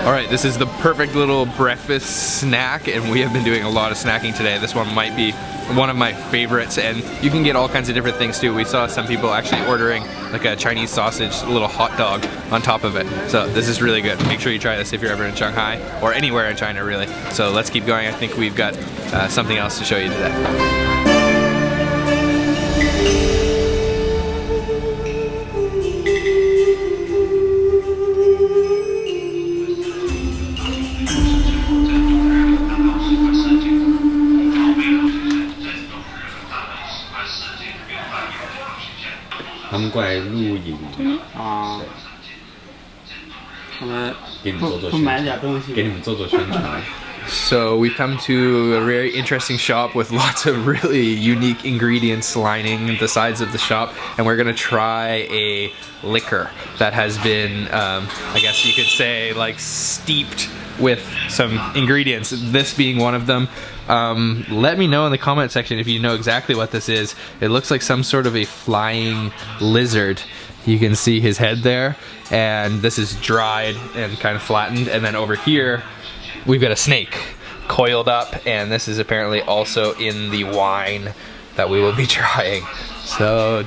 All right, this is the perfect little breakfast snack, and we have been doing a lot of snacking today. This one might be one of my favorites, and you can get all kinds of different things too. We saw some people actually ordering like a Chinese sausage, a little hot dog on top of it. So this is really good. Make sure you try this if you're ever in Shanghai or anywhere in China really. So let's keep going. I think we've got something else to show you today. 他们过来露营啊，他们给你们做做不宣买点东西，给你们做做宣传。 So we've come to a very interesting shop with lots of really unique ingredients lining the sides of the shop, and we're gonna try a liquor that has been, I guess you could say, like steeped with some ingredients, this being one of them. Let me know in the comment section if you know exactly what this is. It looks like some sort of a flying lizard. You can see his head there, and this is dried and kind of flattened, and then over here we've got a snake coiled up, and this is apparently also in the wine that we will be trying. So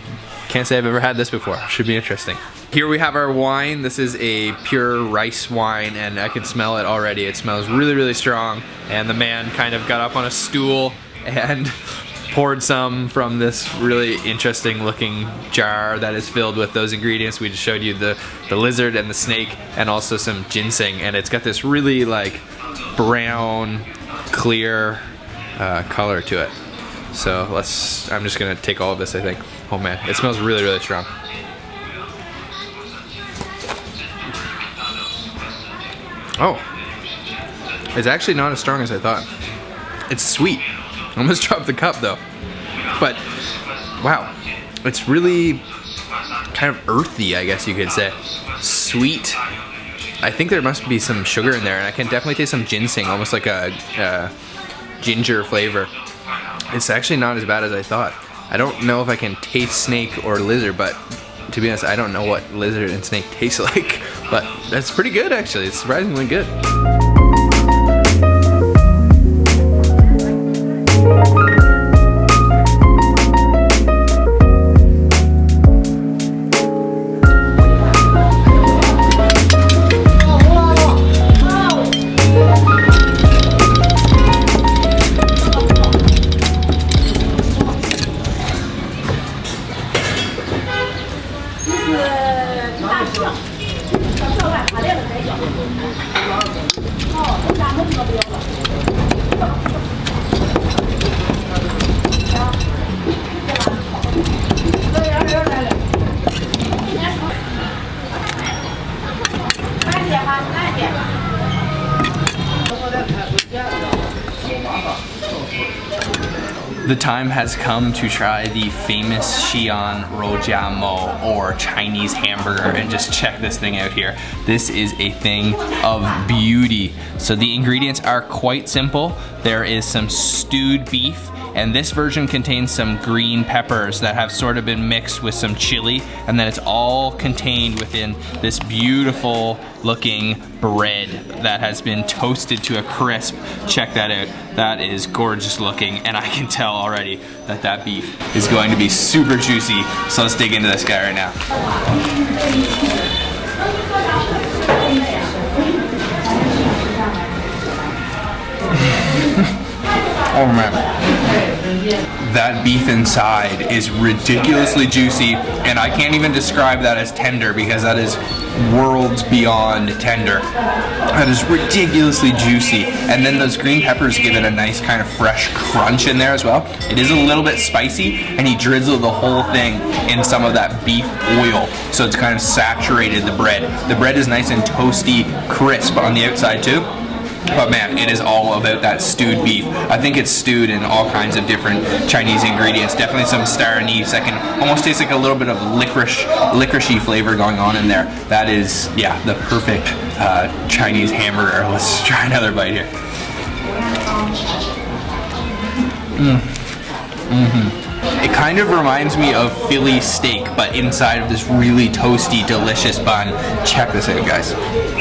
can't say I've ever had this before. Should be interesting. Here we have our wine. This is a pure rice wine, and I can smell it already. It smells really, really strong, and the man kind of got up on a stool and poured some from this really interesting looking jar that is filled with those ingredients. We just showed you the lizard and the snake, and also some ginseng, and it's got this really like brown, clear color to it. So I'm just gonna take all of this, I think. Oh man, it smells really, really strong. Oh, it's actually not as strong as I thought. It's sweet. I almost dropped the cup though. But wow, it's really kind of earthy, I guess you could say. Sweet. I think there must be some sugar in there, and I can definitely taste some ginseng, almost like a ginger flavor. It's actually not as bad as I thought. I don't know if I can taste snake or lizard, but to be honest, I don't know what lizard and snake taste like. But that's pretty good actually. It's surprisingly good. The time has come to try the famous Xi'an Rojiamo, or Chinese hamburger, and just check this thing out here. This is a thing of beauty. So the ingredients are quite simple. There is some stewed beef, and this version contains some green peppers that have sort of been mixed with some chili, and then it's all contained within this beautiful looking bread that has been toasted to a crisp. Check that out. That is gorgeous looking, and I can tell already that that beef is going to be super juicy. So let's dig into this guy right now. Oh man. That beef inside is ridiculously juicy, and I can't even describe that as tender because that is worlds beyond tender. That is ridiculously juicy, and then those green peppers give it a nice kind of fresh crunch in there as well. It is a little bit spicy, and he drizzled the whole thing in some of that beef oil, so it's kind of saturated the bread. The bread is nice and toasty, crisp on the outside too. But man, it is all about that stewed beef. I think it's stewed in all kinds of different Chinese ingredients. Definitely some star anise that can almost taste like a little bit of licoricey flavor going on in there. That is, yeah, the perfect Chinese hamburger. Let's try another bite here. It kind of reminds me of Philly steak, but inside of this really toasty, delicious bun. Check this out, guys.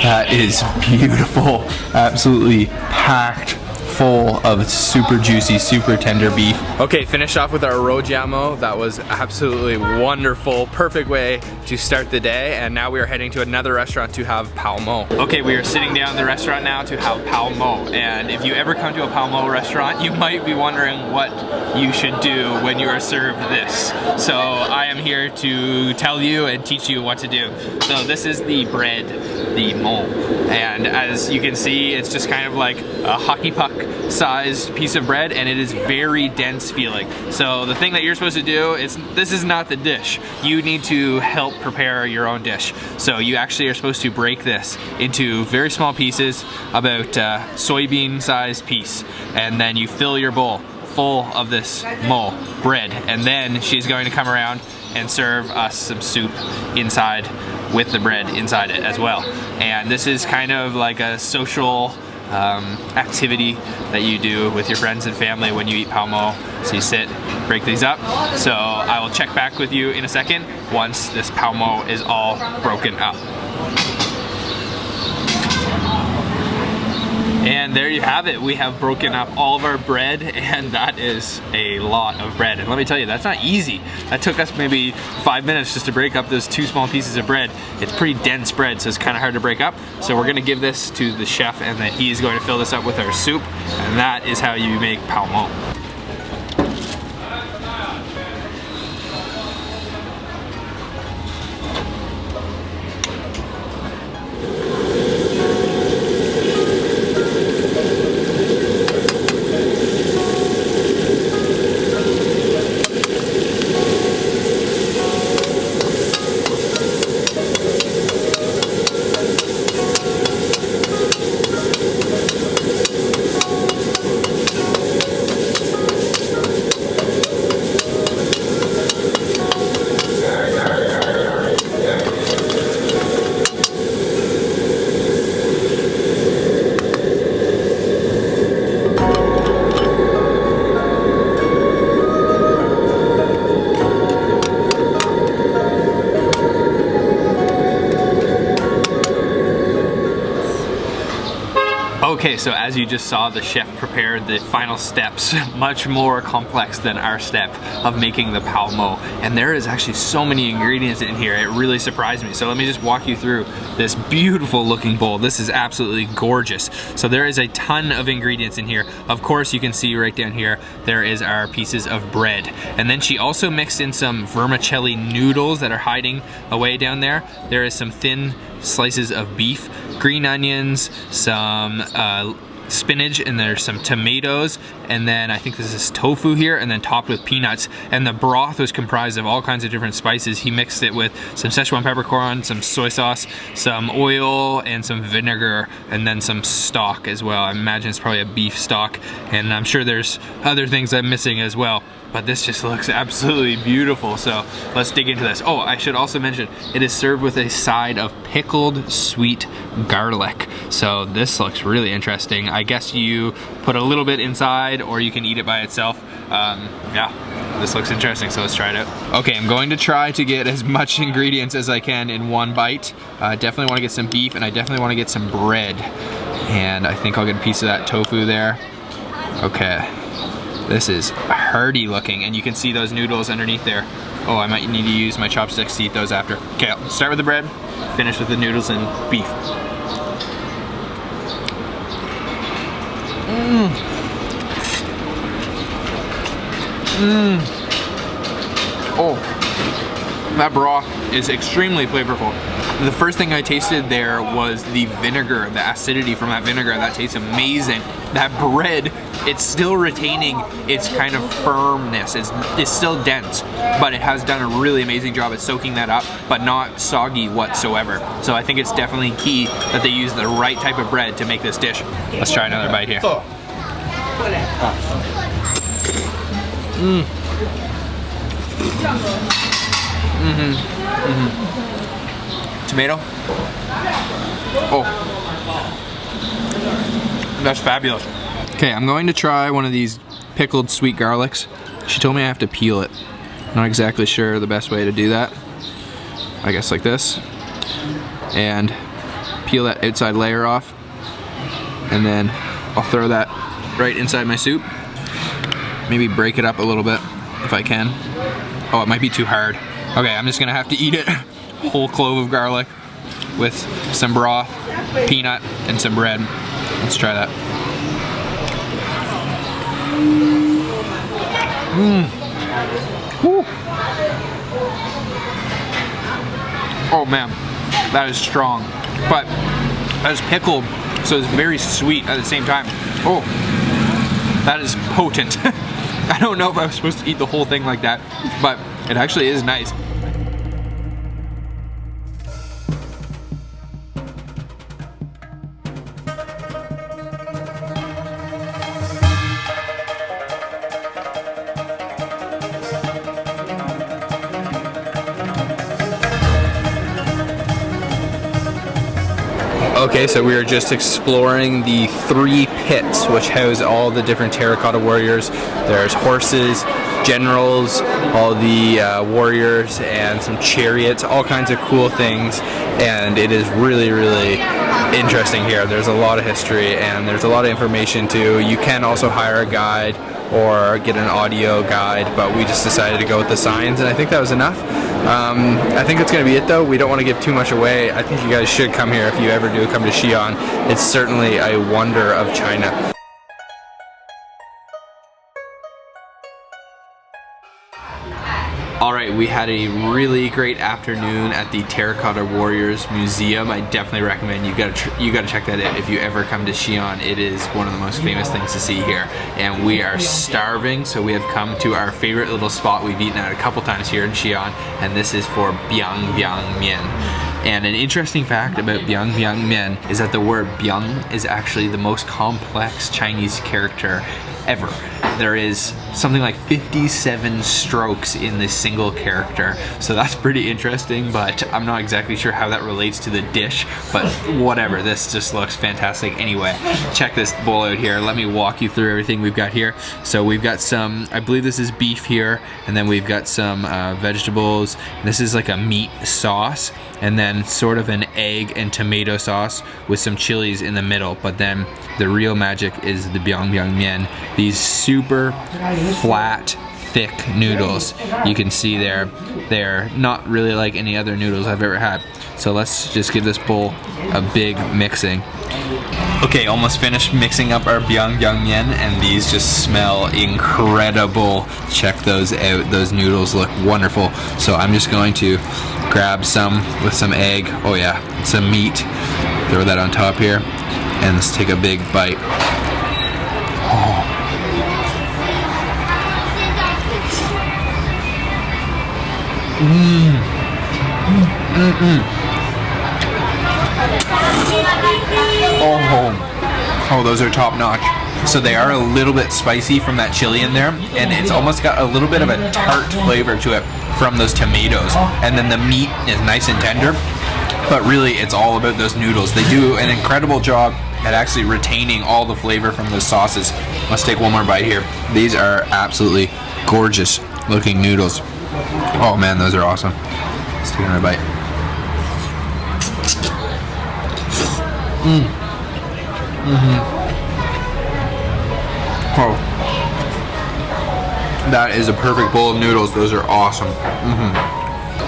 That is beautiful. Absolutely packed full of super juicy, super tender beef. Okay, finished off with our Rojiamo. That was absolutely wonderful. Perfect way to start the day. And now we are heading to another restaurant to have pao mo. Okay, we are sitting down in the restaurant now to have pao mo. And if you ever come to a pao mo restaurant, you might be wondering what you should do when you are served this. So I am here to tell you and teach you what to do. So this is the bread, the mo. And as you can see, it's just kind of like a hockey puck sized piece of bread, and it is very dense feeling. So the thing that you're supposed to do is, this is not the dish. You need to help prepare your own dish. So you actually are supposed to break this into very small pieces, about soybean sized piece, and then you fill your bowl full of this mo bread, and then she's going to come around and serve us some soup inside with the bread inside it as well. And this is kind of like a social activity that you do with your friends and family when you eat pao mo. So you sit, break these up. So I will check back with you in a second once this pao mo is all broken up. And there you have it. We have broken up all of our bread, and that is a lot of bread. And let me tell you, that's not easy. That took us maybe 5 minutes just to break up those 2 small pieces of bread. It's pretty dense bread, so it's kind of hard to break up. So we're gonna give this to the chef, and then he's going to fill this up with our soup. And that is how you make pao mo. Okay, so as you just saw, the chef prepared the final steps, much more complex than our step of making the pao mo. And there is actually so many ingredients in here, it really surprised me. So let me just walk you through this beautiful looking bowl. This is absolutely gorgeous. So there is a ton of ingredients in here. Of course, you can see right down here, there is our pieces of bread. And then she also mixed in some vermicelli noodles that are hiding away down there. There is some thin slices of beef, green onions, some spinach, and there's some tomatoes, and then I think this is tofu here, and then topped with peanuts. And the broth was comprised of all kinds of different spices. He mixed it with some Szechuan peppercorn, some soy sauce, some oil, and some vinegar, and then some stock as well. I imagine it's probably a beef stock, and I'm sure there's other things I'm missing as well. But this just looks absolutely beautiful, so let's dig into this. Oh, I should also mention, it is served with a side of pickled sweet garlic. So this looks really interesting. I guess you put a little bit inside, or you can eat it by itself. Yeah, this looks interesting, so let's try it out. Okay, I'm going to try to get as much ingredients as I can in one bite. Definitely want to get some beef, and I definitely want to get some bread. And I think I'll get a piece of that tofu there. Okay. This is hearty looking, and you can see those noodles underneath there. Oh, I might need to use my chopsticks to eat those after. Okay, I'll start with the bread, finish with the noodles and beef. Oh, that broth is extremely flavorful. The first thing I tasted there was the vinegar, the acidity from that vinegar. That tastes amazing. That bread, it's still retaining its kind of firmness. It's still dense, but it has done a really amazing job at soaking that up, but not soggy whatsoever. So I think it's definitely key that they use the right type of bread to make this dish. Let's try another bite here. Tomato. Oh, that's fabulous. Okay, I'm going to try one of these pickled sweet garlics. She told me I have to peel it. Not exactly sure the best way to do that. I guess like this. And peel that outside layer off. And then I'll throw that right inside my soup. Maybe break it up a little bit if I can. Oh, it might be too hard. Okay, I'm just gonna have to eat it. Whole clove of garlic with some broth, peanut, and some bread. Let's try that. Woo. Oh man, that is strong. But that is pickled, so it's very sweet at the same time. Oh, that is potent. I don't know if I was supposed to eat the whole thing like that, but it actually is nice. Okay, so we are just exploring the 3 pits which house all the different terracotta warriors. There's horses, generals, all the warriors, and some chariots, all kinds of cool things, and it is really, really interesting here. There's a lot of history and there's a lot of information too. You can also hire a guide or get an audio guide, but we just decided to go with the signs, and I think that was enough. I think that's going to be it though. We don't want to give too much away. I think you guys should come here if you ever do come to Xi'an. It's certainly a wonder of China. Alright, we had a really great afternoon at the Terracotta Warriors Museum. I definitely recommend you gotta check that out if you ever come to Xi'an. It is one of the most famous things to see here. And we are starving, so we have come to our favorite little spot we've eaten at a couple times here in Xi'an, and this is for biang biang mian. And an interesting fact about biang biang mian is that the word biang is actually the most complex Chinese character ever. There is something like 57 strokes in this single character, so that's pretty interesting, but I'm not exactly sure how that relates to the dish, but whatever, this just looks fantastic anyway. Check this bowl out here. Let me walk you through everything we've got here. So we've got some, I believe this is beef here, and then we've got some vegetables. This is like a meat sauce, and then sort of an egg and tomato sauce with some chilies in the middle, but then the real magic is the biang biang mian. These super flat, thick noodles. You can see they're not really like any other noodles I've ever had. So let's just give this bowl a big mixing. Okay, almost finished mixing up our biang biang mian, and these just smell incredible. Check those out. Those noodles look wonderful. So I'm just going to grab some with some egg. Oh yeah, some meat. Throw that on top here. And let's take a big bite. Oh, those are top notch. So they are a little bit spicy from that chili in there, and it's almost got a little bit of a tart flavor to it from those tomatoes. And then the meat is nice and tender, but really it's all about those noodles. They do an incredible job at actually retaining all the flavor from the sauces. Let's take one more bite here. These are absolutely gorgeous looking noodles. Oh man, those are awesome. Let's take another bite. Oh, that is a perfect bowl of noodles. Those are awesome.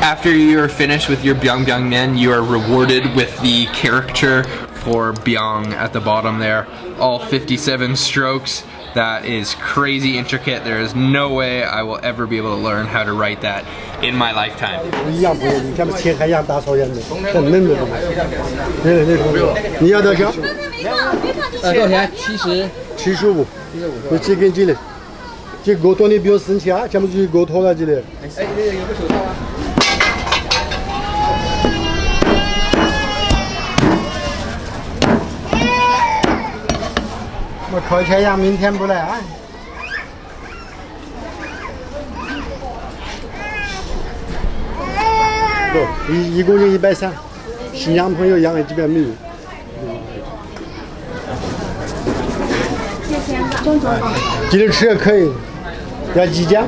After you're finished with your biang biang men, you are rewarded with the caricature for biang at the bottom there. All 57 strokes. That is crazy intricate. There is no way I will ever be able to learn how to write that in my lifetime. 一样不用，你看不切开一样大草原的，很嫩的东西。你要多少？多少钱？70。75。你切根筋的，这狗多你不用生气啊，全部就是狗拖了这里。哎，有个手套啊。我烤全羊明天不来啊。不，一公斤130，新疆朋友养的基本没有。今天吃也可以，要鸡酱。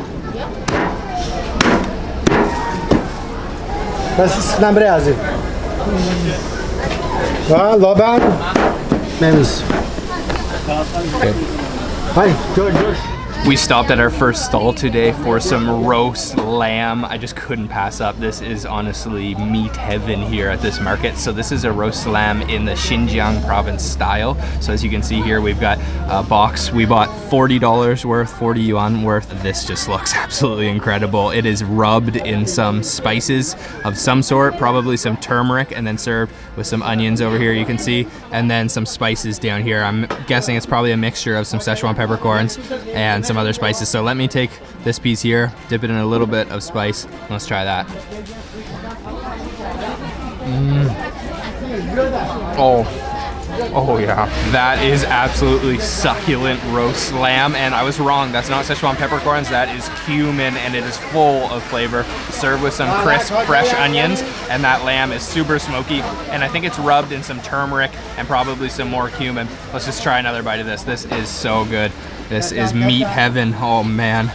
但是拿不了子。啊，老板，没事。Hi, George. We stopped at our first stall today for some roast lamb. I just couldn't pass up. This is honestly meat heaven here at this market. So this is a roast lamb in the Xinjiang province style. So as you can see here, we've got a box. We bought $40 worth, 40 yuan worth. This just looks absolutely incredible. It is rubbed in some spices of some sort, probably some turmeric, and then served with some onions over here, you can see, and then some spices down here. I'm guessing it's probably a mixture of some Szechuan peppercorns and some other spices. So let me take this piece here, dip it in a little bit of spice. Let's try that. Oh yeah, that is absolutely succulent roast lamb, and I was wrong. That's not Szechuan peppercorns, that is cumin, and it is full of flavor. Served with some crisp, fresh onions, and that lamb is super smoky, and I think it's rubbed in some turmeric and probably some more cumin. Let's just try another bite of this. This is so good. This is meat heaven. Oh man.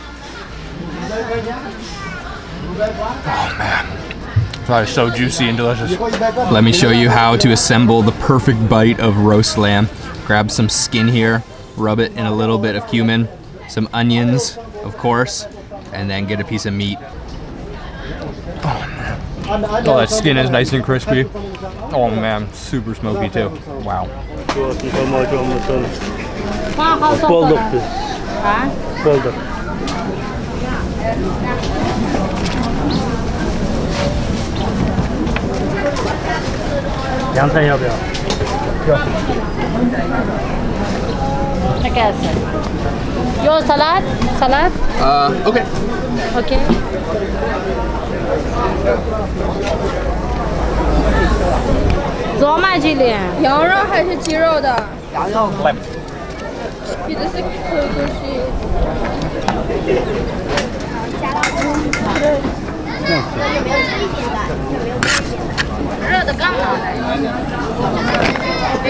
Oh man. That is so juicy and delicious. Let me show you how to assemble the perfect bite of roast lamb. Grab some skin here, rub it in a little bit of cumin, some onions, of course, and then get a piece of meat. Oh man. Oh, that skin is nice and crispy. Oh man, super smoky too. Wow. Yang菜要不要？要。那个是。有 salad? Salad? Okay. Okay. 肉吗？这里？羊肉还是鸡肉的？羊肉。你这是可以就是。热的刚好。对。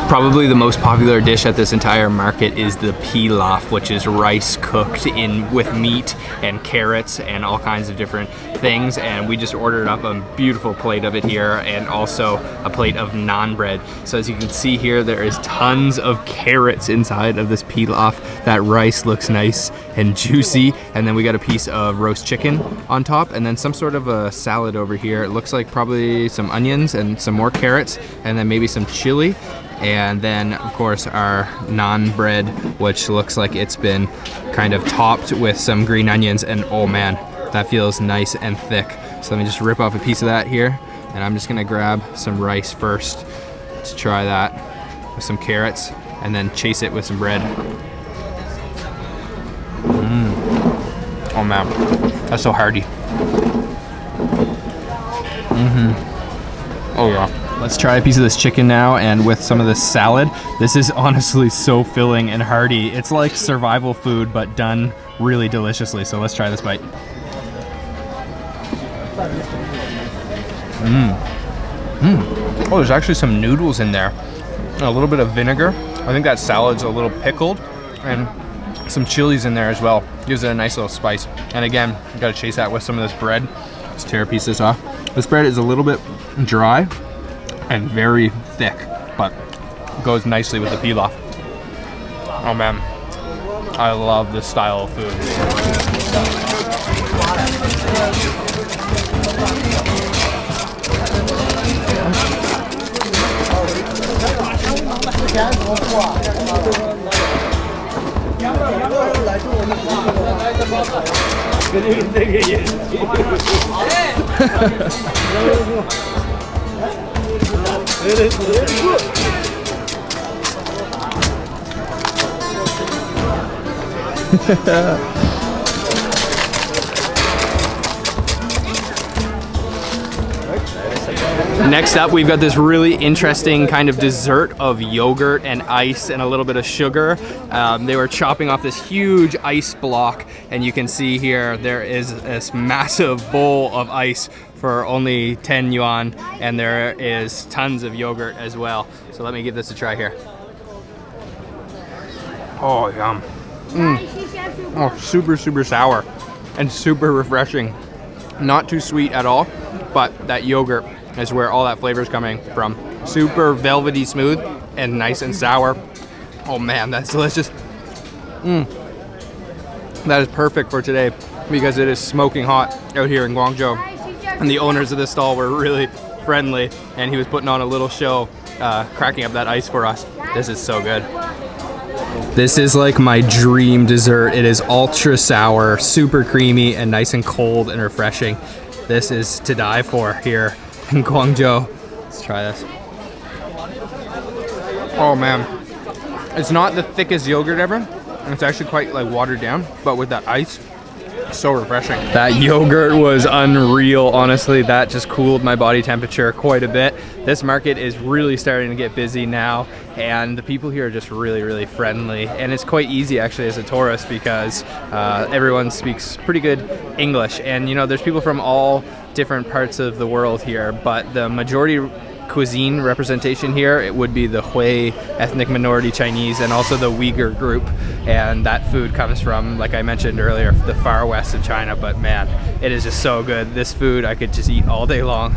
Probably the most popular dish at this entire market is the pilaf, which is rice cooked in with meat and carrots and all kinds of different things, and we just ordered up a beautiful plate of it here and also a plate of naan bread. So as you can see here, there is tons of carrots inside of this pilaf. That rice looks nice and juicy, and then we got a piece of roast chicken on top, and then some sort of a salad over here. It looks like probably some onions and some more carrots, and then maybe some chili. And then of course our naan bread, which looks like it's been kind of topped with some green onions, and oh man, That feels nice and thick. So let me just rip off a piece of that here, and I'm just gonna grab some rice first to try that with some carrots, and then chase it with some bread. Oh man, that's so hearty. Oh yeah. Let's try a piece of this chicken now, and with some of this salad. This is honestly so filling and hearty. It's like survival food, but done really deliciously. So let's try this bite. Oh, there's actually some noodles in there. A little bit of vinegar. I think that salad's a little pickled, and some chilies in there as well. Gives it a nice little spice. And again, you gotta chase that with some of this bread. Let's tear a piece of this off. This bread is a little bit dry and very thick, but goes nicely with the pilaf. Oh man, I love this style of food. Next up, we've got this really interesting kind of dessert of yogurt and ice and a little bit of sugar. They were chopping off this huge ice block, and you can see here there is this massive bowl of ice for only 10 yuan, and there is tons of yogurt as well. So let me give this a try here. Oh, yum. Oh, super, super sour and super refreshing. Not too sweet at all, but that yogurt is where all that flavor is coming from. Super velvety smooth and nice and sour. Oh man, that's delicious. That is perfect for today because it is smoking hot out here in Guangzhou. And the owners of this stall were really friendly, and he was putting on a little show, cracking up that ice for us. This is so good. This is like my dream dessert. It is ultra sour, super creamy, and nice and cold and refreshing. This is to die for here in Guangzhou. Let's try this. Oh man, it's not the thickest yogurt ever. It's actually quite like watered down, but with that ice, so refreshing. That yogurt was unreal, honestly. That just cooled my body temperature quite a bit. This market is really starting to get busy now, and the people here are just really, really friendly. And it's quite easy actually as a tourist because everyone speaks pretty good English. And you know, there's people from all different parts of the world here, but the majority cuisine representation here, it would be the Hui ethnic minority Chinese and also the Uyghur group, and that food comes from, like I mentioned earlier, the far west of China. But man, it is just so good. This food I could just eat all day long.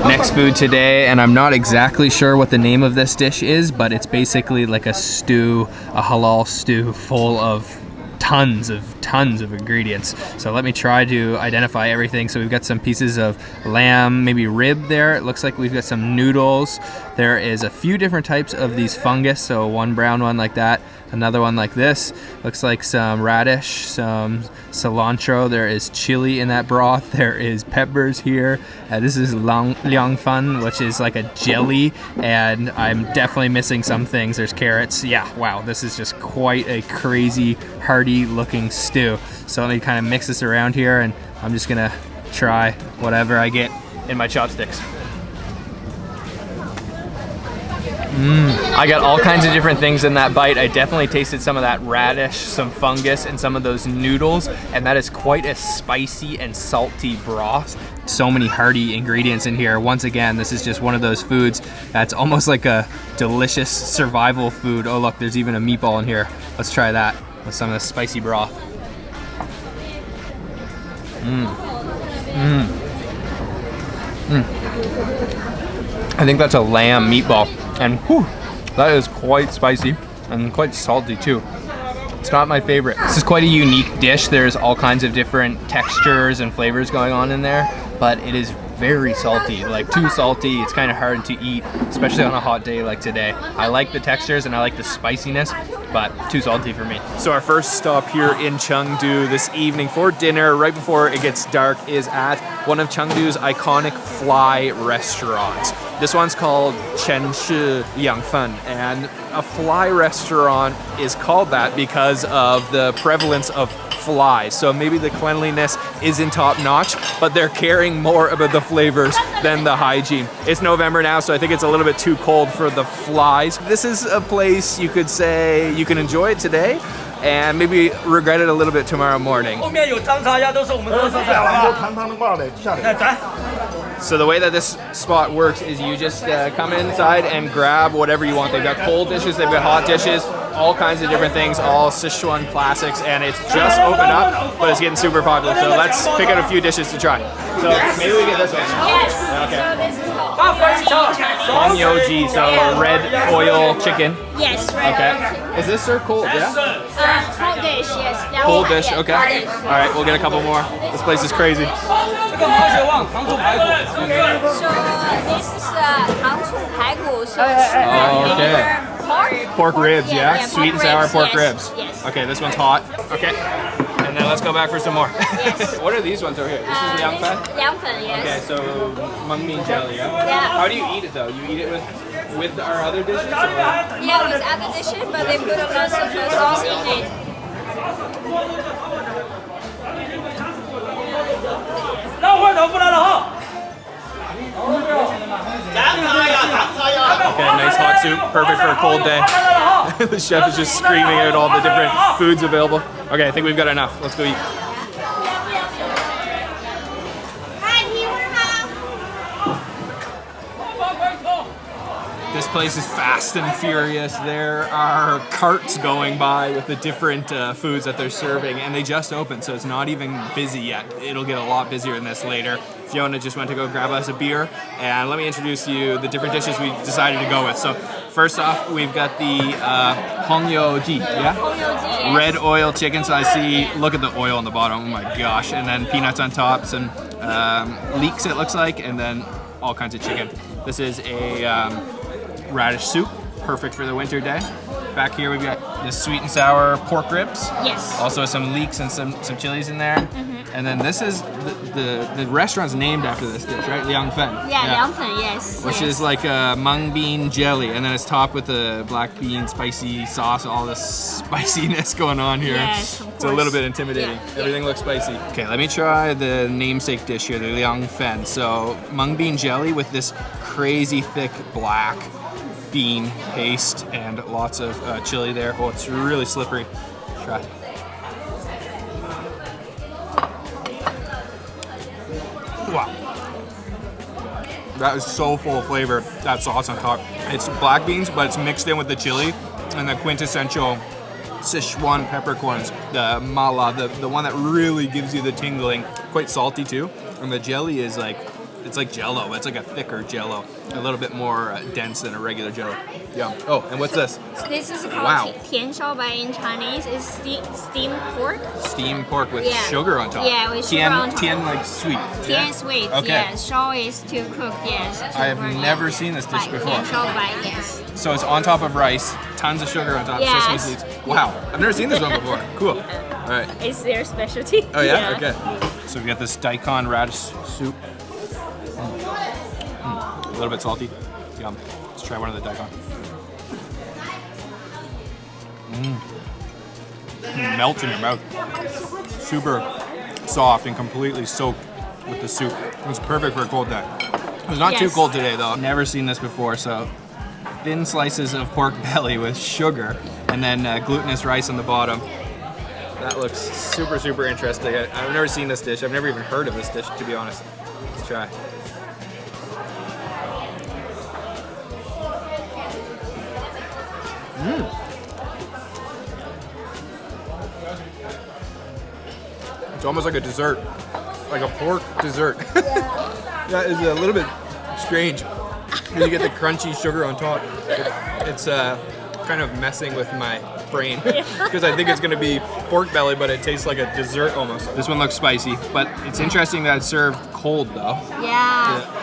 Next food today, and I'm not exactly sure what the name of this dish is, but it's basically like a stew, a halal stew full of tons of ingredients. So let me try to identify everything. So we've got some pieces of lamb, maybe rib there. It looks like we've got some noodles. There is a few different types of these fungus, so one brown one like that, another one like this. Looks like some radish, some cilantro. There is chili in that broth. There is peppers here. This is liang fan, which is like a jelly, and I'm definitely missing some things. There's carrots. Yeah, wow, this is just quite a crazy, hearty looking stew. So let me kind of mix this around here, and I'm just gonna try whatever I get in my chopsticks. I got all kinds of different things in that bite. I definitely tasted some of that radish, some fungus, and some of those noodles, and that is quite a spicy and salty broth. So many hearty ingredients in here. Once again, this is just one of those foods that's almost like a delicious survival food. Oh look, there's even a meatball in here. Let's try that with some of the spicy broth. I think that's a lamb meatball, and whew, that is quite spicy and quite salty too. It's not my favorite. This is quite a unique dish. There's all kinds of different textures and flavors going on in there, but it is very salty, like too salty. It's kind of hard to eat, especially on a hot day like today. I like the textures and I like the spiciness, but too salty for me. So our first stop here in Chengdu this evening for dinner, right before it gets dark, is at one of Chengdu's iconic fly restaurants. This one's called Chen Shi Yang Fen, and a fly restaurant is called that because of the prevalence of flies. So maybe the cleanliness isn't top notch, but they're caring more about the flavors than the hygiene. It's November now, so I think it's a little bit too cold for the flies. This is a place you could say you can enjoy it today and maybe regret it a little bit tomorrow morning. So the way that this spot works is you just come inside and grab whatever you want. They've got cold dishes, they've got hot dishes, all kinds of different things, all Sichuan classics, and it's just opened up, but it's getting super popular. So let's pick out a few dishes to try. So maybe we get this one. Yes. Okay. Hongyoji, so red oil chicken. Yes, right. Okay. Is this served cold? Yeah? Cold dish, yes. Cold dish, okay. All right, we'll get a couple more. This place is crazy. So this is Hangzhou Paigu, so okay. Pork ribs, yeah? Yeah, Sweet and sour pork yes, ribs. yes. Okay, this one's hot. Okay. And then let's go back for some more. Yes. What are these ones over here? This is Liang Fan? Liang Fan, yes. Okay, so mung bean jelly, yeah? Yeah. How do you eat it though? You eat it with our other dishes? Or? Yeah, with other dishes, but they put lots of sauce in it. Okay, nice hot soup, perfect for a cold day. The chef is just screaming out all the different foods available. Okay, I think we've got enough. Let's go eat. This place is fast and furious. There are carts going by with the different foods that they're serving, and they just opened, so it's not even busy yet. It'll get a lot busier than this later. Fiona just went to go grab us a beer, and let me introduce you the different dishes we decided to go with. So first off, we've got the Hongyoji, yeah? Hongyoji, yes. Red oil chicken, so I see, look at the oil on the bottom, oh my gosh, and then peanuts on top, some leeks it looks like, and then all kinds of chicken. This is a radish soup, perfect for the winter day. Back here we've got the sweet and sour pork ribs. Yes. Also some leeks and some chilies in there. Mm-hmm. And then this is the restaurant's named after this dish, right? Liang Fen. Yeah, Liang Fan, yes. Which is like a mung bean jelly, and then it's topped with the black bean spicy sauce, all this spiciness going on here. Yes, of It's a little course. bit intimidating. Yeah. Everything looks spicy. Okay, let me try the namesake dish here, the Liang Fen. So mung bean jelly with this crazy thick black bean paste and lots of chili there. Oh, it's really slippery. Try. Wow. That is so full of flavor, that sauce on top. It's black beans, but it's mixed in with the chili and the quintessential Sichuan peppercorns, the mala, the one that really gives you the tingling. Quite salty too. And the jelly is like, it's like Jello. It's like a thicker Jello, a little bit more dense than a regular Jello. Yum. Oh, and what's this? So this is called Wow. Tian Shaobai in Chinese. It's steamed pork. Steamed pork with Yeah. sugar on top. Yeah, with sugar Tian, on top. Tian like sweet. Tian Yeah? sweet, Okay. yes. Shao is to cook, yes. I have never seen this dish before. Tian Shaobai, yes. So it's on top of rice, tons of sugar on top, Yes. sesame seeds. Wow, I've never seen this one before. Cool. All right. It's their specialty. Oh yeah? Okay. So we got this daikon radish soup. A little bit salty. Yum. Let's try one of the daikon. Melts in your mouth. Super soft and completely soaked with the soup. It's perfect for a cold day. It's not too Yes. cold today though. Never seen this before, so thin slices of pork belly with sugar and then glutinous rice on the bottom. That looks super, super interesting. I've never seen this dish. I've never even heard of this dish, to be honest. Let's try. It's almost like a dessert, like a pork dessert. That is a little bit strange. You get the crunchy sugar on top. It's kind of messing with my brain because I think it's going to be pork belly, but it tastes like a dessert almost. This one looks spicy, but it's interesting that it's served cold though. Yeah.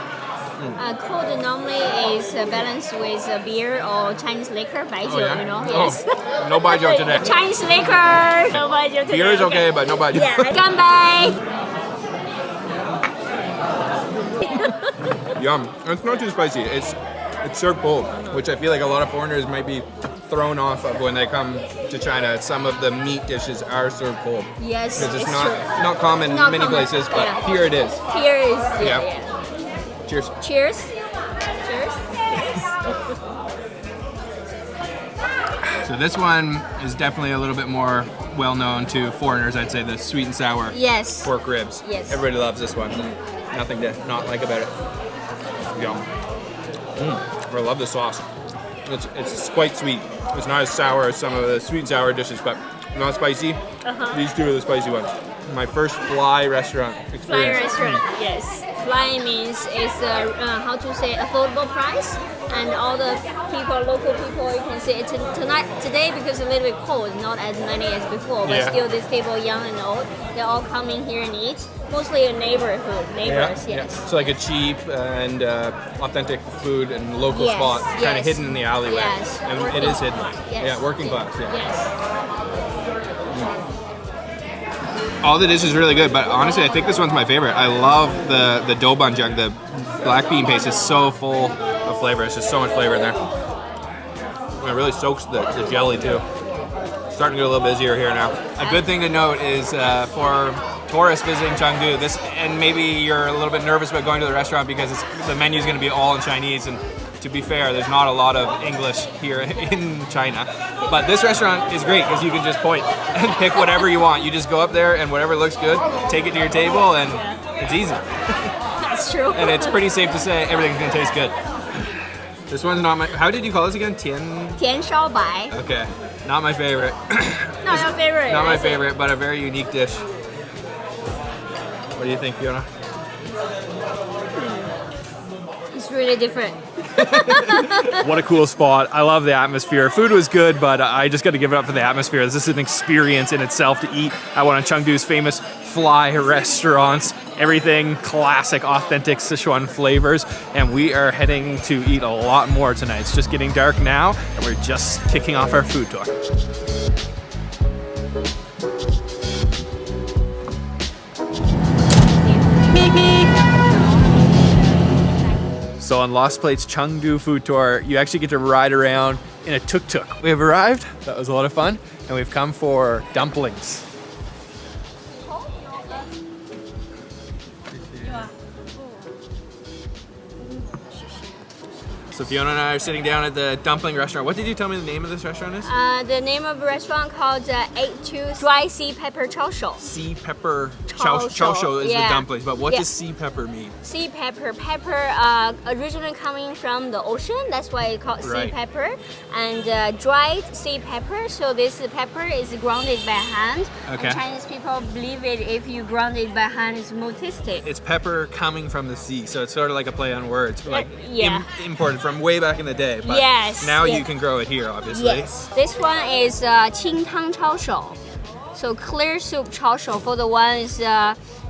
Cold normally is balanced with beer or Chinese liquor, baijiu, you know. Yes. Oh, no baijiu today. Chinese liquor, no baijiu today. Beer is okay, but no baijiu. Yeah. Ganbai. Yum. It's not too spicy. It's served cold, which I feel like a lot of foreigners might be thrown off of when they come to China. Some of the meat dishes are served cold. Yes. Because it's true. not common in many places, but here it is. Here is. Yeah. Cheers. Cheers. Cheers. So this one is definitely a little bit more well known to foreigners, I'd say, the sweet and sour Yes. pork ribs. Yes. Everybody loves this one. Nothing to not like about it. Yum. I love the sauce. It's quite sweet. It's not as sour as some of the sweet and sour dishes, but not spicy. These two are the spicy ones. My first fly restaurant experience. Fly restaurant, yes. Fly means it's how to say affordable price, and all the people, local people, you can see it today because it's a little bit cold, not as many as before, but still this people, young and old, they're all coming here and eat. Mostly a neighbors, yes. So like a cheap and authentic food and local spot, kind of hidden in the alleyway. Yes. And Working it is hidden. class, yes. Yeah, working class. Yeah. Yes. All the dishes is really good, but honestly, I think this one's my favorite. I love the doubanjiang, the black bean paste is so full of flavor. It's just so much flavor in there. And it really soaks the jelly too. Starting to get a little busier here now. A good thing to note is for tourists visiting Chengdu, this, and maybe you're a little bit nervous about going to the restaurant because the menu is going to be all in Chinese, and to be fair, there's not a lot of English here in China. But this restaurant is great because you can just point and pick whatever you want. You just go up there and whatever looks good, take it to your table, and it's easy. That's true. And it's pretty safe to say everything's going to taste good. This one's not my, how did you call this again? Tian Shao Bai. Okay, not my favorite. Not your favorite. Not my favorite, but a very unique dish. What do you think, Fiona? It's really different. What a cool spot. I love the atmosphere. Food was good, but I just got to give it up for the atmosphere. This is an experience in itself to eat at one of Chengdu's famous fly restaurants. Everything classic, authentic Sichuan flavors. And we are heading to eat a lot more tonight. It's just getting dark now, and we're just kicking off our food tour. So on Lost Plate's Chengdu food tour, you actually get to ride around in a tuk-tuk. We have arrived, that was a lot of fun, and we've come for dumplings. So Fiona and I are sitting down at the dumpling restaurant. What did you tell me the name of this restaurant is? The name of the restaurant called 82 Dry Sea Pepper Chow Shou. Sea pepper chow shou is the dumplings, but what does sea pepper mean? Sea pepper. Pepper originally coming from the ocean, that's why it's called sea pepper. And dried sea pepper, so this pepper is grounded by hand. Okay. And Chinese people believe it if you ground it by hand, it's more tasty. It's pepper coming from the sea, so it's sort of like a play on words, like imported from way back in the day. But now you can grow it here, obviously. Yes. This one is Qing Tang Chao Shou. So clear soup chao shou for the one is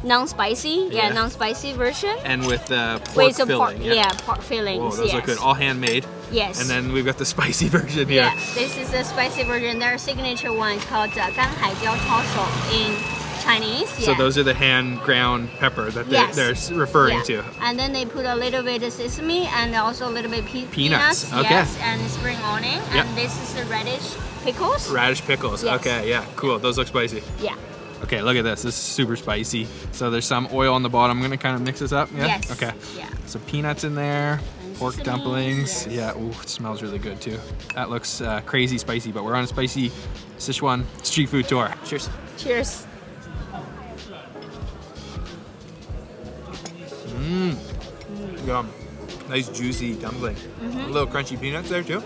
non-spicy, non-spicy version. And with pork filling. Pork fillings. Whoa, those look good. All handmade. Yes. And then we've got the spicy version here. Yeah, this is the spicy version. Their signature one is called Ganhai Jiao Chao Shou in Chinese. So those are the hand ground pepper that they're referring to. And then they put a little bit of sesame and also a little bit peanuts. Okay. Yes, and spring onion. And this is the radish pickles. Radish pickles. Yes. Okay, yeah, cool. Those look spicy. Yeah. Okay, look at this. This is super spicy. So there's some oil on the bottom. I'm gonna kind of mix this up. Yeah. Yes. Okay. Yeah. So peanuts in there. And pork sesame, dumplings. yes. Yeah. Ooh, it smells really good too. That looks crazy spicy. But we're on a spicy Sichuan street food tour. Cheers. Cheers. Yum. Nice juicy dumpling. A little crunchy peanuts there too.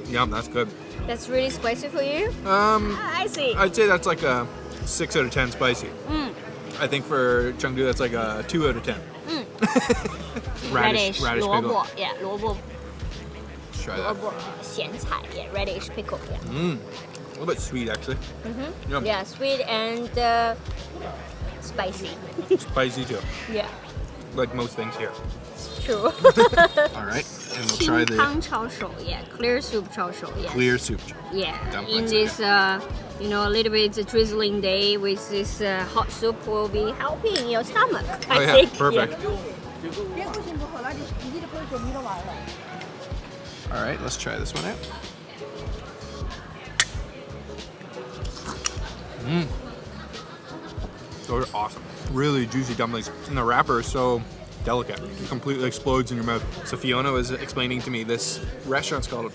Yum, that's good. That's really spicy for you? I see. I'd say that's like a 6 out of 10 spicy. I think for Chengdu that's like a 2 out of 10. Radish pickle. Yeah, 萝卜. try that. 咸菜, yeah, radish pickle, yeah. A little bit sweet, actually. Yum. Yeah, sweet and spicy. Spicy too, Yeah, like most things here. true. All right, and we'll try the 清汤抄手, yeah, clear soup 抄手, yes. clear soup. Yeah, in dumplings. this, you know, a little bit drizzling day with this hot soup will be helping your stomach, Oh I yeah, think. perfect. All right, let's try this one out. Those are awesome. Really juicy dumplings. And the wrapper is so delicate. It completely explodes in your mouth. So Fiona was explaining to me this restaurant's called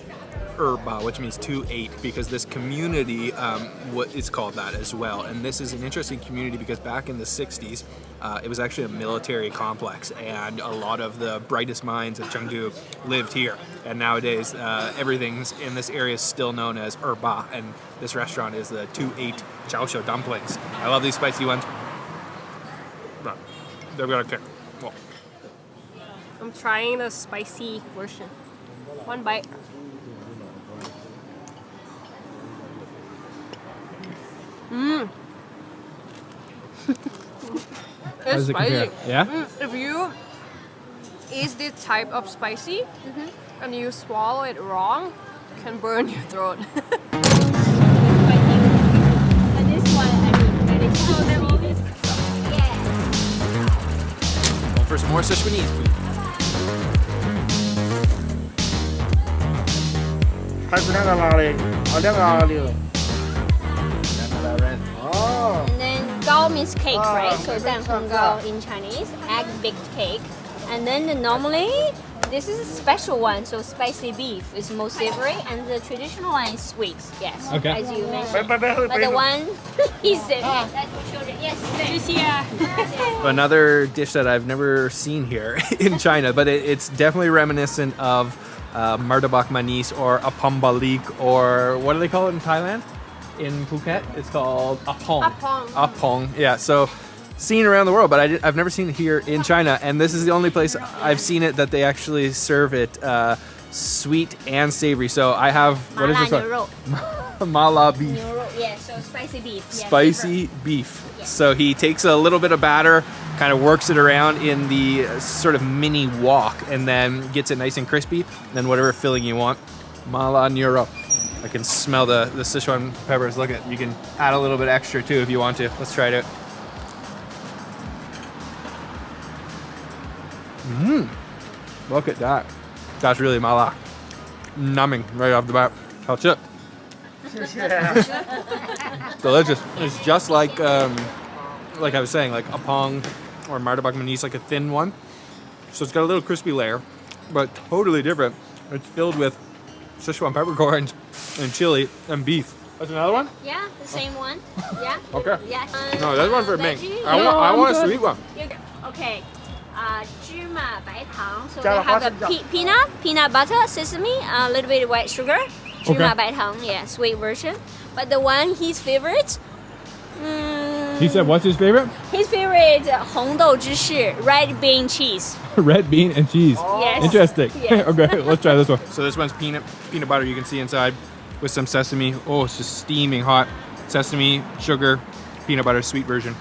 Erba, which means 2-8, because this community what is called that as well. And this is an interesting community because back in the 60s, it was actually a military complex, and a lot of the brightest minds of Chengdu lived here. And nowadays, everything's in this area is still known as Erba, and this restaurant is the 2-8 Chaoshu dumplings. I love these spicy ones. But they've got a kick. Well, I'm trying the spicy version. One bite. It's spicy. Yeah? If you eat this type of spicy and you swallow it wrong, it can burn your throat. And this one, I mean, radish pickle. Yeah. going for some more Sichuanese food. 还是两个辣的，两个辣的。哦。 And then gao means cake, right? So 蛋烘糕 in Chinese, egg baked cake. And then normally, this is a special one, so spicy beef is most savory, and the traditional one is sweet, yes, Okay. as you mentioned. But the one is that's for children, yes. Another dish that I've never seen here in China, but it's definitely reminiscent of martabak manis or apambalik, or what do they call it in Thailand? In Phuket, it's called apong. Apong. Apong, yeah. So seen around the world, but I've never seen it here in China, and this is the only place I've seen it that they actually serve it sweet and savory. So I have what is this one? Mala beef. Yeah, so spicy beef. Yeah, Spicy beef. So he takes a little bit of batter, kind of works it around in the sort of mini wok, and then gets it nice and crispy. Then whatever filling you want. Mala Neuro. I can smell the Sichuan peppers. Look at, you can add a little bit extra too if you want to. Let's try it out. Look at that. That's really mala. Numbing right off the bat. How chip. Delicious. It's just like I was saying, like apong or martabak manis, like a thin one. So it's got a little crispy layer, but totally different. It's filled with Sichuan peppercorns and chili and beef. That's another one? Yeah, the same one. Yeah. Okay. Yeah. No, that's one for Ming. veggie? I want a sweet one. Okay. 芝麻白糖. So they have the peanut butter, sesame, a little bit of white sugar. 芝麻白糖, yeah, sweet version. But the one his favorite. He said, what's his favorite? His favorite 红豆芝士, red bean cheese. Red bean and cheese. Yes. Interesting. Yes. Okay, let's try this one. So this one's peanut butter, you can see inside, with some sesame. Oh, it's just steaming hot. Sesame, sugar, peanut butter, sweet version.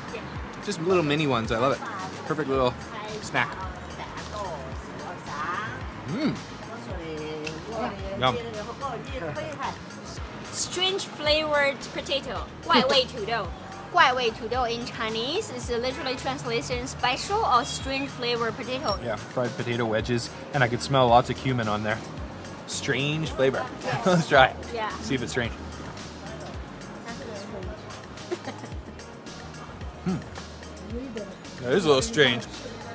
Just little mini ones. I love it. Perfect little snack. Yum. Strange flavored potato. 怪味土豆. 怪味土豆 in Chinese is literally translation special or strange flavored potato. Yeah, fried potato wedges, and I could smell lots of cumin on there. Strange flavor. Let's try it. Yeah. See if it's strange. That is a little strange.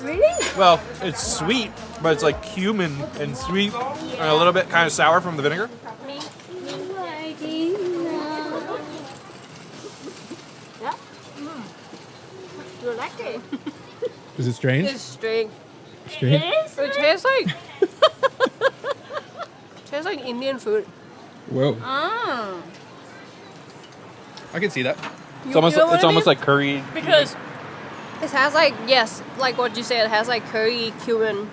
Really? Well, it's sweet, but it's like cumin and sweet and a little bit kind of sour from the vinegar. Yeah. You like it? Is it strange? It's strange. Strange? It is? It tastes like Indian food. Whoa. Oh. I can see that. It's You almost know what I almost mean? like curry. Because it has like, yes, like what you said, it has like curry, cumin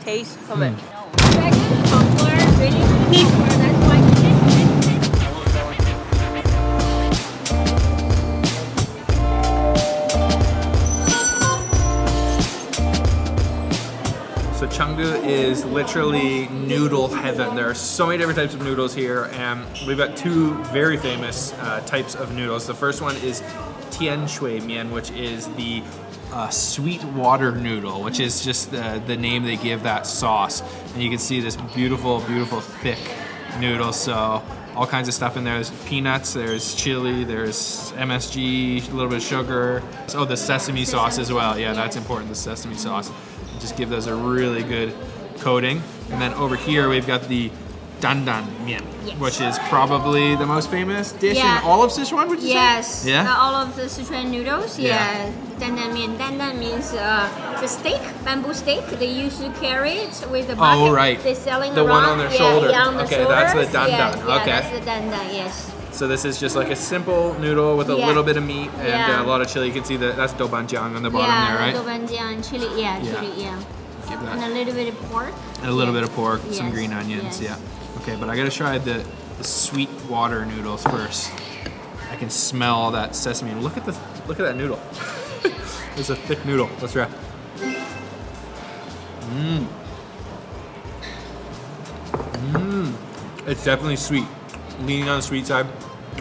taste from it. Dragon, popcorn, really? is literally noodle heaven. There are so many different types of noodles here, and we've got two very famous types of noodles. The first one is tian shui mian, which is the sweet water noodle, which is just the name they give that sauce. And you can see this beautiful, beautiful thick noodle. So all kinds of stuff in there. There's peanuts, there's chili, there's MSG, a little bit of sugar. Oh, the sesame sauce as well. Yeah, that's important, the sesame sauce. Just give those a really good coating. And then over here we've got the dandan mian, which is probably the most famous dish in all of Sichuan, would you say? Yes. Yeah? All of the Sichuan noodles, dandan mian. Dandan means the steak, bamboo steak. They used to carry it with the bucket. Oh, right. They're selling the around. one on their shoulder. Yeah, on the okay, that's the dandan. Yeah, okay. that's the dandan, yes. So this is just like a simple noodle with a little bit of meat and a lot of chili. You can see that's doubanjiang on the bottom there, right? Doubanjiang, chili, chili, and a little bit of pork. And a little bit of pork, some green onions, Okay, but I gotta try the sweet water noodles first. I can smell all that sesame. Look at that noodle. It's a thick noodle. Let's try. It's definitely sweet. Leaning on the sweet side.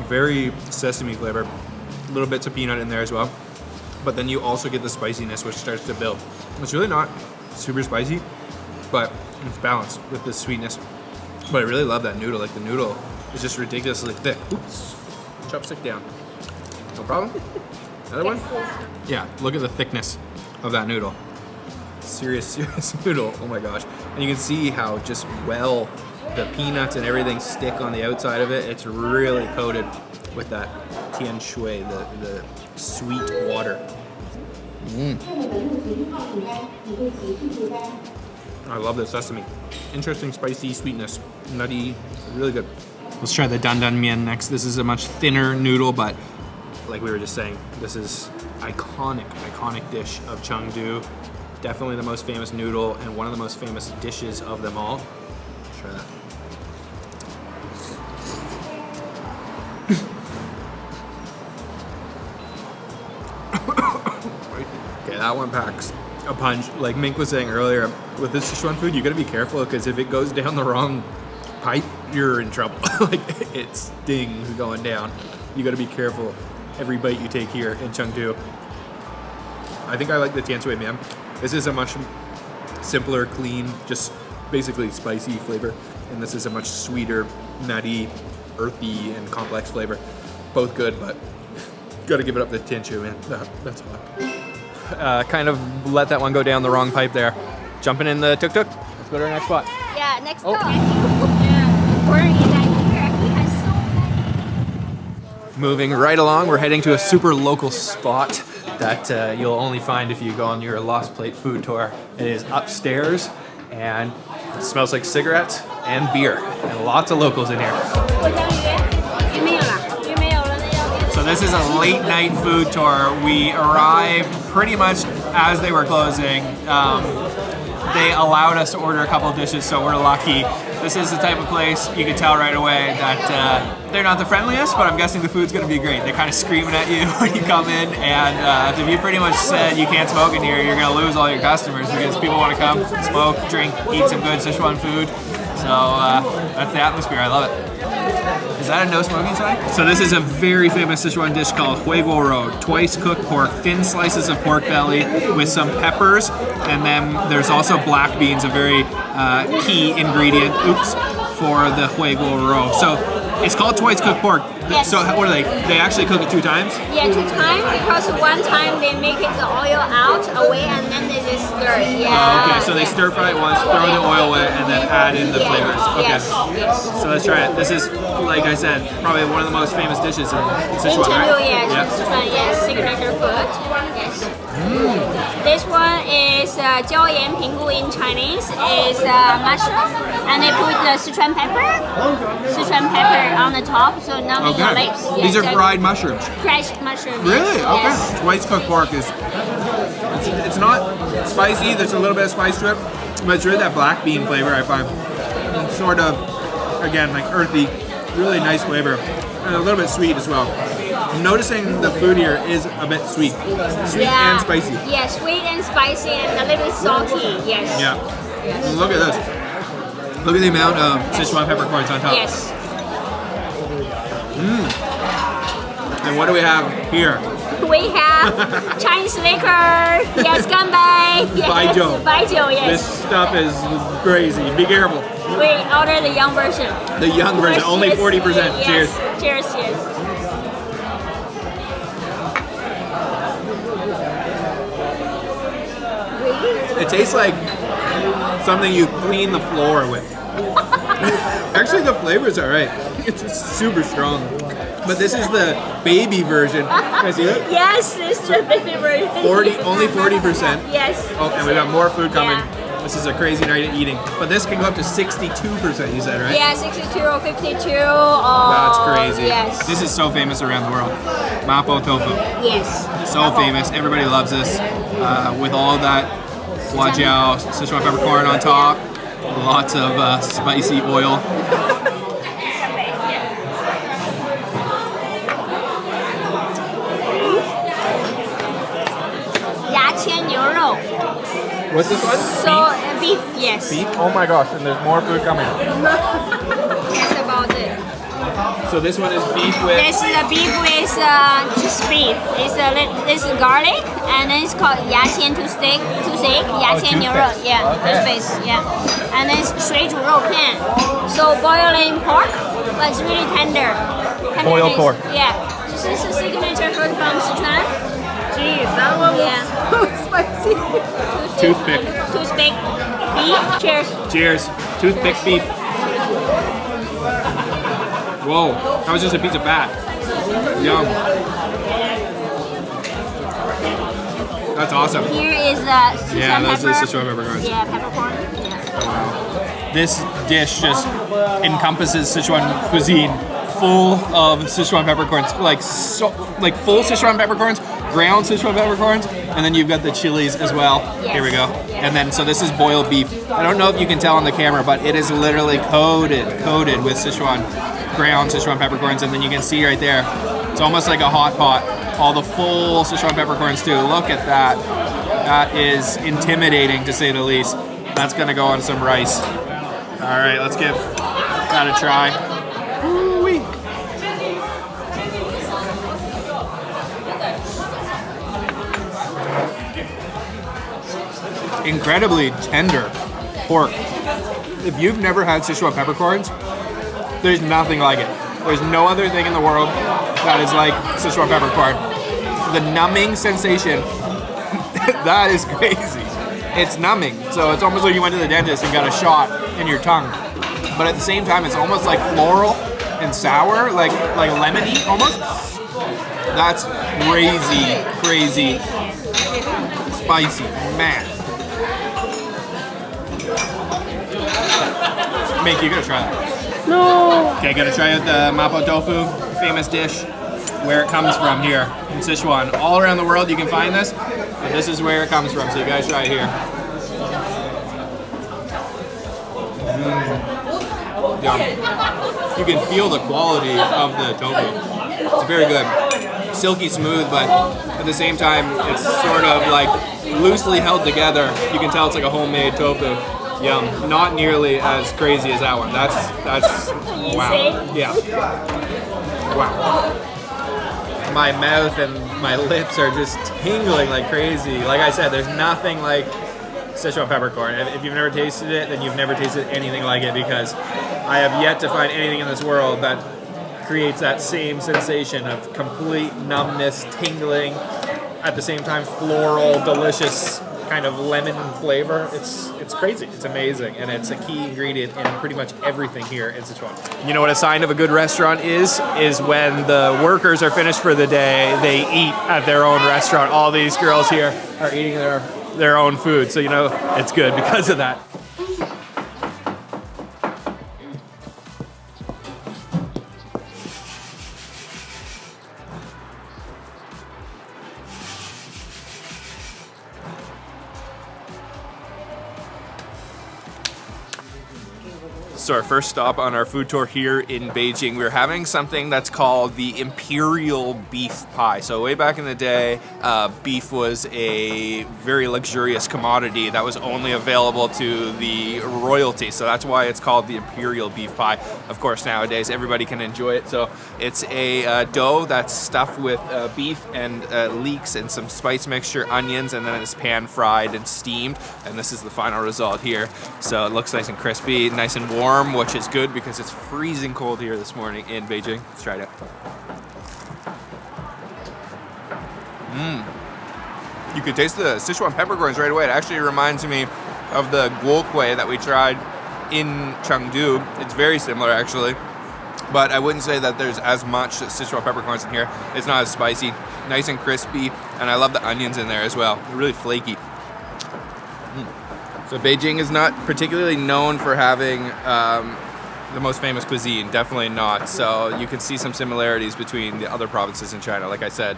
Very sesame flavor. Little bits of peanut in there as well. But then you also get the spiciness, which starts to build. It's really not super spicy, but it's balanced with the sweetness. But I really love that noodle. Like, the noodle is just ridiculously thick. Oops. Chopstick down. No problem. Another one? Yeah, look at the thickness of that noodle. Serious noodle. Oh my gosh. And you can see how just well the peanuts and everything stick on the outside of it. It's really coated with that tian shui, the sweet water. I love the sesame. Interesting spicy sweetness. Nutty. Really good. Let's try the dandan mian next. This is a much thinner noodle, but like we were just saying, this is iconic dish of Chengdu. Definitely the most famous noodle and one of the most famous dishes of them all. Let's try that. Okay, that one packs a punch. Like Mink was saying earlier, with this Sichuan food, you gotta be careful because if it goes down the wrong pipe, you're in trouble. Like, it stings going down. You gotta be careful every bite you take here in Chengdu. I think I like the tian shui mian. This is a much simpler, clean, just basically spicy flavor. And this is a much sweeter, nutty, earthy, and complex flavor. Both good, but gotta give it up to tian shui mian. That's hot. Kind of let that one go down the wrong pipe there. Jumping in the tuk-tuk. Let's go to our next spot. Yeah, next stop. Yeah. Where is that here? We have so many. Moving right along, we're heading to a super local spot that you'll only find if you go on your Lost Plate food tour. It is upstairs, and it smells like cigarettes and beer, and lots of locals in here. So this is a late night food tour. We arrived pretty much as they were closing. They allowed us to order a couple dishes, so we're lucky. This is the type of place you can tell right away that they're not the friendliest, but I'm guessing the food's gonna be great. They're kind of screaming at you when you come in, and if you pretty much said you can't smoke in here, you're gonna lose all your customers because people wanna come, smoke, drink, eat some good Sichuan food. So that's the atmosphere, I love it. Is that a no smoking sign? So this is a very famous Sichuan dish called huiguo rou, twice cooked pork, thin slices of pork belly with some peppers, and then there's also black beans, a very key ingredient, for the huiguo rou. So it's called twice cooked pork. Yes. So what are they? They actually cook it 2 times? Yeah, 2 times because one time they make it the oil out away and then they just stir it. Yeah. Oh, okay, so they stir fry it once, throw the oil away, and then add in the flavors. Okay. Yes. So let's try it. This is, like I said, probably one of the most famous dishes in Sichuan, right? Yes, Sichuan, yes, signature food. Yes. This one is jiaoyan pinggu in Chinese. Is mushroom, and they put the Sichuan pepper on the top, so now in your lips. Yes, these are fried mushrooms. Fresh mushrooms. Really? Okay. Yes. Twice cooked pork is, it's not spicy. There's a little bit of spice to it, but it's really that black bean flavor I find. It's sort of, again, like earthy, really nice flavor, and a little bit sweet as well. I'm noticing the food here is a bit sweet. Sweet and spicy. Yeah, sweet and spicy and a little bit salty, yes. Yeah. Yes. Look at this. Look at the amount of Sichuan peppercorns on top. Yes. And what do we have here? We have Chinese liquor. Yes, ganbei. Yes. Baijiu. Baijiu, yes. This stuff is crazy. Be careful. We order the young version. The young version, only Yes. 40%. Yes. Cheers. Cheers, yes. It tastes like something you clean the floor with. Actually, the flavor's alright. It's just super strong. But this is the baby version. Can I see it? Yes, it's the baby version. Only 40%. Yes. Oh, and we got more food coming. Yeah. This is a crazy night of eating. But this can go up to 62%, you said, right? Yeah, 62 or 52. That's crazy. Yes. This is so famous around the world. Mapo tofu. Yes. So famous. Everybody loves this. With all of that huajiao, Sichuan peppercorn on top. Lots of spicy oil. What's this one? So beef, yes. Beef? Oh my gosh, and there's more food coming. That's about it. So this one is beef with... This is a beef with just beef. It's garlic, and then it's called yaqian toothache, yaqian 牛肉, yeah, toothpaste, yeah. And then it's straight to roll pan. So boiling pork, but it's really tender. Boiled pork. Yeah. This is a signature food from Sichuan. Jeez, that one was so spicy. Toothpick. Toothpick beef. Cheers. Cheers. Toothpick beef. Whoa, that was just a piece of fat. Yum. That's awesome. Here is the Sichuan Yeah, those are the pepper. Sichuan peppercorns. Yeah, peppercorn. Yeah. Oh, wow. This dish just encompasses Sichuan cuisine, full of Sichuan peppercorns, like full Sichuan peppercorns, ground Sichuan peppercorns, and then you've got the chilies as well. Yes. Here we go. Yes. And then, so this is boiled beef. I don't know if you can tell on the camera, but it is literally coated with Sichuan, ground Sichuan peppercorns, and then you can see right there, it's almost like a hot pot. All the full Sichuan peppercorns too. Look at that. That is intimidating to say the least. That's gonna go on some rice. All right, let's give that a try. Ooh-wee. Incredibly tender pork. If you've never had Sichuan peppercorns, there's nothing like it. There's no other thing in the world that is like Sichuan peppercorn. The numbing sensation, that is crazy. It's numbing. So it's almost like you went to the dentist and got a shot in your tongue. But at the same time, it's almost like floral and sour, like lemony almost. That's crazy spicy, man. Mink, you gotta try that. No. Okay, gotta try out the mapo tofu, famous dish, where it comes from here in Sichuan. All around the world you can find this, but this is where it comes from, so you guys try it here. Yum. You can feel the quality of the tofu. It's very good. Silky smooth, but at the same time, it's sort of like loosely held together. You can tell it's like a homemade tofu. Yum. Not nearly as crazy as that one. That's wow. Yeah. Wow. My mouth and my lips are just tingling like crazy. Like I said, there's nothing like Sichuan peppercorn. If you've never tasted it, then you've never tasted anything like it, because I have yet to find anything in this world that creates that same sensation of complete numbness, tingling, at the same time floral, delicious kind of lemon flavor. It's crazy. It's amazing, and it's a key ingredient in pretty much everything here in Sichuan. You know what a sign of a good restaurant is when the workers are finished for the day, they eat at their own restaurant. All these girls here are eating their own food, so you know it's good because of that. So our first stop on our food tour here in Beijing, we're having something that's called the Imperial Beef Pie. So way back in the day, beef was a very luxurious commodity that was only available to the royalty. So that's why it's called the Imperial Beef Pie. Of course, nowadays everybody can enjoy it. So it's a dough that's stuffed with beef and leeks and some spice mixture, onions, and then it's pan fried and steamed. And this is the final result here. So it looks nice and crispy, nice and warm, which is good because it's freezing cold here this morning in Beijing. Let's try it out. You could taste the Sichuan peppercorns right away. It actually reminds me of the guokui that we tried in Chengdu. It's very similar actually, but I wouldn't say that there's as much Sichuan peppercorns in here. It's not as spicy, nice and crispy, and I love the onions in there as well. They're really flaky. So Beijing is not particularly known for having the most famous cuisine, definitely not. So you can see some similarities between the other provinces in China. Like I said,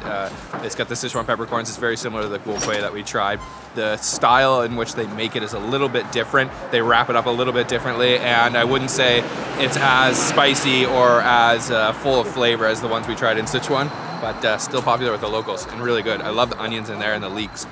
it's got the Sichuan peppercorns. It's very similar to the guokui that we tried. The style in which they make it is a little bit different. They wrap it up a little bit differently, and I wouldn't say it's as spicy or as full of flavor as the ones we tried in Sichuan, but still popular with the locals and really good. I love the onions in there and the leeks.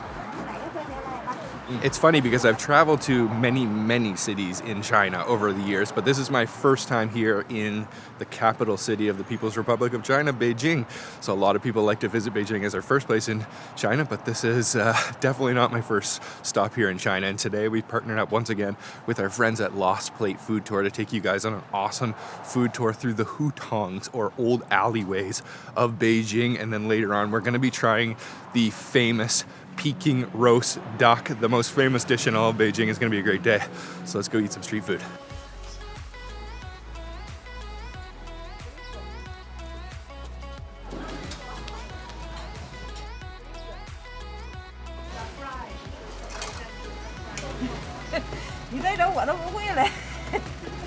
It's funny because I've traveled to many cities in China over the years, but this is my first time here in the capital city of the People's Republic of China, Beijing. So a lot of people like to visit Beijing as their first place in China, but this is definitely not my first stop here in China. And today we partnered up once again with our friends at Lost Plate Food Tour to take you guys on an awesome food tour through the hutongs, or old alleyways of Beijing. And then later on, we're going to be trying the famous Peking roast duck, the most famous dish in all of Beijing. Is going to be a great day. So let's go eat some street food.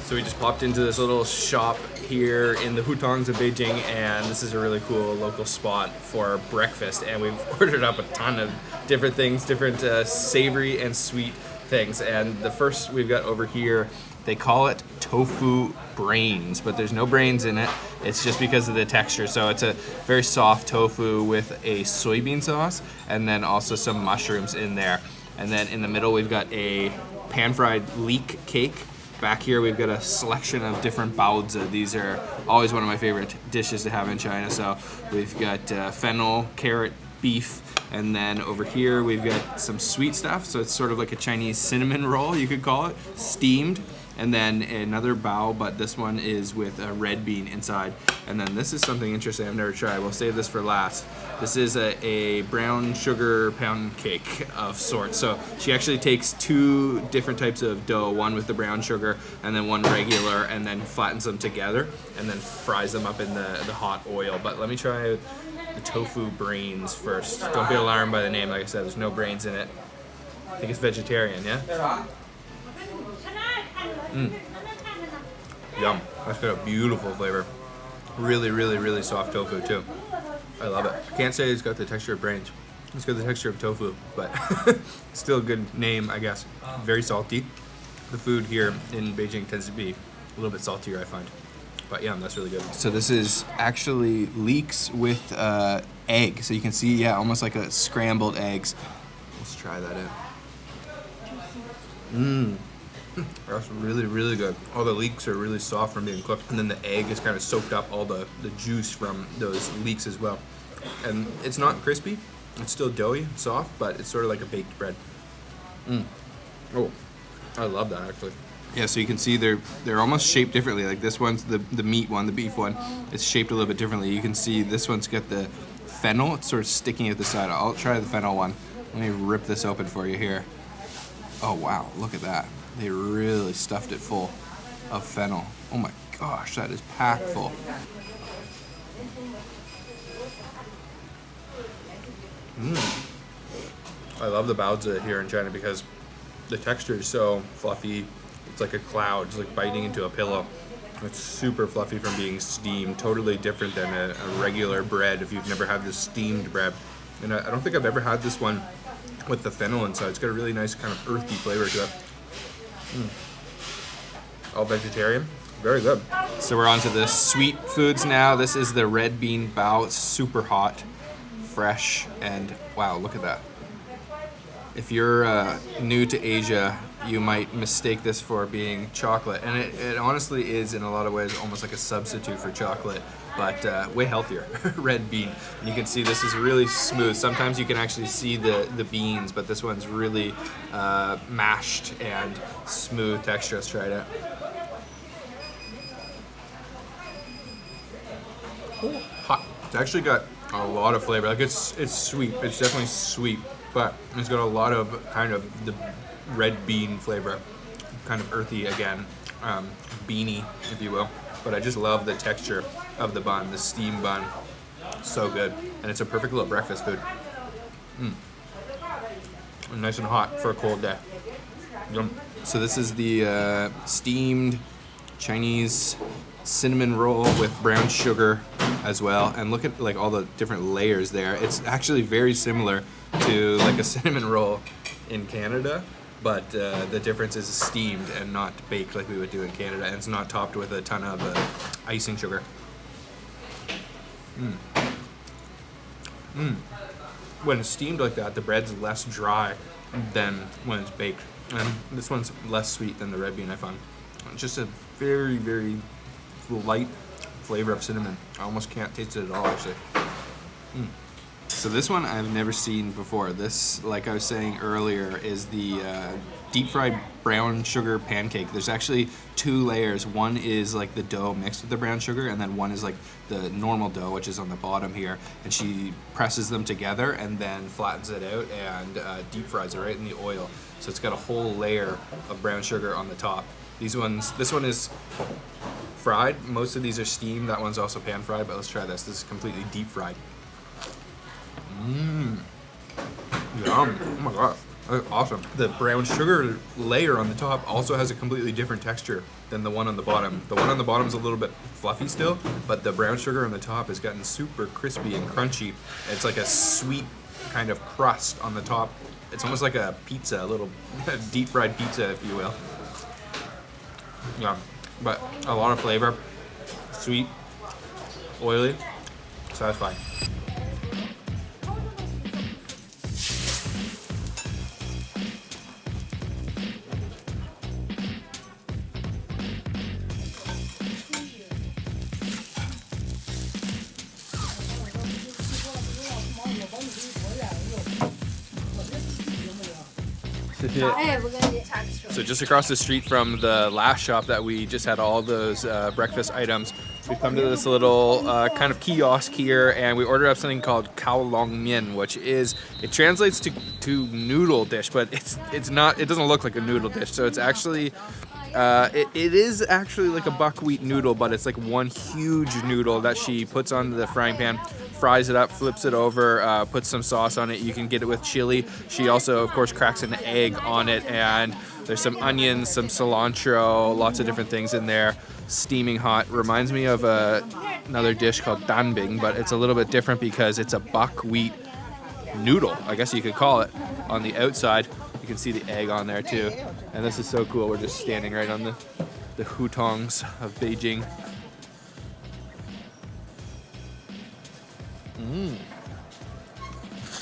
So we just popped into this little shop here in the hutongs of Beijing, and this is a really cool local spot for breakfast, and we've ordered up a ton of different things, different savory and sweet things. And the first we've got over here, they call it tofu brains, but there's no brains in it. It's just because of the texture. So it's a very soft tofu with a soybean sauce, and then also some mushrooms in there. And then in the middle we've got a pan-fried leek cake. Back here we've got a selection of different baozi. These are always one of my favorite dishes to have in China. So we've got fennel, carrot, beef, and then over here we've got some sweet stuff. So it's sort of like a Chinese cinnamon roll, you could call it, steamed. And then another bao, but this one is with a red bean inside. And then this is something interesting I've never tried. We'll save this for last. This is a brown sugar pound cake of sorts. So she actually takes two different types of dough, one with the brown sugar and then one regular, and then flattens them together and then fries them up in the hot oil. But let me try the tofu brains first. Don't be alarmed by the name. Like I said, there's no brains in it. I think it's vegetarian, yeah? Yum. That's got a beautiful flavor. Really soft tofu too. I love it. I can't say it's got the texture of brains. It's got the texture of tofu, but still a good name, I guess. Very salty. The food here in Beijing tends to be a little bit saltier, I find. But yeah, that's really good. So this is actually leeks with egg. So you can see, yeah, almost like a scrambled eggs. Let's try that out. That's really good. All the leeks are really soft from being cooked, and then the egg has kind of soaked up all the juice from those leeks as well. And it's not crispy, it's still doughy, soft, but it's sort of like a baked bread. Oh, I love that actually. Yeah, so you can see they're almost shaped differently. Like this one's the meat one, the beef one. It's shaped a little bit differently. You can see this one's got the fennel. It's sort of sticking at the side. I'll try the fennel one. Let me rip this open for you here. Oh wow, look at that. They really stuffed it full of fennel. Oh my gosh, that is packed full. I love the baozi here in China because the texture is so fluffy. It's like a cloud, it's like biting into a pillow. It's super fluffy from being steamed, totally different than a regular bread if you've never had this steamed bread. And I don't think I've ever had this one with the fennel inside. It's got a really nice kind of earthy flavor to it. all vegetarian. Very good. So we're on to the sweet foods now. This is the red bean bao. It's super hot, fresh, and wow, look at that. If you're new to Asia, you might mistake this for being chocolate. And it honestly is, in a lot of ways, almost like a substitute for chocolate, but way healthier. Red bean. And you can see this is really smooth. Sometimes you can actually see the beans, but this one's really mashed and smooth texture. Let's try it out. Hot. It's actually got a lot of flavor. Like it's sweet. It's definitely sweet, but it's got a lot of kind of the red bean flavor, kind of earthy again, beany, if you will. But I just love the texture of the bun, the steam bun. So good, and it's a perfect little breakfast food. Nice and hot for a cold day. Yum. So this is the steamed Chinese cinnamon roll with brown sugar as well, and look at like all the different layers there. It's actually very similar to like a cinnamon roll in Canada, but the difference is steamed and not baked like we would do in Canada, and it's not topped with a ton of icing sugar. When it's steamed like that, the bread's less dry than when it's baked, and this one's less sweet than the red bean, I find. Just a very, very light flavor of cinnamon. I almost can't taste it at all, actually. So this one I've never seen before. This, like I was saying earlier, is the deep fried brown sugar pancake. There's actually 2 layers. One is like the dough mixed with the brown sugar, and then one is like the normal dough, which is on the bottom here. And she presses them together and then flattens it out and deep fries it right in the oil. So it's got a whole layer of brown sugar on the top. This one is fried. Most of these are steamed. That one's also pan fried, but let's try this. This is completely deep fried. Yum. Oh my god. That's awesome. The brown sugar layer on the top also has a completely different texture than the one on the bottom. The one on the bottom is a little bit fluffy still, but the brown sugar on the top has gotten super crispy and crunchy. It's like a sweet kind of crust on the top. It's almost like a pizza, a little deep fried pizza, if you will. Yeah, but a lot of flavor, sweet, oily, satisfying. So just across the street from the last shop that we just had all those breakfast items, we've come to this little kind of kiosk here, and we ordered up something called Kao Long Mian, which is, it translates to noodle dish, but it's not, it doesn't look like a noodle dish. So it's actually it is actually like a buckwheat noodle, but it's like one huge noodle that she puts on the frying pan, fries it up, flips it over, puts some sauce on it. You can get it with chili. She also, of course, cracks an egg on it, and there's some onions, some cilantro, lots of different things in there. Steaming hot. Reminds me of another dish called danbing, but it's a little bit different because it's a buckwheat noodle, I guess you could call it. On the outside, you can see the egg on there too. And this is so cool. We're just standing right on the hutongs of Beijing.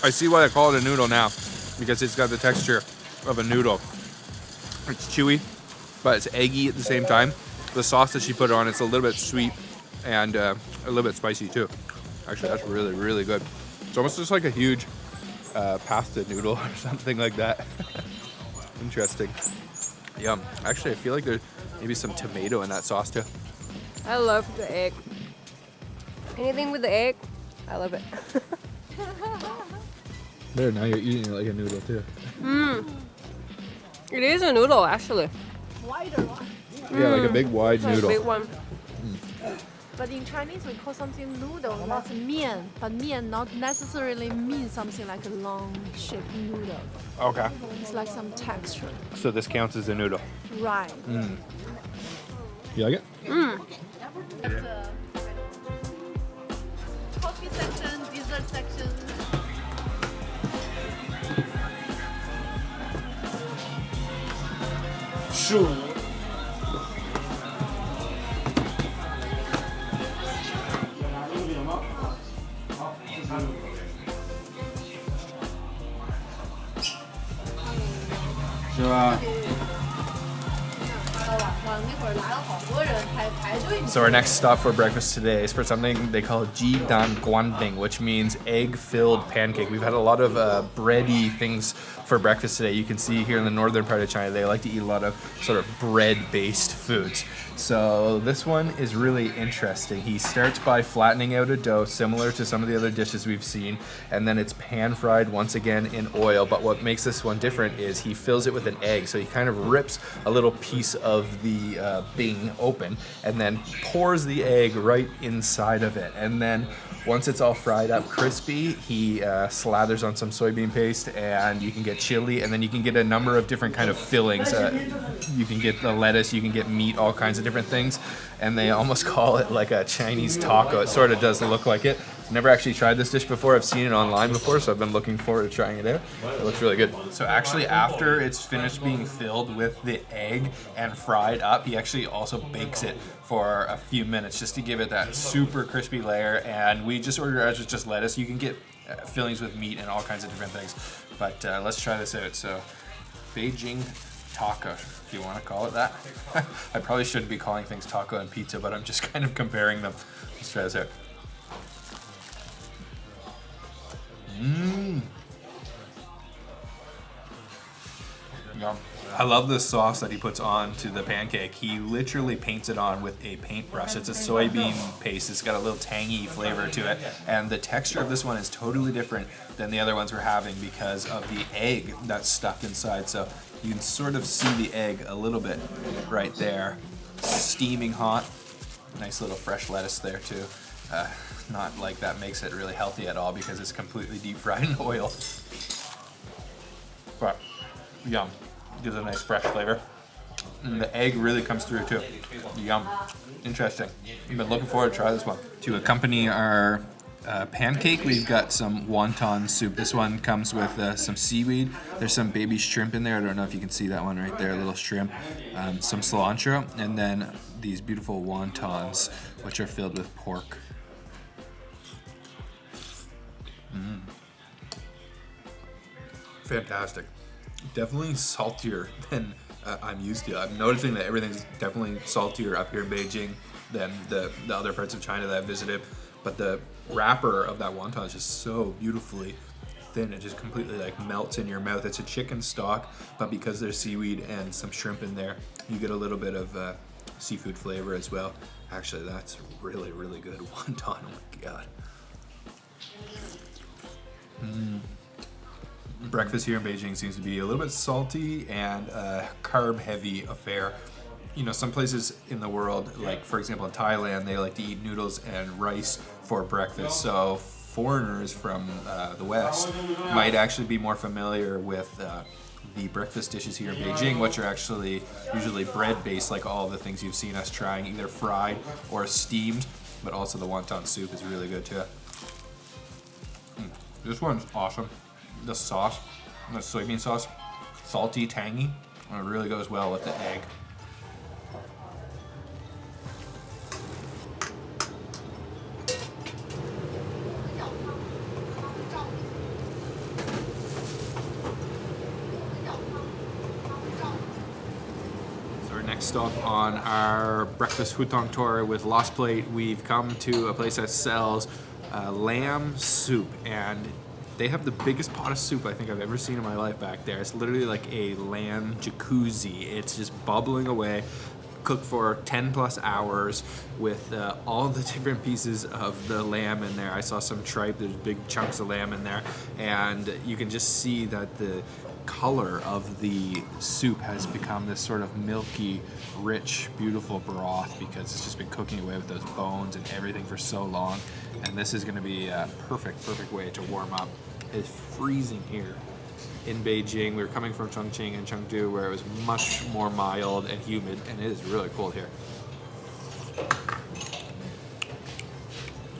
I see why they call it a noodle now, because it's got the texture of a noodle. It's chewy, but it's eggy at the same time. The sauce that she put on, it's a little bit sweet and a little bit spicy too. Actually, that's really, really good. It's almost just like a huge pasta noodle or something like that. Interesting. Yum. Actually, I feel like there's maybe some tomato in that sauce too. I love the egg. Anything with the egg, I love it. There, now you're eating it like a noodle too. It is a noodle, actually. Wider one. Yeah, like a big wide Like noodle. a big one. But in Chinese we call something noodle, that's mian. But mian not necessarily means something like a long shaped noodle. Okay. It's like some texture. So this counts as a noodle. Right. You like it? Coffee section, dessert section. 是吧？ So our next stop for breakfast today is for something they call jidan guanding, which means egg-filled pancake. We've had a lot of bready things for breakfast today. You can see here in the northern part of China, they like to eat a lot of sort of bread-based foods. So this one is really interesting. He starts by flattening out a dough similar to some of the other dishes we've seen, and then it's pan-fried once again in oil. But what makes this one different is he fills it with an egg. So he kind of rips a little piece of the bing open and then pours the egg right inside of it. And then once it's all fried up crispy, he slathers on some soybean paste, and you can get chili, and then you can get a number of different kind of fillings. You can get the lettuce, you can get meat, all kinds of different things. And they almost call it like a Chinese taco. It sort of does look like it. I've never actually tried this dish before. I've seen it online before, so I've been looking forward to trying it out. It looks really good. So actually, after it's finished being filled with the egg and fried up, he actually also bakes it for a few minutes just to give it that super crispy layer. And we just ordered ours with just lettuce. You can get fillings with meat and all kinds of different things. But let's try this out. So Beijing taco, if you want to call it that. I probably shouldn't be calling things taco and pizza, but I'm just kind of comparing them. Let's try this out. Yum. I love the sauce that he puts on to the pancake. He literally paints it on with a paintbrush. It's a soybean paste. It's got a little tangy flavor to it. And the texture of this one is totally different than the other ones we're having because of the egg that's stuck inside. So you can sort of see the egg a little bit right there. Steaming hot. Nice little fresh lettuce there too. Not like that makes it really healthy at all because it's completely deep fried in oil. But yum. Gives a nice fresh flavor. And the egg really comes through too. Yum. Interesting. I've been looking forward to try this one. To accompany our pancake, we've got some wonton soup. This one comes with some seaweed. There's some baby shrimp in there. I don't know if you can see that one right there, a little shrimp. Some cilantro, and then these beautiful wontons, which are filled with pork. Fantastic. Definitely saltier than I'm used to. I'm noticing that everything's definitely saltier up here in Beijing than the other parts of China that I've visited. But the wrapper of that wonton is just so beautifully thin. It just completely like melts in your mouth. It's a chicken stock, but because there's seaweed and some shrimp in there, you get a little bit of seafood flavor as well. Actually, that's really, really good wonton. Oh my God. Breakfast here in Beijing seems to be a little bit salty and a carb-heavy affair. You know, some places in the world, like for example in Thailand, they like to eat noodles and rice for breakfast. So foreigners from the West might actually be more familiar with the breakfast dishes here in Beijing, which are actually usually bread-based, like all the things you've seen us trying, either fried or steamed. But also the wonton soup is really good too. This one's awesome. The sauce, the soybean sauce, salty, tangy, and it really goes well with the egg. So our next stop on our breakfast hutong tour with Lost Plate, we've come to a place that sells lamb soup, and they have the biggest pot of soup I think I've ever seen in my life back there. It's literally like a lamb jacuzzi. It's just bubbling away, cooked for 10 plus hours with all the different pieces of the lamb in there. I saw some tripe, there's big chunks of lamb in there, and you can just see that the color of the soup has become this sort of milky, rich, beautiful broth because it's just been cooking away with those bones and everything for so long. And this is going to be a perfect way to warm up. It's freezing here in Beijing. We were coming from Chongqing and Chengdu where it was much more mild and humid, and it is really cold here.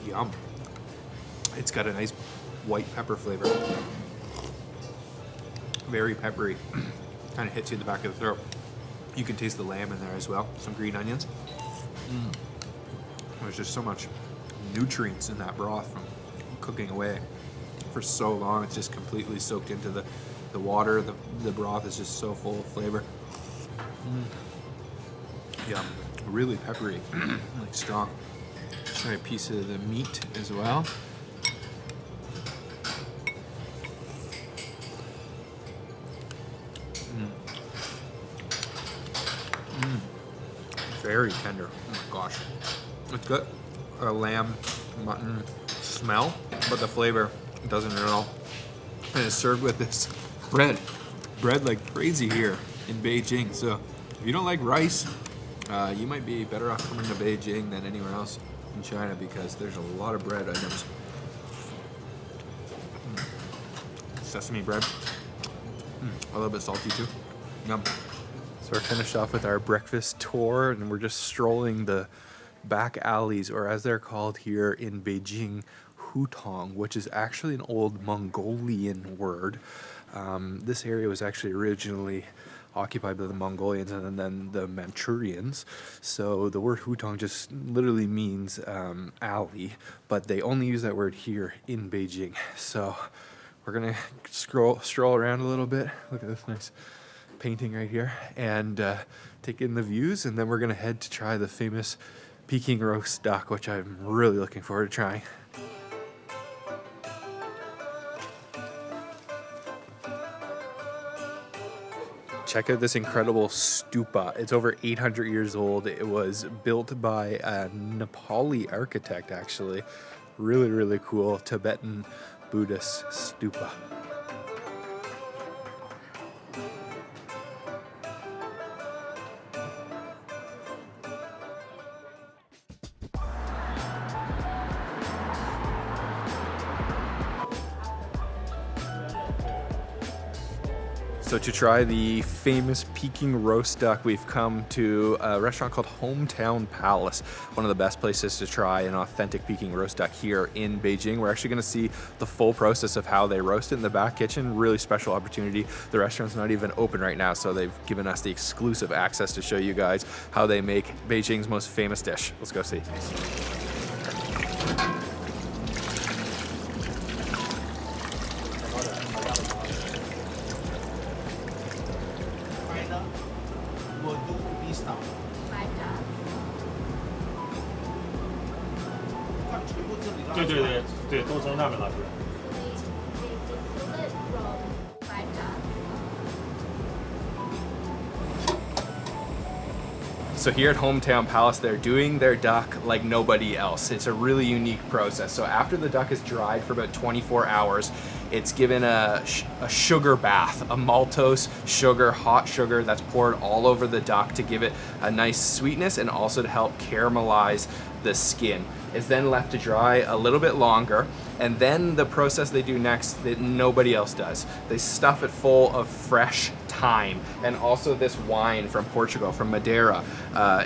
Yum. It's got a nice white pepper flavor. Very peppery. Kind of hits you in the back of the throat. You can taste the lamb in there as well. Some green onions. There's just so much nutrients in that broth from cooking away for so long. It's just completely soaked into the The water, the broth is just so full of flavor. Yeah, really peppery, like strong. Try a piece of the meat as well. Very tender. Oh my gosh. It's got a lamb, mutton smell, but the flavor doesn't at all. And it's served with this bread like crazy here in Beijing. So if you don't like rice, you might be better off coming to Beijing than anywhere else in China because there's a lot of bread items. Sesame bread. A little bit salty too. Yum. So we're finished off with our breakfast tour and we're just strolling the back alleys, or as they're called here in Beijing, hutong, which is actually an old Mongolian word. This area was actually originally occupied by the Mongolians and then the Manchurians. So the word hutong just literally means alley, but they only use that word here in Beijing. So we're gonna stroll around a little bit. Look at this nice painting right here and take in the views, and then we're gonna head to try the famous Peking roast duck, which I'm really looking forward to trying. Check out this incredible stupa. It's over 800 years old. It was built by a Nepali architect, actually. Really, really cool Tibetan Buddhist stupa. So to try the famous Peking roast duck, we've come to a restaurant called Hometown Palace, one of the best places to try an authentic Peking roast duck here in Beijing. We're actually going to see the full process of how they roast it in the back kitchen. Really special opportunity. The restaurant's not even open right now, so they've given us the exclusive access to show you guys how they make Beijing's most famous dish. Let's go see. So here at Hometown Palace, they're doing their duck like nobody else. It's a really unique process. So after the duck is dried for about 24 hours, it's given a sugar bath, a maltose sugar, hot sugar that's poured all over the duck to give it a nice sweetness and also to help caramelize the skin. It's then left to dry a little bit longer, and then the process they do next that nobody else does. They stuff it full of fresh thyme and also this wine from Portugal, from Madeira.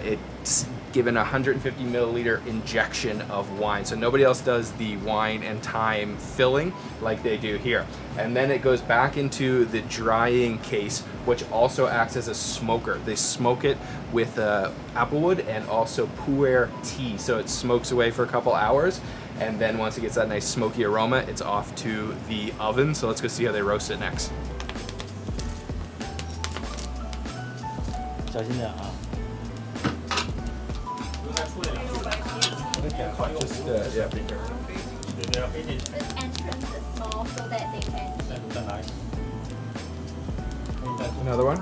It's given a 150 milliliter injection of wine. So nobody else does the wine and thyme filling like they do here. And then it goes back into the drying case, which also acts as a smoker. They smoke it with applewood and also pu'er tea. So it smokes away for a couple hours. And then once it gets that nice smoky aroma, it's off to the oven. So let's go see how they roast it next. Yeah, be careful. This entrance is small so that they can Another one?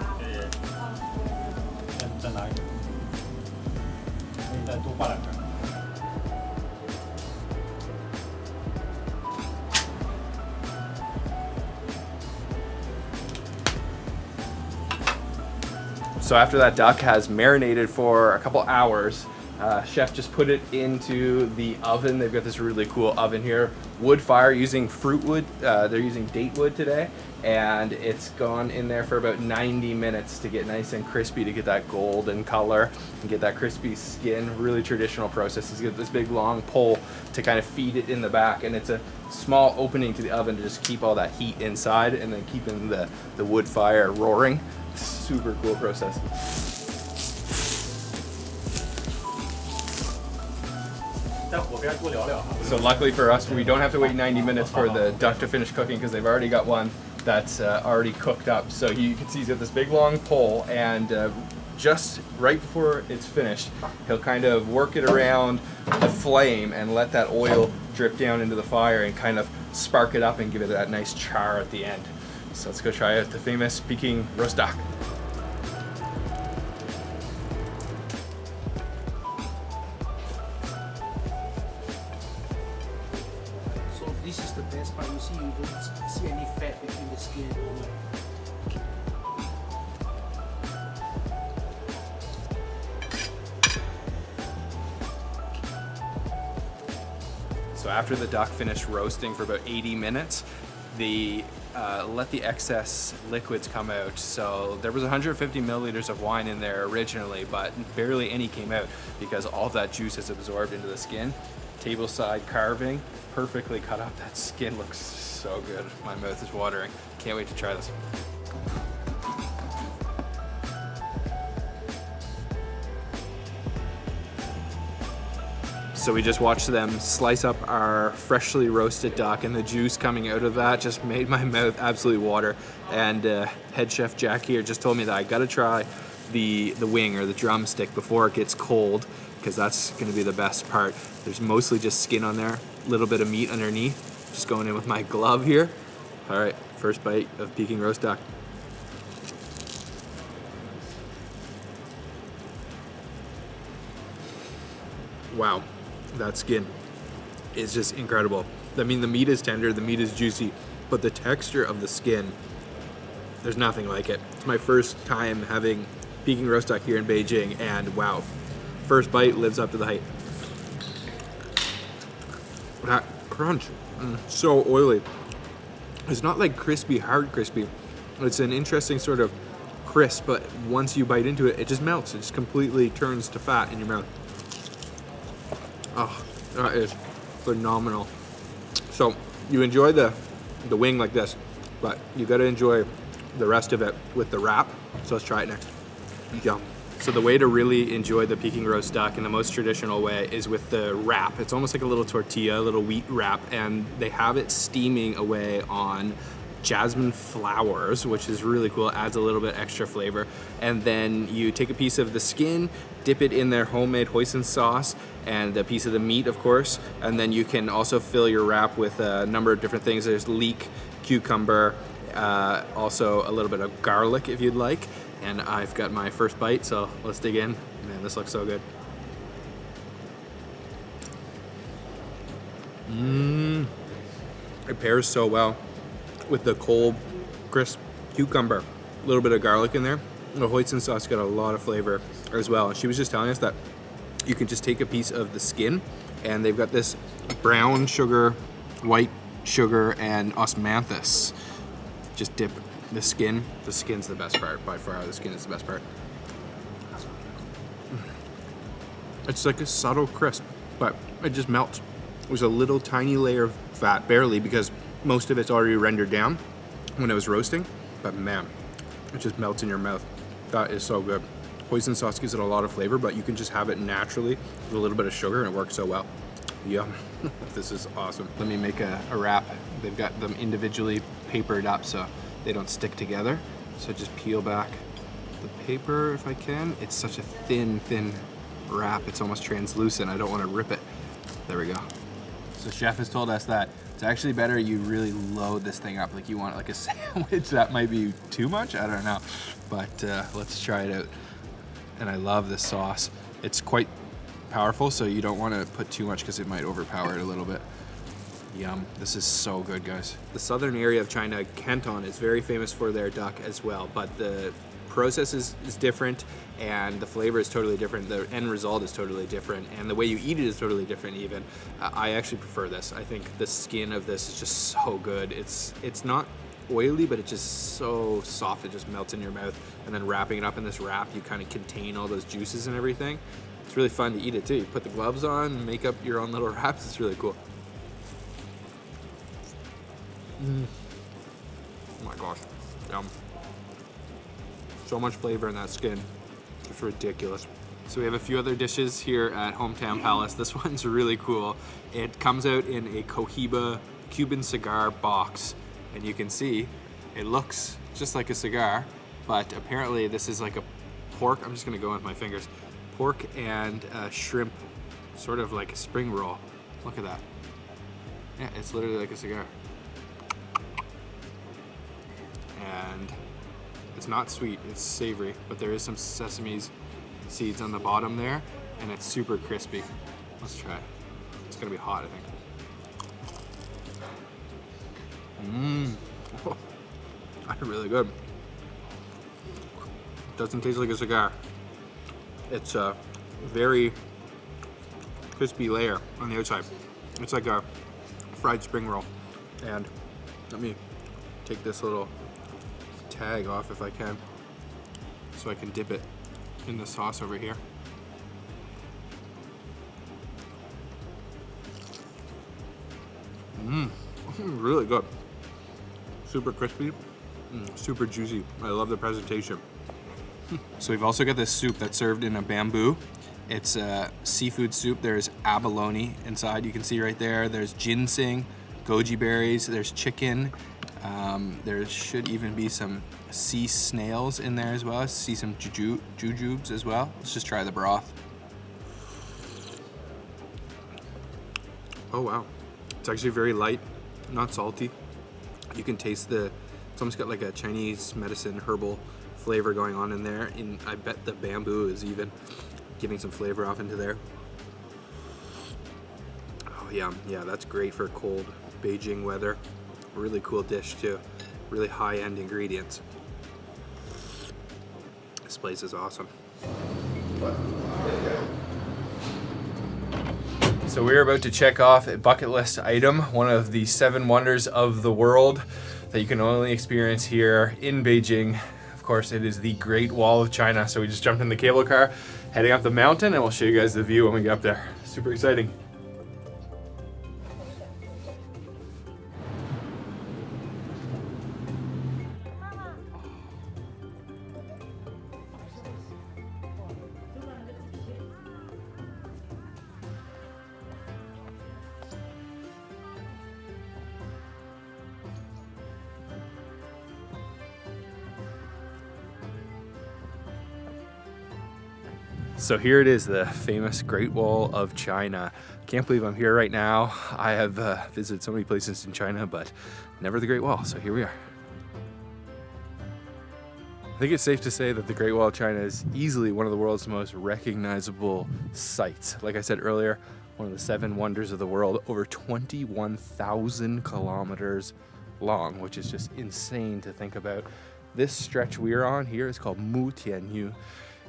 So after that duck has marinated for a couple hours, chef just put it into the oven. They've got this really cool oven here. Wood fire using fruit wood. They're using date wood today. And it's gone in there for about 90 minutes to get nice and crispy, to get that golden color and get that crispy skin. Really traditional process. He's got this big long pole to kind of feed it in the back, and it's a small opening to the oven to just keep all that heat inside and then keeping the wood fire roaring. Super cool process. So luckily for us, we don't have to wait 90 minutes for the duck to finish cooking because they've already got one that's already cooked up. So you can see he's got this big long pole, and just right before it's finished, he'll kind of work it around the flame and let that oil drip down into the fire and kind of spark it up and give it that nice char at the end. So let's go try out the famous Peking roast duck. So this is the best part. You see, you don't see any fat between the skin and the meat. So after the duck finished roasting for about 80 minutes, they let the excess liquids come out. So there was 150 milliliters of wine in there originally, but barely any came out because all that juice is absorbed into the skin. Tableside carving, perfectly cut up. That skin looks so good. My mouth is watering. Can't wait to try this. So we just watched them slice up our freshly roasted duck, and the juice coming out of that just made my mouth absolutely water. And head chef Jack here just told me that I gotta try the wing or the drumstick before it gets cold, because that's gonna be the best part. There's mostly just skin on there, a little bit of meat underneath. Just going in with my glove here. All right, first bite of Peking roast duck. Wow. That skin is just incredible. I mean, the meat is tender, the meat is juicy, but the texture of the skin, there's nothing like it. It's my first time having Peking roast duck here in Beijing, and wow, first bite lives up to the hype. That crunch, so oily. It's not like crispy, hard crispy. It's an interesting sort of crisp, but once you bite into it, it just melts. It just completely turns to fat in your mouth. Oh, that is phenomenal. So you enjoy the wing like this, but you gotta enjoy the rest of it with the wrap. So let's try it next. Yum. So the way to really enjoy the Peking roast duck in the most traditional way is with the wrap. It's almost like a little tortilla, a little wheat wrap, and they have it steaming away on jasmine flowers, which is really cool. It adds a little bit extra flavor. And then you take a piece of the skin, dip it in their homemade hoisin sauce, and a piece of the meat, of course. And then you can also fill your wrap with a number of different things. There's leek, cucumber, also a little bit of garlic if you'd like. And I've got my first bite, so let's dig in. Man, this looks so good. It pairs so well with the cold, crisp cucumber. A little bit of garlic in there. The hoisin sauce got a lot of flavor as well. And she was just telling us that you can just take a piece of the skin, and they've got this brown sugar, white sugar, and osmanthus. Just dip the skin. The skin's the best part, by far. The skin is the best part. It's like a subtle crisp, but it just melts. There's a little tiny layer of fat, barely, because most of it's already rendered down when it was roasting, but man, it just melts in your mouth. That is so good. Hoisin sauce gives it a lot of flavor, but you can just have it naturally with a little bit of sugar, and it works so well. Yum. This is awesome. Let me make a wrap. They've got them individually papered up so they don't stick together. So just peel back the paper if I can. It's such a thin wrap. It's almost translucent. I don't want to rip it. There we go. So chef has told us that it's actually better you really load this thing up like you want it like a sandwich. That might be too much, I don't know. But let's try it out. And I love this sauce. It's quite powerful, so you don't want to put too much because it might overpower it a little bit. Yum. This is so good, guys. The southern area of China, Canton, is very famous for their duck as well, but the process is different, and the flavor is totally different. The end result is totally different, and the way you eat it is totally different even. I actually prefer this. I think the skin of this is just so good. It's not oily, but it's just so soft. It just melts in your mouth, and then wrapping it up in this wrap, you kind of contain all those juices and everything. It's really fun to eat it too. You put the gloves on, make up your own little wraps. It's really cool. Oh my gosh, yum. So much flavor in that skin, it's ridiculous. So we have a few other dishes here at Hometown Palace. This one's really cool. It comes out in a Cohiba Cuban cigar box, and you can see It looks just like a cigar, but apparently this is like a pork. I'm just gonna go with my fingers. Pork and shrimp, sort of like a spring roll. Look at that. Yeah, it's literally like a cigar. And it's not sweet, it's savory, but there is some sesame seeds on the bottom there, and it's super crispy. Let's try it. It's gonna be hot, I think. That's really good. Doesn't taste like a cigar. It's a very crispy layer on the outside. It's like a fried spring roll. And let me take this little tag off if I can, so I can dip it in the sauce over here. Really good. Super crispy, super juicy. I love the presentation. So we've also got this soup that's served in a bamboo. It's a seafood soup. There's abalone inside, you can see right there. There's ginseng, goji berries, there's chicken. There should even be some sea snails in there as well. I see some jujubes as well. Let's just try the broth. Oh wow, it's actually very light, not salty. You can taste it's almost got like a Chinese medicine herbal flavor going on in there, and I bet the bamboo is even giving some flavor off into there. Oh yeah, that's great for cold Beijing weather. Really cool dish too. Really high-end ingredients. This place is awesome. So we're about to check off a bucket list item, one of the 7 wonders of the world that you can only experience here in Beijing. Of course, it is the Great Wall of China. So we just jumped in the cable car, heading up the mountain, and we'll show you guys the view when we get up there. Super exciting. So here it is, the famous Great Wall of China. Can't believe I'm here right now. I have visited so many places in China, but never the Great Wall, so here we are. I think it's safe to say that the Great Wall of China is easily one of the world's most recognizable sites. Like I said earlier, one of the 7 wonders of the world, over 21,000 kilometers long, which is just insane to think about. This stretch we're on here is called Mutianyu.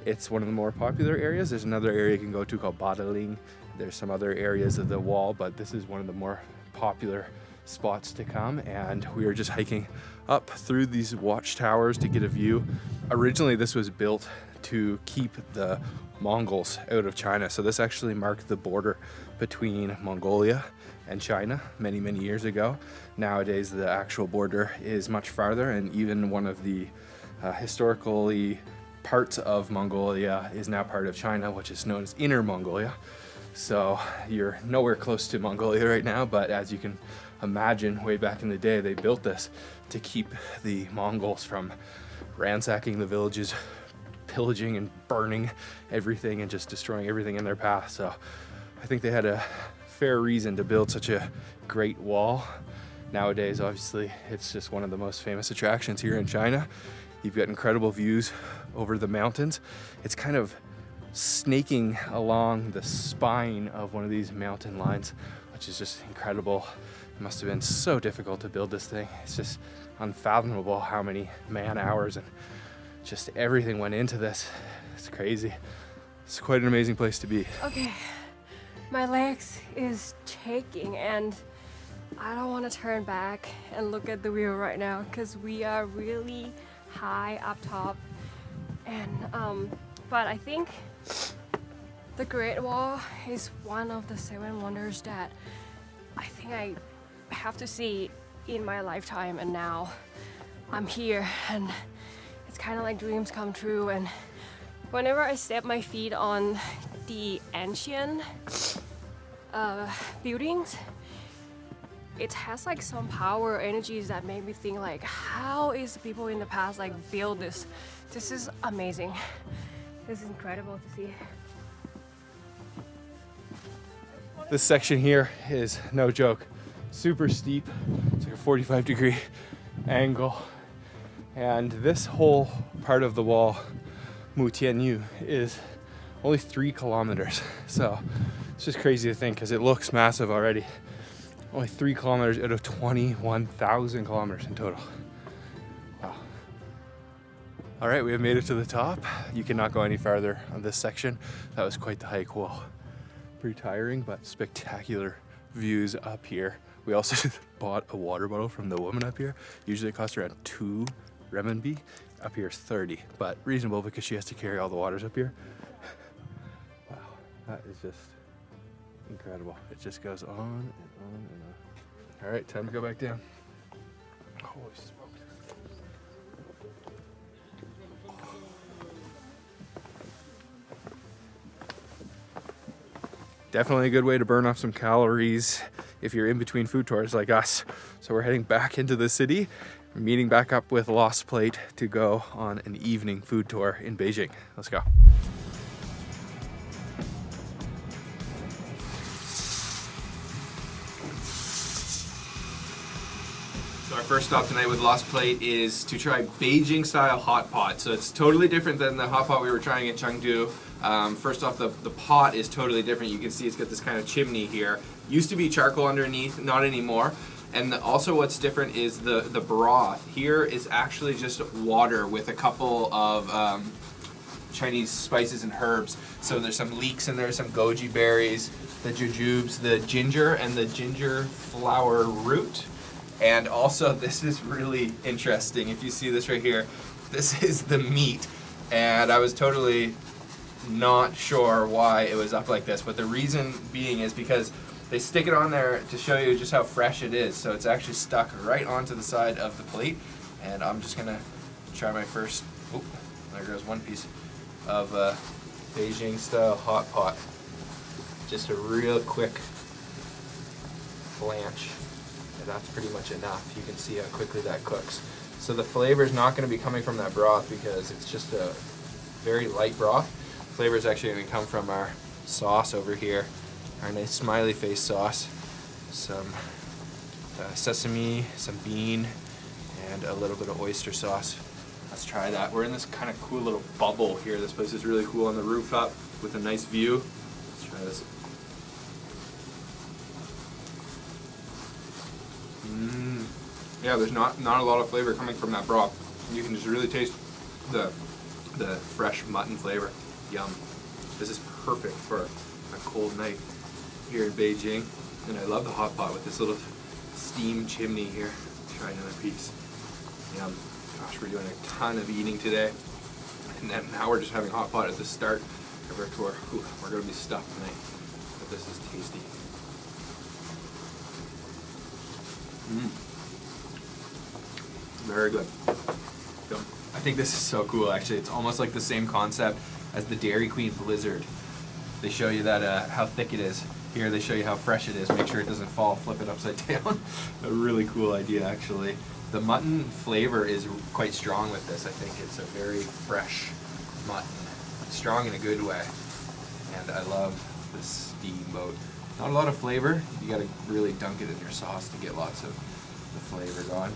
It's one of the more popular areas. There's another area you can go to called Badaling. There's some other areas of the wall, but this is one of the more popular spots to come. And we are just hiking up through these watchtowers to get a view. Originally, this was built to keep the Mongols out of China. So this actually marked the border between Mongolia and China many, many years ago. Nowadays, the actual border is much farther, and even one of the historically parts of Mongolia is now part of China, which is known as Inner Mongolia. So you're nowhere close to Mongolia right now, but as you can imagine, way back in the day, they built this to keep the Mongols from ransacking the villages, pillaging and burning everything and just destroying everything in their path. So I think they had a fair reason to build such a great wall. Nowadays, obviously, it's just one of the most famous attractions here in China. You've got incredible views over the mountains. It's kind of snaking along the spine of one of these mountain lines, which is just incredible. It must have been so difficult to build this thing. It's just unfathomable how many man hours and just everything went into this. It's crazy. It's quite an amazing place to be. Okay, my legs is shaking and I don't want to turn back and look at the view right now because we are really high up top. And but I think the Great Wall is one of the 7 wonders that I think I have to see in my lifetime, and now I'm here and it's kind of like dreams come true. And whenever I step my feet on the ancient buildings, it has like some power or energies that made me think like, how is the people in the past like build this? This is amazing. This is incredible to see. This section here is no joke. Super steep. It's like a 45-degree angle. And this whole part of the wall, Mu Tianyu, is only 3 kilometers. So it's just crazy to think because it looks massive already. Only 3 kilometers out of 21,000 kilometers in total. Wow. All right, we have made it to the top. You cannot go any farther on this section. That was quite the hike. Well, pretty tiring, but spectacular views up here. We also bought a water bottle from the woman up here. Usually it costs around 2 renminbi. Up here is 30, but reasonable because she has to carry all the waters up here. Wow, that is just incredible. It just goes on and on and on. All right, time to go back down. Holy smokes. Definitely a good way to burn off some calories if you're in between food tours like us. So we're heading back into the city, meeting back up with Lost Plate to go on an evening food tour in Beijing. Let's go. So our first stop tonight with Lost Plate is to try Beijing style hot pot. So it's totally different than the hot pot we were trying in Chengdu. First off, the pot is totally different. You can see it's got this kind of chimney here. Used to be charcoal underneath, not anymore. And also what's different is the broth. Here is actually just water with a couple of Chinese spices and herbs. So there's some leeks in there, some goji berries, the jujubes, the ginger, and the ginger flower root. And also, this is really interesting. If you see this right here, this is the meat. And I was totally not sure why it was up like this, but the reason being is because they stick it on there to show you just how fresh it is. So it's actually stuck right onto the side of the plate. And I'm just gonna try my first, oh, there goes one piece of Beijing style hot pot. Just a real quick blanch. And that's pretty much enough. You can see how quickly that cooks. So the flavor is not gonna be coming from that broth because it's just a very light broth. Flavor is actually going to come from our sauce over here, our nice smiley face sauce, some sesame, some bean, and a little bit of oyster sauce. Let's try that. We're in this kind of cool little bubble here. This place is really cool on the rooftop with a nice view. Let's try this. Yeah, there's not a lot of flavor coming from that broth. You can just really taste the fresh mutton flavor. Yum. This is perfect for a cold night here in Beijing. And I love the hot pot with this little steam chimney here. Try another piece. Yum. Gosh, we're doing a ton of eating today. And then now we're just having hot pot at the start of our tour. Ooh, we're going to be stuffed tonight. But this is tasty. Very good. Yum. I think this is so cool actually. It's almost like the same concept as the Dairy Queen Blizzard. They show you that how thick it is. Here they show you how fresh it is. Make sure it doesn't fall, flip it upside down. A really cool idea actually. The mutton flavor is quite strong with this. I think it's a very fresh mutton. Strong in a good way. And I love this steamboat. Not a lot of flavor. You gotta really dunk it in your sauce to get lots of the flavor going.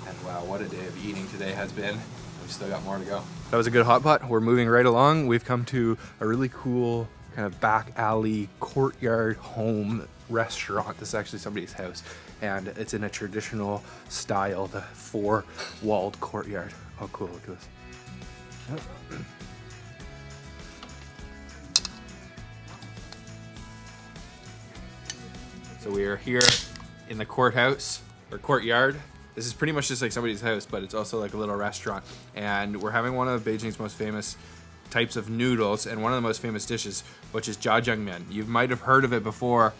And wow, what a day of eating today has been. We've still got more to go. That was a good hot pot. We're moving right along. We've come to a really cool kind of back alley courtyard home restaurant. This is actually somebody's house and it's in a traditional style, the 4-walled courtyard. Oh cool, look at this. Oh. So we are here in the courthouse or courtyard. This is pretty much just like somebody's house, but it's also like a little restaurant. And we're having one of Beijing's most famous types of noodles and one of the most famous dishes, which is jjajangmyeon. You might have heard of it before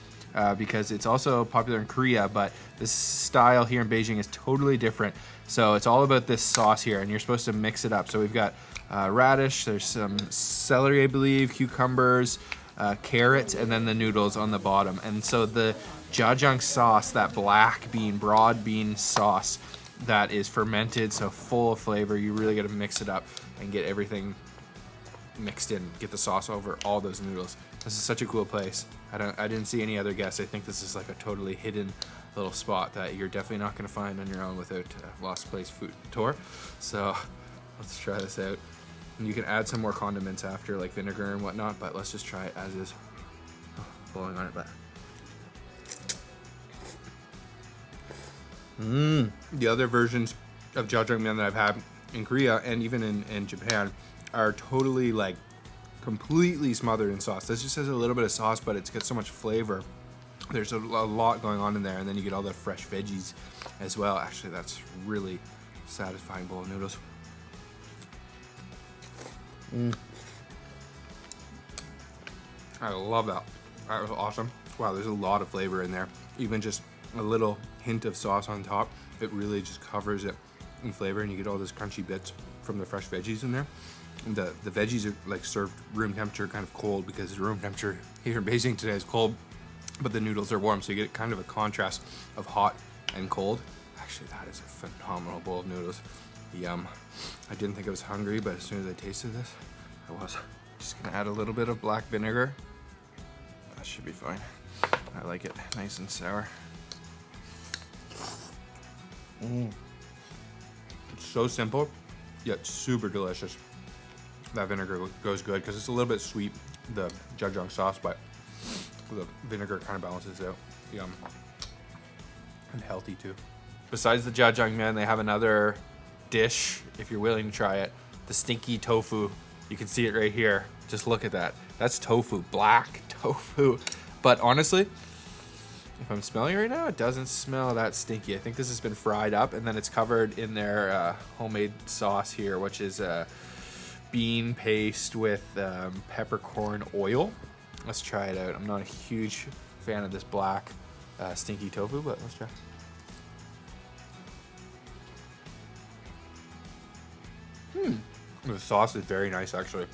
because it's also popular in Korea, but this style here in Beijing is totally different. So it's all about this sauce here, and you're supposed to mix it up. So we've got radish, there's some celery, I believe, cucumbers, carrots, and then the noodles on the bottom. And so the jjajang sauce, that black bean, broad bean sauce that is fermented, so full of flavor, you really got to mix it up and get everything mixed in, get the sauce over all those noodles. This is such a cool place. I didn't see any other guests. I think this is like a totally hidden little spot that you're definitely not going to find on your own without a Lost Place food tour. So let's try this out. And you can add some more condiments after, like vinegar and whatnot, but let's just try it as is. Oh, blowing on it, but the other versions of jjajangmyeon that I've had in Korea and even in Japan are totally like completely smothered in sauce. This just has a little bit of sauce, but it's got so much flavor. There's a lot going on in there, and then you get all the fresh veggies as well. Actually, that's really satisfying bowl of noodles. I love that. That was awesome. Wow, there's a lot of flavor in there. Even just a little hint of sauce on top, it really just covers it in flavor, and you get all those crunchy bits from the fresh veggies in there. And the veggies are like served room temperature, kind of cold, because room temperature here in Beijing today is cold, but the noodles are warm, so you get kind of a contrast of hot and cold. Actually, that is a phenomenal bowl of noodles. Yum. I didn't think I was hungry, but as soon as I tasted this, I was. Just gonna add a little bit of black vinegar. That should be fine. I like it nice and sour. It's so simple, yet super delicious. That vinegar goes good because it's a little bit sweet, the jjajang sauce, but the vinegar kind of balances out. Yum. And healthy too. Besides the jjajangmyeon, they have another dish, if you're willing to try it, the stinky tofu. You can see it right here. Just look at that. That's tofu, black tofu. But honestly, if I'm smelling it right now, it doesn't smell that stinky. I think this has been fried up, and then it's covered in their homemade sauce here, which is bean paste with peppercorn oil. Let's try it out. I'm not a huge fan of this black stinky tofu, but let's try. The sauce is very nice, actually.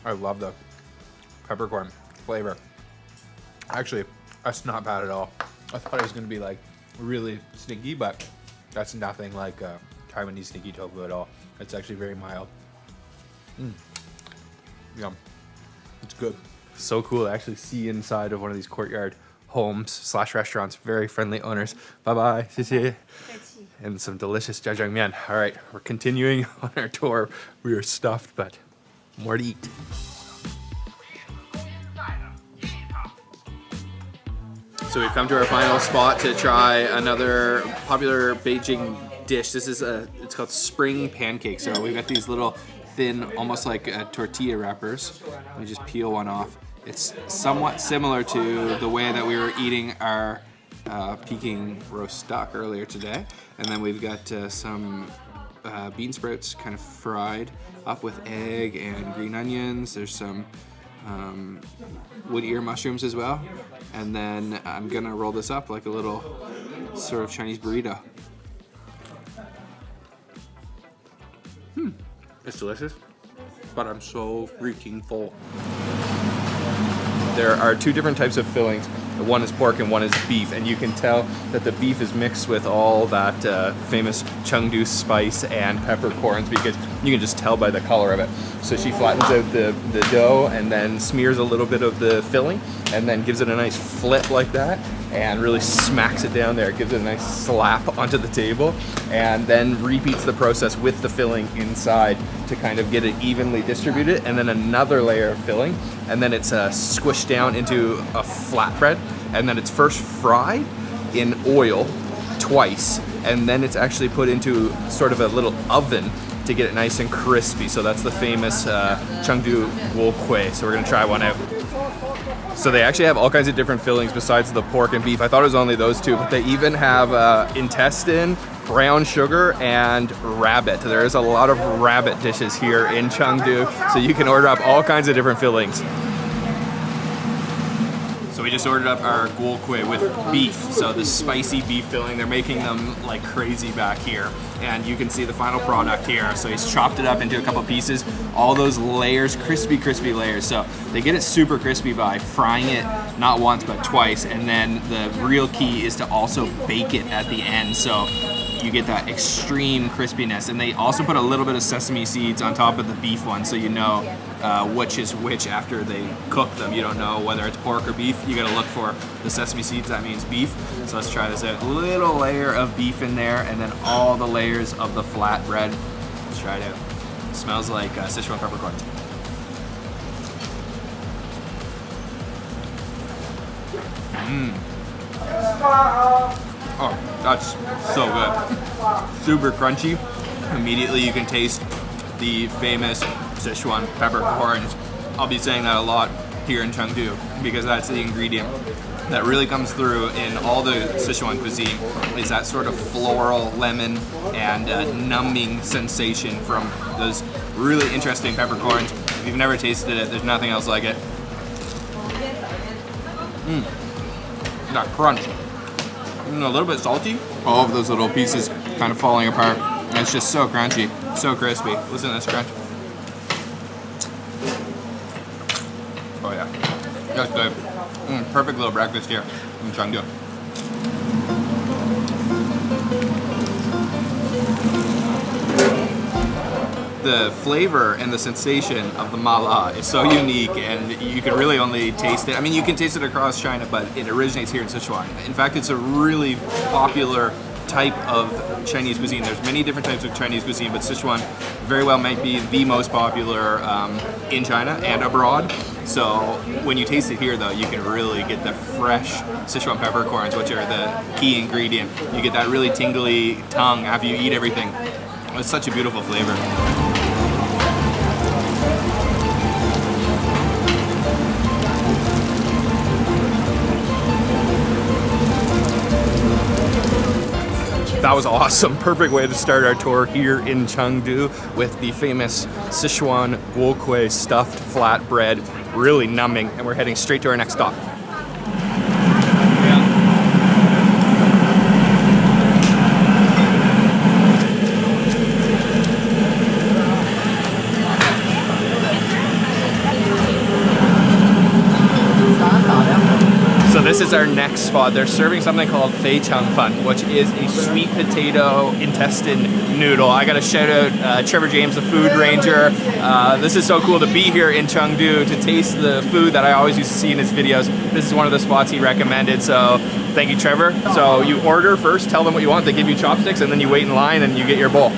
I love the peppercorn flavor. Actually, that's not bad at all. I thought it was going to be like really stinky, but that's nothing like Taiwanese stinky tofu at all. It's actually very mild. Yum. It's good. So cool to actually see inside of one of these courtyard homes / restaurants. Very friendly owners. Bye-bye. 谢谢. And some delicious jjajangmyeon. All right, we're continuing on our tour. We are stuffed, but more to eat. So we've come to our final spot to try another popular Beijing dish. This is it's called spring pancake. So we've got these little thin, almost like tortilla wrappers. Let me just peel one off. It's somewhat similar to the way that we were eating our Peking roast duck earlier today. And then we've got some bean sprouts kind of fried up with egg and green onions. There's some wood ear mushrooms as well. And then I'm gonna roll this up like a little sort of Chinese burrito. It's delicious, but I'm so freaking full. There are two different types of fillings. One is pork and one is beef, and you can tell that the beef is mixed with all that famous Chengdu spice and peppercorns, because you can just tell by the color of it. So she flattens out the dough and then smears a little bit of the filling and then gives it a nice flip like that and really smacks it down there, gives it a nice slap onto the table, and then repeats the process with the filling inside to kind of get it evenly distributed, and then another layer of filling, and then it's squished down into a flatbread, and then it's first fried in oil twice, and then it's actually put into sort of a little oven to get it nice and crispy. So that's the famous Chengdu Guokui. So we're gonna try one out. So they actually have all kinds of different fillings besides the pork and beef. I thought it was only those two, but they even have intestine, brown sugar, and rabbit. There is a lot of rabbit dishes here in Chengdu, so you can order up all kinds of different fillings. So we just ordered up our guokui with beef, so the spicy beef filling. They're making them like crazy back here, and you can see the final product here. So he's chopped it up into a couple pieces, all those layers, crispy layers. So they get it super crispy by frying it not once but twice, and then the real key is to also bake it at the end, so you get that extreme crispiness. And they also put a little bit of sesame seeds on top of the beef one, so you know which is which after they cook them. You don't know whether it's pork or beef. You gotta look for the sesame seeds, that means beef. So let's try this out. A little layer of beef in there, and then all the layers of the flatbread. Let's try it out. It smells like Sichuan peppercorns. Oh, that's so good. Super crunchy. Immediately you can taste the famous Sichuan peppercorns. I'll be saying that a lot here in Chengdu because that's the ingredient that really comes through in all the Sichuan cuisine, is that sort of floral lemon and numbing sensation from those really interesting peppercorns. If you've never tasted it, there's nothing else like it. That crunch. A little bit salty. All of those little pieces kind of falling apart. And it's just so crunchy, so crispy. Listen to this crunch. Oh yeah, that's good. Perfect little breakfast here in Chengdu. The flavor and the sensation of the mala is so unique, and you can really only taste it. I mean, you can taste it across China, but it originates here in Sichuan. In fact, it's a really popular type of Chinese cuisine. There's many different types of Chinese cuisine, but Sichuan very well might be the most popular in China and abroad. So when you taste it here, though, you can really get the fresh Sichuan peppercorns, which are the key ingredient. You get that really tingly tongue after you eat everything. It's such a beautiful flavor. That was awesome. Perfect way to start our tour here in Chengdu with the famous Sichuan guokui stuffed flatbread. Really numbing, and we're heading straight to our next stop. So this is our next spot. They're serving something called fei chang fan, which is a sweet potato intestine noodle. I gotta shout out Trevor James, the food ranger. This is so cool to be here in Chengdu to taste the food that I always used to see in his videos. This is one of the spots he recommended, so thank you, Trevor. So you order first, tell them what you want, they give you chopsticks, and then you wait in line and you get your bowl.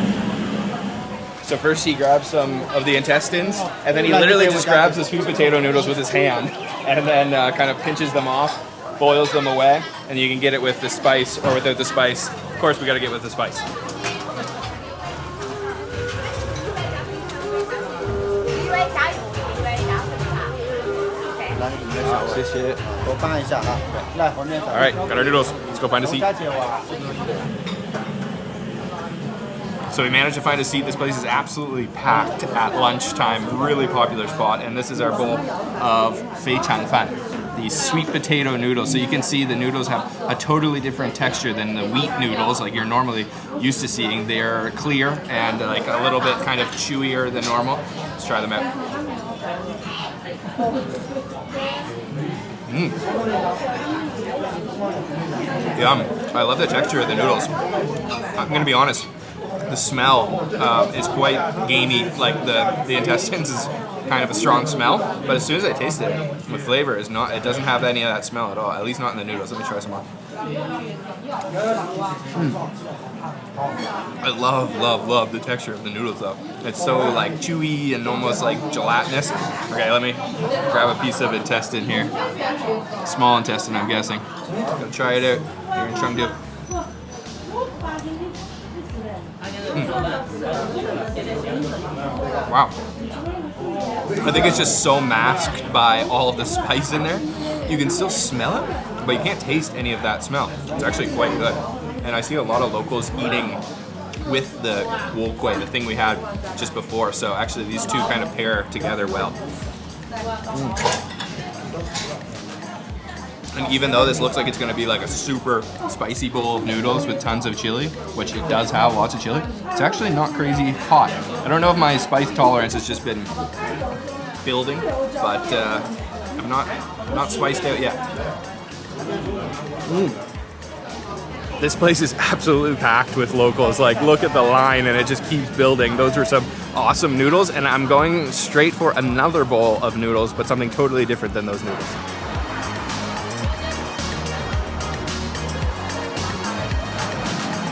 So first he grabs some of the intestines, and then he literally just grabs the sweet potato noodles with his hand, and then kind of pinches them off, boils them away, and you can get it with the spice or without the spice. Of course, we got to get with the spice. All right, got our noodles. Let's go find a seat. So we managed to find a seat. This place is absolutely packed at lunchtime. Really popular spot. And this is our bowl of fei chang fan, these sweet potato noodles. So you can see the noodles have a totally different texture than the wheat noodles like you're normally used to seeing. They're clear and like a little bit kind of chewier than normal. Let's try them out. Yum. I love the texture of the noodles. I'm gonna be honest. The smell is quite gamey, like the intestines is kind of a strong smell, but as soon as I taste it, the flavor is not, it doesn't have any of that smell at all, at least not in the noodles. Let me try some more. I love the texture of the noodles though. It's so like chewy and almost like gelatinous. Okay, let me grab a piece of intestine here. Small intestine, I'm guessing. Gonna try it out here in Chengdu. Wow. I think it's just so masked by all of the spice in there. You can still smell it, but you can't taste any of that smell. It's actually quite good. And I see a lot of locals eating with the guokui, the thing we had just before. So actually these two kind of pair together well. And even though this looks like it's gonna be like a super spicy bowl of noodles with tons of chili, which it does have lots of chili, it's actually not crazy hot. I don't know if my spice tolerance has just been building, but I'm not spiced out yet. This place is absolutely packed with locals. Like, look at the line and it just keeps building. Those are some awesome noodles, and I'm going straight for another bowl of noodles, but something totally different than those noodles.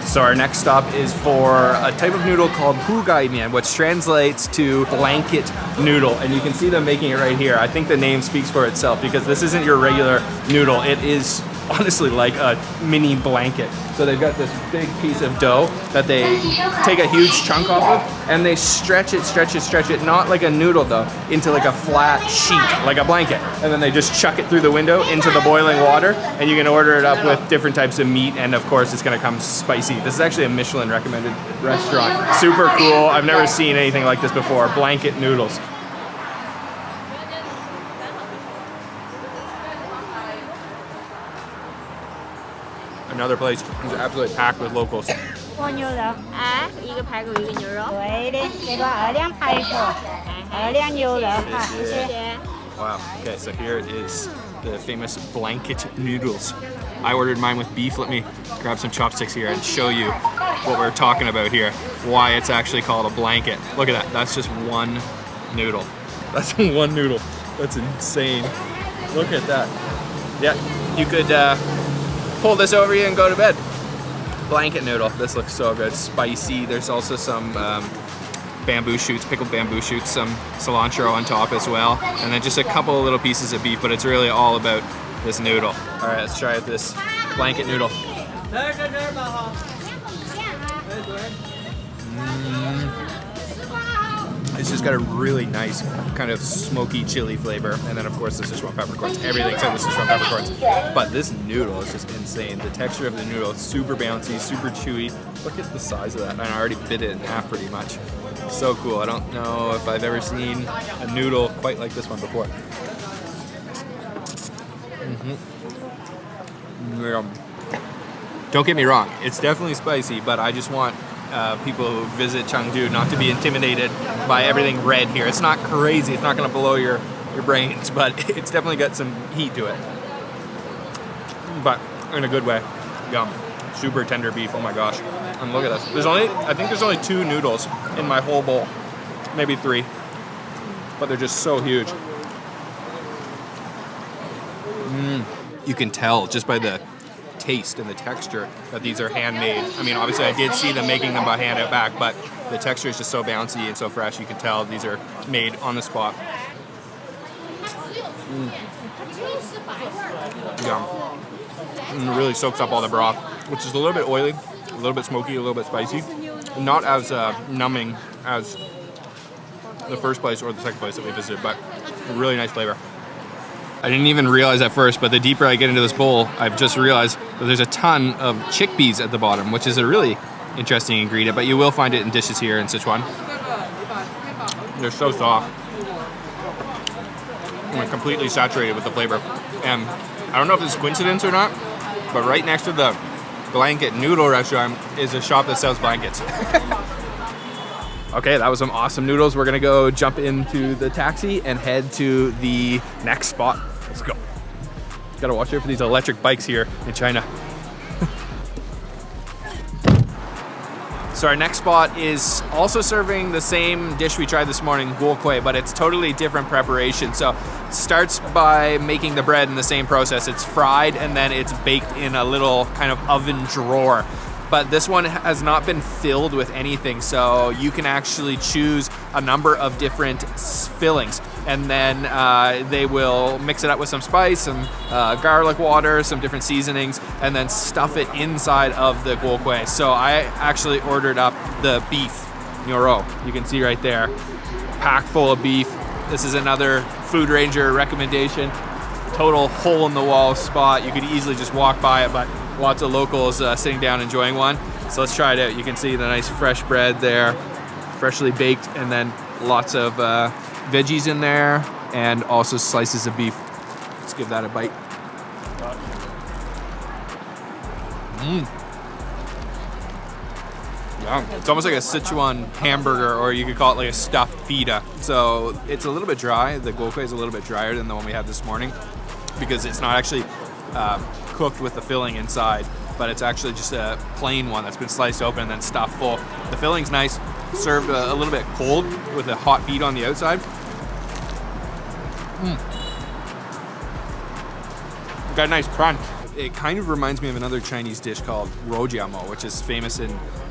So our next stop is for a type of noodle called hugai mian, which translates to blanket noodle. And you can see them making it right here. I think the name speaks for itself because this isn't your regular noodle. It is honestly like a mini blanket. So they've got this big piece of dough that they take a huge chunk off of, and they stretch it, not like a noodle though, into like a flat sheet, like a blanket. And then they just chuck it through the window into the boiling water, and you can order it up with different types of meat, and of course it's gonna come spicy. This is actually a Michelin recommended restaurant. Super cool. I've never seen anything like this before. Blanket noodles. Another place is absolutely packed with locals. 蜗牛肉，一个排骨，一个牛肉。对的，这个2两排骨，2两牛肉哈，谢谢。 Wow. Okay, so here it is, the famous blanket noodles. I ordered mine with beef. Let me grab some chopsticks here and show you what we're talking about here. Why it's actually called a blanket. Look at that. That's just one noodle. That's one noodle. That's insane. Look at that. Yeah, you could pull this over you and go to bed. Blanket noodle. This looks so good. Spicy. There's also some bamboo shoots, pickled bamboo shoots, some cilantro on top as well, and then just a couple of little pieces of beef, but it's really all about this noodle. All right, let's try out this blanket noodle. It's just got a really nice kind of smoky chili flavor, and then of course the Sichuan peppercorns. Everything except the Sichuan peppercorns. But this noodle is just insane. The texture of the noodle is super bouncy, super chewy. Look at the size of that, and I already bit it in half pretty much. So cool. I don't know if I've ever seen a noodle quite like this one before. Don't get me wrong, it's definitely spicy, but I just want people who visit Chengdu not to be intimidated by everything red here. It's not crazy, it's not going to blow your brains, but it's definitely got some heat to it. But in a good way. Yum. Super tender beef, oh my gosh. And look at this. I think there's only 2 noodles in my whole bowl. Maybe 3. But they're just so huge. You can tell just by the taste and the texture that these are handmade. I mean, obviously I did see them making them by hand out back, but the texture is just so bouncy and so fresh. You can tell these are made on the spot. Yum. And it really soaks up all the broth, which is a little bit oily, a little bit smoky, a little bit spicy. Not as numbing as the first place or the second place that we visited, but a really nice flavor. I didn't even realize at first, but the deeper I get into this bowl, I've just realized that there's a ton of chickpeas at the bottom, which is a really interesting ingredient, but you will find it in dishes here in Sichuan. They're so soft. And completely saturated with the flavor. And I don't know if it's a coincidence or not, but right next to the blanket noodle restaurant is a shop that sells blankets. Okay, that was some awesome noodles. We're gonna go jump into the taxi and head to the next spot. Let's go. Gotta watch out for these electric bikes here in China. So our next spot is also serving the same dish we tried this morning, guokui, but it's totally different preparation. So it starts by making the bread in the same process. It's fried and then it's baked in a little kind of oven drawer. But this one has not been filled with anything, so you can actually choose a number of different fillings, and then they will mix it up with some spice, some garlic water, some different seasonings, and then stuff it inside of the guokui. So I actually ordered up the beef niuro. You can see right there, packed full of beef. This is another Food Ranger recommendation. Total hole-in-the-wall spot. You could easily just walk by it, but lots of locals sitting down enjoying one. So let's try it out. You can see the nice fresh bread there, freshly baked, and then lots of veggies in there, and also slices of beef. Let's give that a bite. Yeah, it's almost like a Sichuan hamburger, or you could call it like a stuffed pita. So it's a little bit dry. The gokui is a little bit drier than the one we had this morning because it's not actually cooked with the filling inside, but it's actually just a plain one that's been sliced open and then stuffed full. The filling's nice, served a little bit cold with a hot pita on the outside. Got a nice crunch. It kind of reminds me of another Chinese dish called rojiamo, which is famous in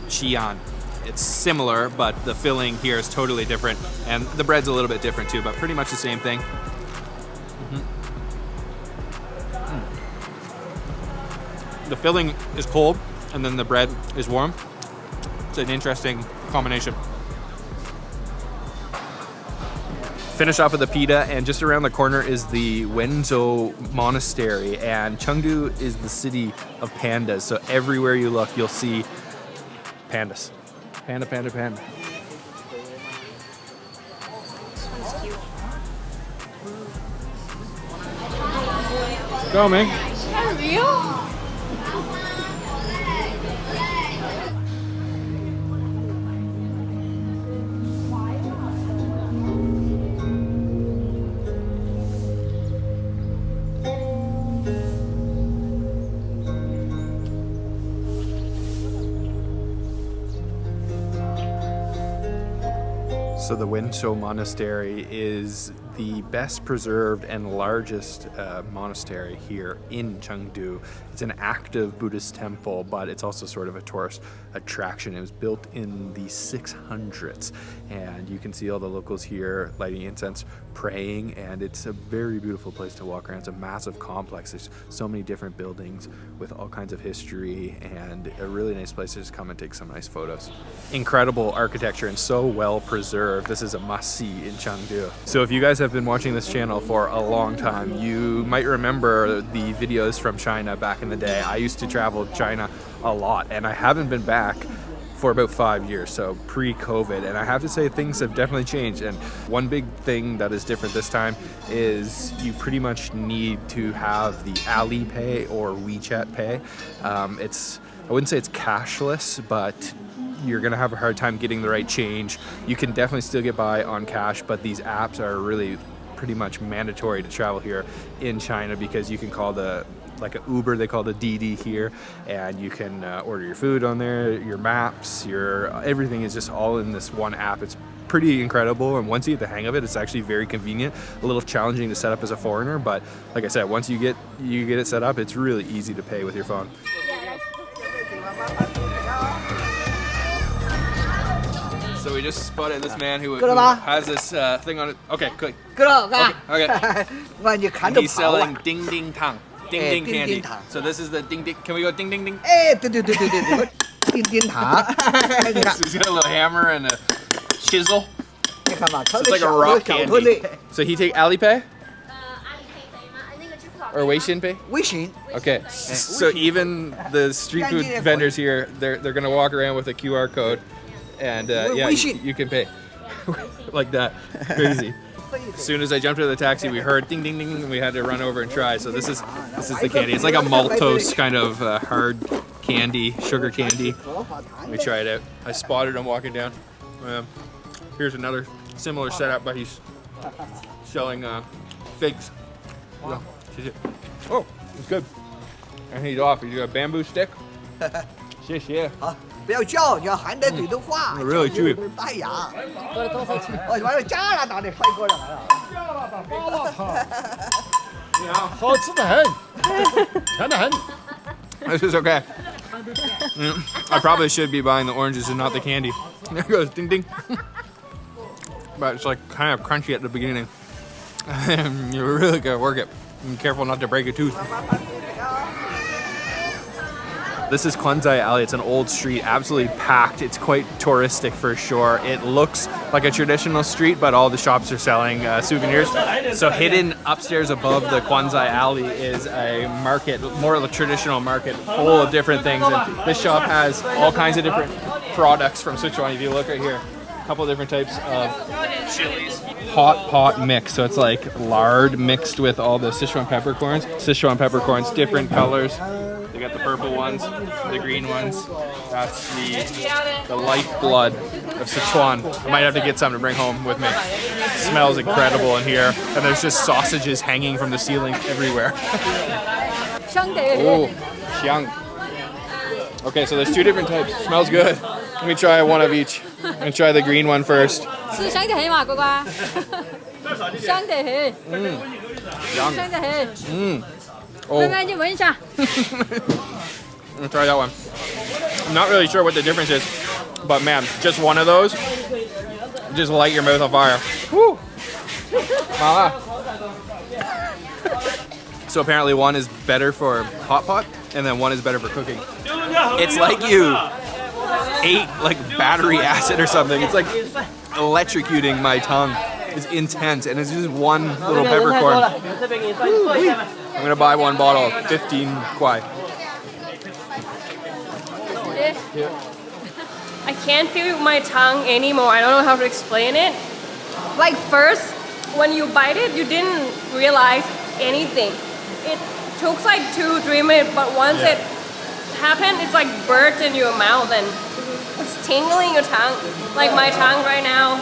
Xi'an. It's similar, but the filling here is totally different, and the bread's a little bit different too, but pretty much the same thing. The filling is cold, and then the bread is warm. It's an interesting combination. Finish off with the pita, and just around the corner is the Wenzhou Monastery, and Chengdu is the city of pandas, so everywhere you look you'll see pandas. Panda, panda, panda. This one's cute. Go, man. Is that real? So the Wenzhou Monastery is the best preserved and largest monastery here in Chengdu. It's an active Buddhist temple, but it's also sort of a tourist attraction. It was built in the 600s, and you can see all the locals here lighting incense, praying, and it's a very beautiful place to walk around. It's a massive complex. There's so many different buildings with all kinds of history, and a really nice place to just come and take some nice photos. Incredible architecture and so well preserved. This is a must-see in Chengdu. So if you guys have been watching this channel for a long time, you might remember the videos from China back in the day. I used to travel to China a lot, and I haven't been back for about 5 years, so pre-COVID, and I have to say things have definitely changed. And one big thing that is different this time is you pretty much need to have the Alipay or WeChat Pay. I wouldn't say it's cashless, but you're gonna have a hard time getting the right change. You can definitely still get by on cash, but these apps are really pretty much mandatory to travel here in China, because you can call like an Uber, they call it a Didi here, and you can order your food on there, your maps, everything is just all in this one app. It's pretty incredible, and once you get the hang of it, it's actually very convenient. A little challenging to set up as a foreigner, but like I said, once you get it set up, it's really easy to pay with your phone. So we just spotted this man who has this thing on it. Okay, good. Okay. He's selling ding ding tang. Ding ding candy. So this is the ding ding. Can we go ding ding ding? Ding ding tang. So he's got a little hammer and a chisel. So it's like a rock candy. So he take Alipay? Or Weixin Pay? Weixin. Okay. So even the street food vendors here, they're gonna walk around with a QR code, and yeah, you can pay like that. Crazy. As soon as I jumped into the taxi, we heard ding ding ding, and we had to run over and try. So this is the candy. It's like a maltose kind of hard candy, sugar candy. We tried it out. I spotted him walking down. Here's another similar setup, but he's selling figs. Oh, it's good. And he's off. He's got a bamboo stick. Yeah. 不要叫，你要含着嘴的话。Really chewy. 大牙。哦，完了加拿大的快过来了。加拿大麻辣烫。你好，好吃得很，甜得很。 This is okay. I probably should be buying the oranges and not the candy. There it goes, ding ding. But it's like kind of crunchy at the beginning. You really gotta work it. Be careful not to break a tooth. This is Quanzai Alley. It's an old street, absolutely packed. It's quite touristic for sure. It looks like a traditional street, but all the shops are selling souvenirs. So hidden upstairs above the Quanzai Alley is a market, more of a traditional market, full of different things. And this shop has all kinds of different products from Sichuan. If you look right here, a couple of different types of chilies. Hot pot mix, so it's like lard mixed with all the Sichuan peppercorns. Sichuan peppercorns, different colors. They got the purple ones, the green ones. That's the lifeblood of Sichuan. I might have to get some to bring home with me. It smells incredible in here. And there's just sausages hanging from the ceiling everywhere. Oh, xiang. Okay, so there's 2 different types. Smells good. Let me try one of each. I'm gonna try the green one first. Oh. I'm gonna try that one. I'm not really sure what the difference is, but man, just one of those, just light your mouth on fire. Woo! So apparently one is better for hot pot, and then one is better for cooking. It's like you ate like battery acid or something. It's like electrocuting my tongue. It's intense, and it's just one little peppercorn. I'm gonna buy one bottle, 15 kwai. I can't feel my tongue anymore. I don't know how to explain it. Like first, when you bite it, you didn't realize anything. It took like 2-3 minutes, but once it happened, it's like burnt in your mouth and it's tingling your tongue. Like my tongue right now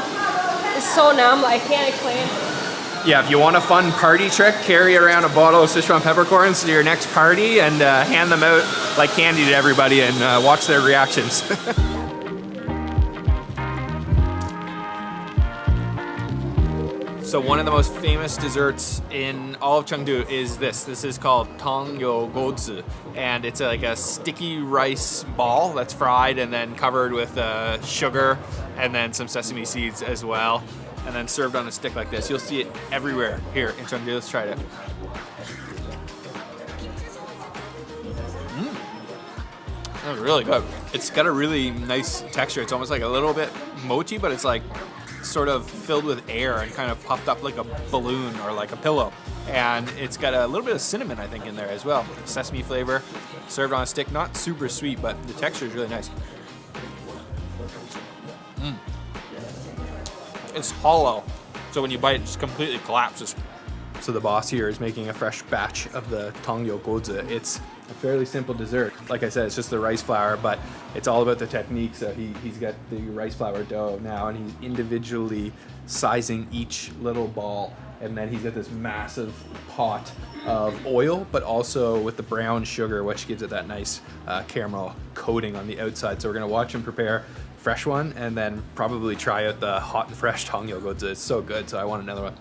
is so numb, I can't explain. Yeah, if you want a fun party trick, carry around a bottle of Sichuan peppercorns to your next party and hand them out like candy to everybody and watch their reactions. So one of the most famous desserts in all of Chengdu is this. This is called Tongyou Gozi, and it's like a sticky rice ball that's fried and then covered with sugar and then some sesame seeds as well, and then served on a stick like this. You'll see it everywhere here in Chengdu. Let's try it. That's really good. It's got a really nice texture. It's almost like a little bit mochi, but it's like sort of filled with air and kind of puffed up like a balloon or like a pillow. And it's got a little bit of cinnamon, I think, in there as well. Sesame flavor, served on a stick. Not super sweet, but the texture is really nice. It's hollow, so when you bite, it just completely collapses. So the boss here is making a fresh batch of the Tongyou Gozi. It's a fairly simple dessert. Like I said, it's just the rice flour, but it's all about the technique. So he's got the rice flour dough now, and he's individually sizing each little ball. And then he's got this massive pot of oil, but also with the brown sugar, which gives it that nice caramel coating on the outside. So we're gonna watch him prepare fresh one, and then probably try out the hot and fresh Tongyou Gozi. It's so good, so I want another one.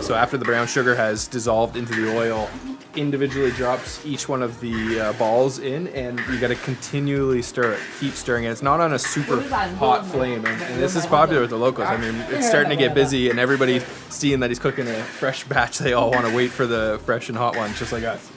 So after the brown sugar has dissolved into the oil, individually drops each one of the balls in, and you got to continually stir it, keep stirring it. It's not on a super hot flame, and this is popular with the locals. I mean, it's starting to get busy, and everybody's seeing that he's cooking a fresh batch. They all want to wait for the fresh and hot ones, just like us.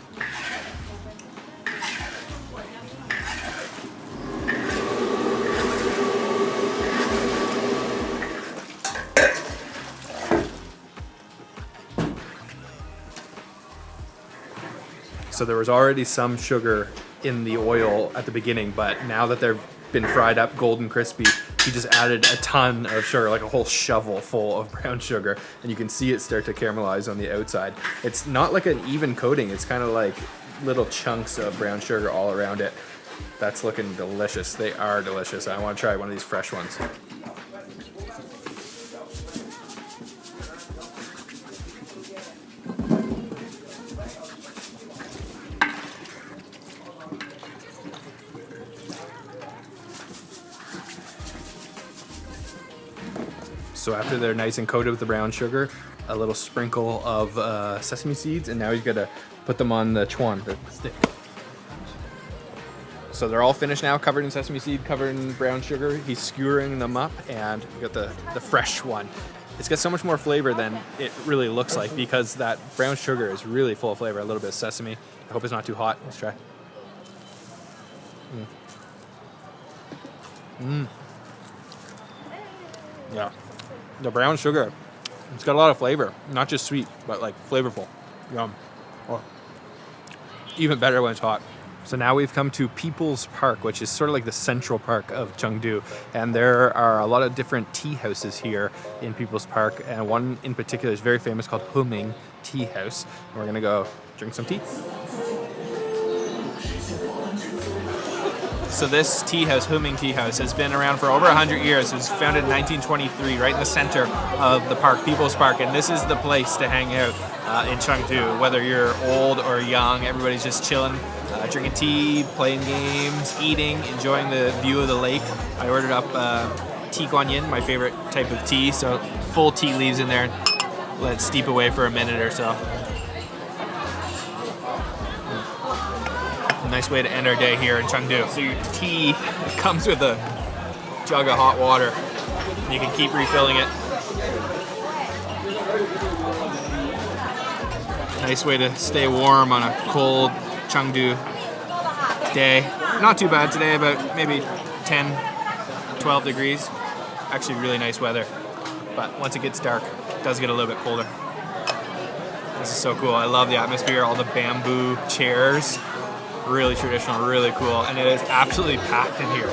So there was already some sugar in the oil at the beginning, but now that they've been fried up golden crispy, he just added a ton of sugar, like a whole shovel full of brown sugar, and you can see it start to caramelize on the outside. It's not like an even coating, it's kind of like little chunks of brown sugar all around it. That's looking delicious. They are delicious. I want to try one of these fresh ones. So after they're nice and coated with the brown sugar, a little sprinkle of sesame seeds, and now he's gonna put them on the chuan, the stick. So they're all finished now, covered in sesame seed, covered in brown sugar. He's skewering them up, and we got the fresh one. It's got so much more flavor than it really looks like, because that brown sugar is really full of flavor. A little bit of sesame. I hope it's not too hot. Let's try. Yeah. The brown sugar It's got a lot of flavor, not just sweet, but like flavorful. Yum. Oh. Even better when it's hot. So now we've come to People's Park, which is sort of like the central park of Chengdu. And there are a lot of different tea houses here in People's Park. And one in particular is very famous called Huming Tea House. And we're gonna go drink some tea. So this tea house, Huming Tea House, has been around for over 100 years. It was founded in 1923, right in the center of the park, People's Park. And this is the place to hang out in Chengdu. Whether you're old or young, everybody's just chilling, drinking tea, playing games, eating, enjoying the view of the lake. I ordered up tea guanyin, my favorite type of tea. So full tea leaves in there. Let it steep away for a minute or so. Nice way to end our day here in Chengdu. So your tea comes with a jug of hot water. You can keep refilling it. Nice way to stay warm on a cold Chengdu day. Not too bad today, about maybe 10, 12 degrees. Actually really nice weather. But once it gets dark, it does get a little bit colder. This is so cool. I love the atmosphere, all the bamboo chairs. Really traditional, really cool, and it is absolutely packed in here.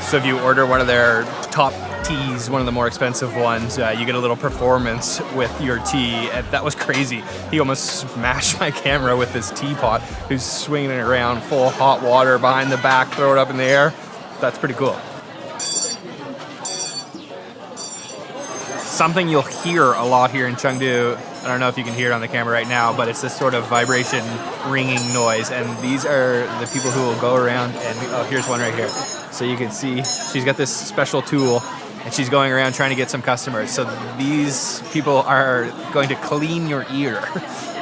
So if you order one of their top teas, one of the more expensive ones, you get a little performance with your tea. And that was crazy. He almost smashed my camera with this teapot, who's swinging it around full of hot water behind the back, throw it up in the air. That's pretty cool. Something you'll hear a lot here in Chengdu, I don't know if you can hear it on the camera right now, but it's this sort of vibration, ringing noise. And these are the people who will go around and, oh, here's one right here. So you can see she's got this special tool and she's going around trying to get some customers. So these people are going to clean your ear,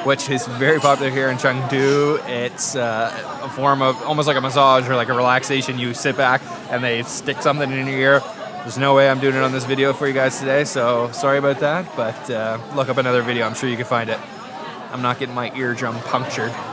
which is very popular here in Chengdu. It's a form of almost like a massage or like a relaxation. You sit back and they stick something in your ear. There's no way I'm doing it on this video for you guys today, so sorry about that, but look up another video. I'm sure you can find it. I'm not getting my eardrum punctured.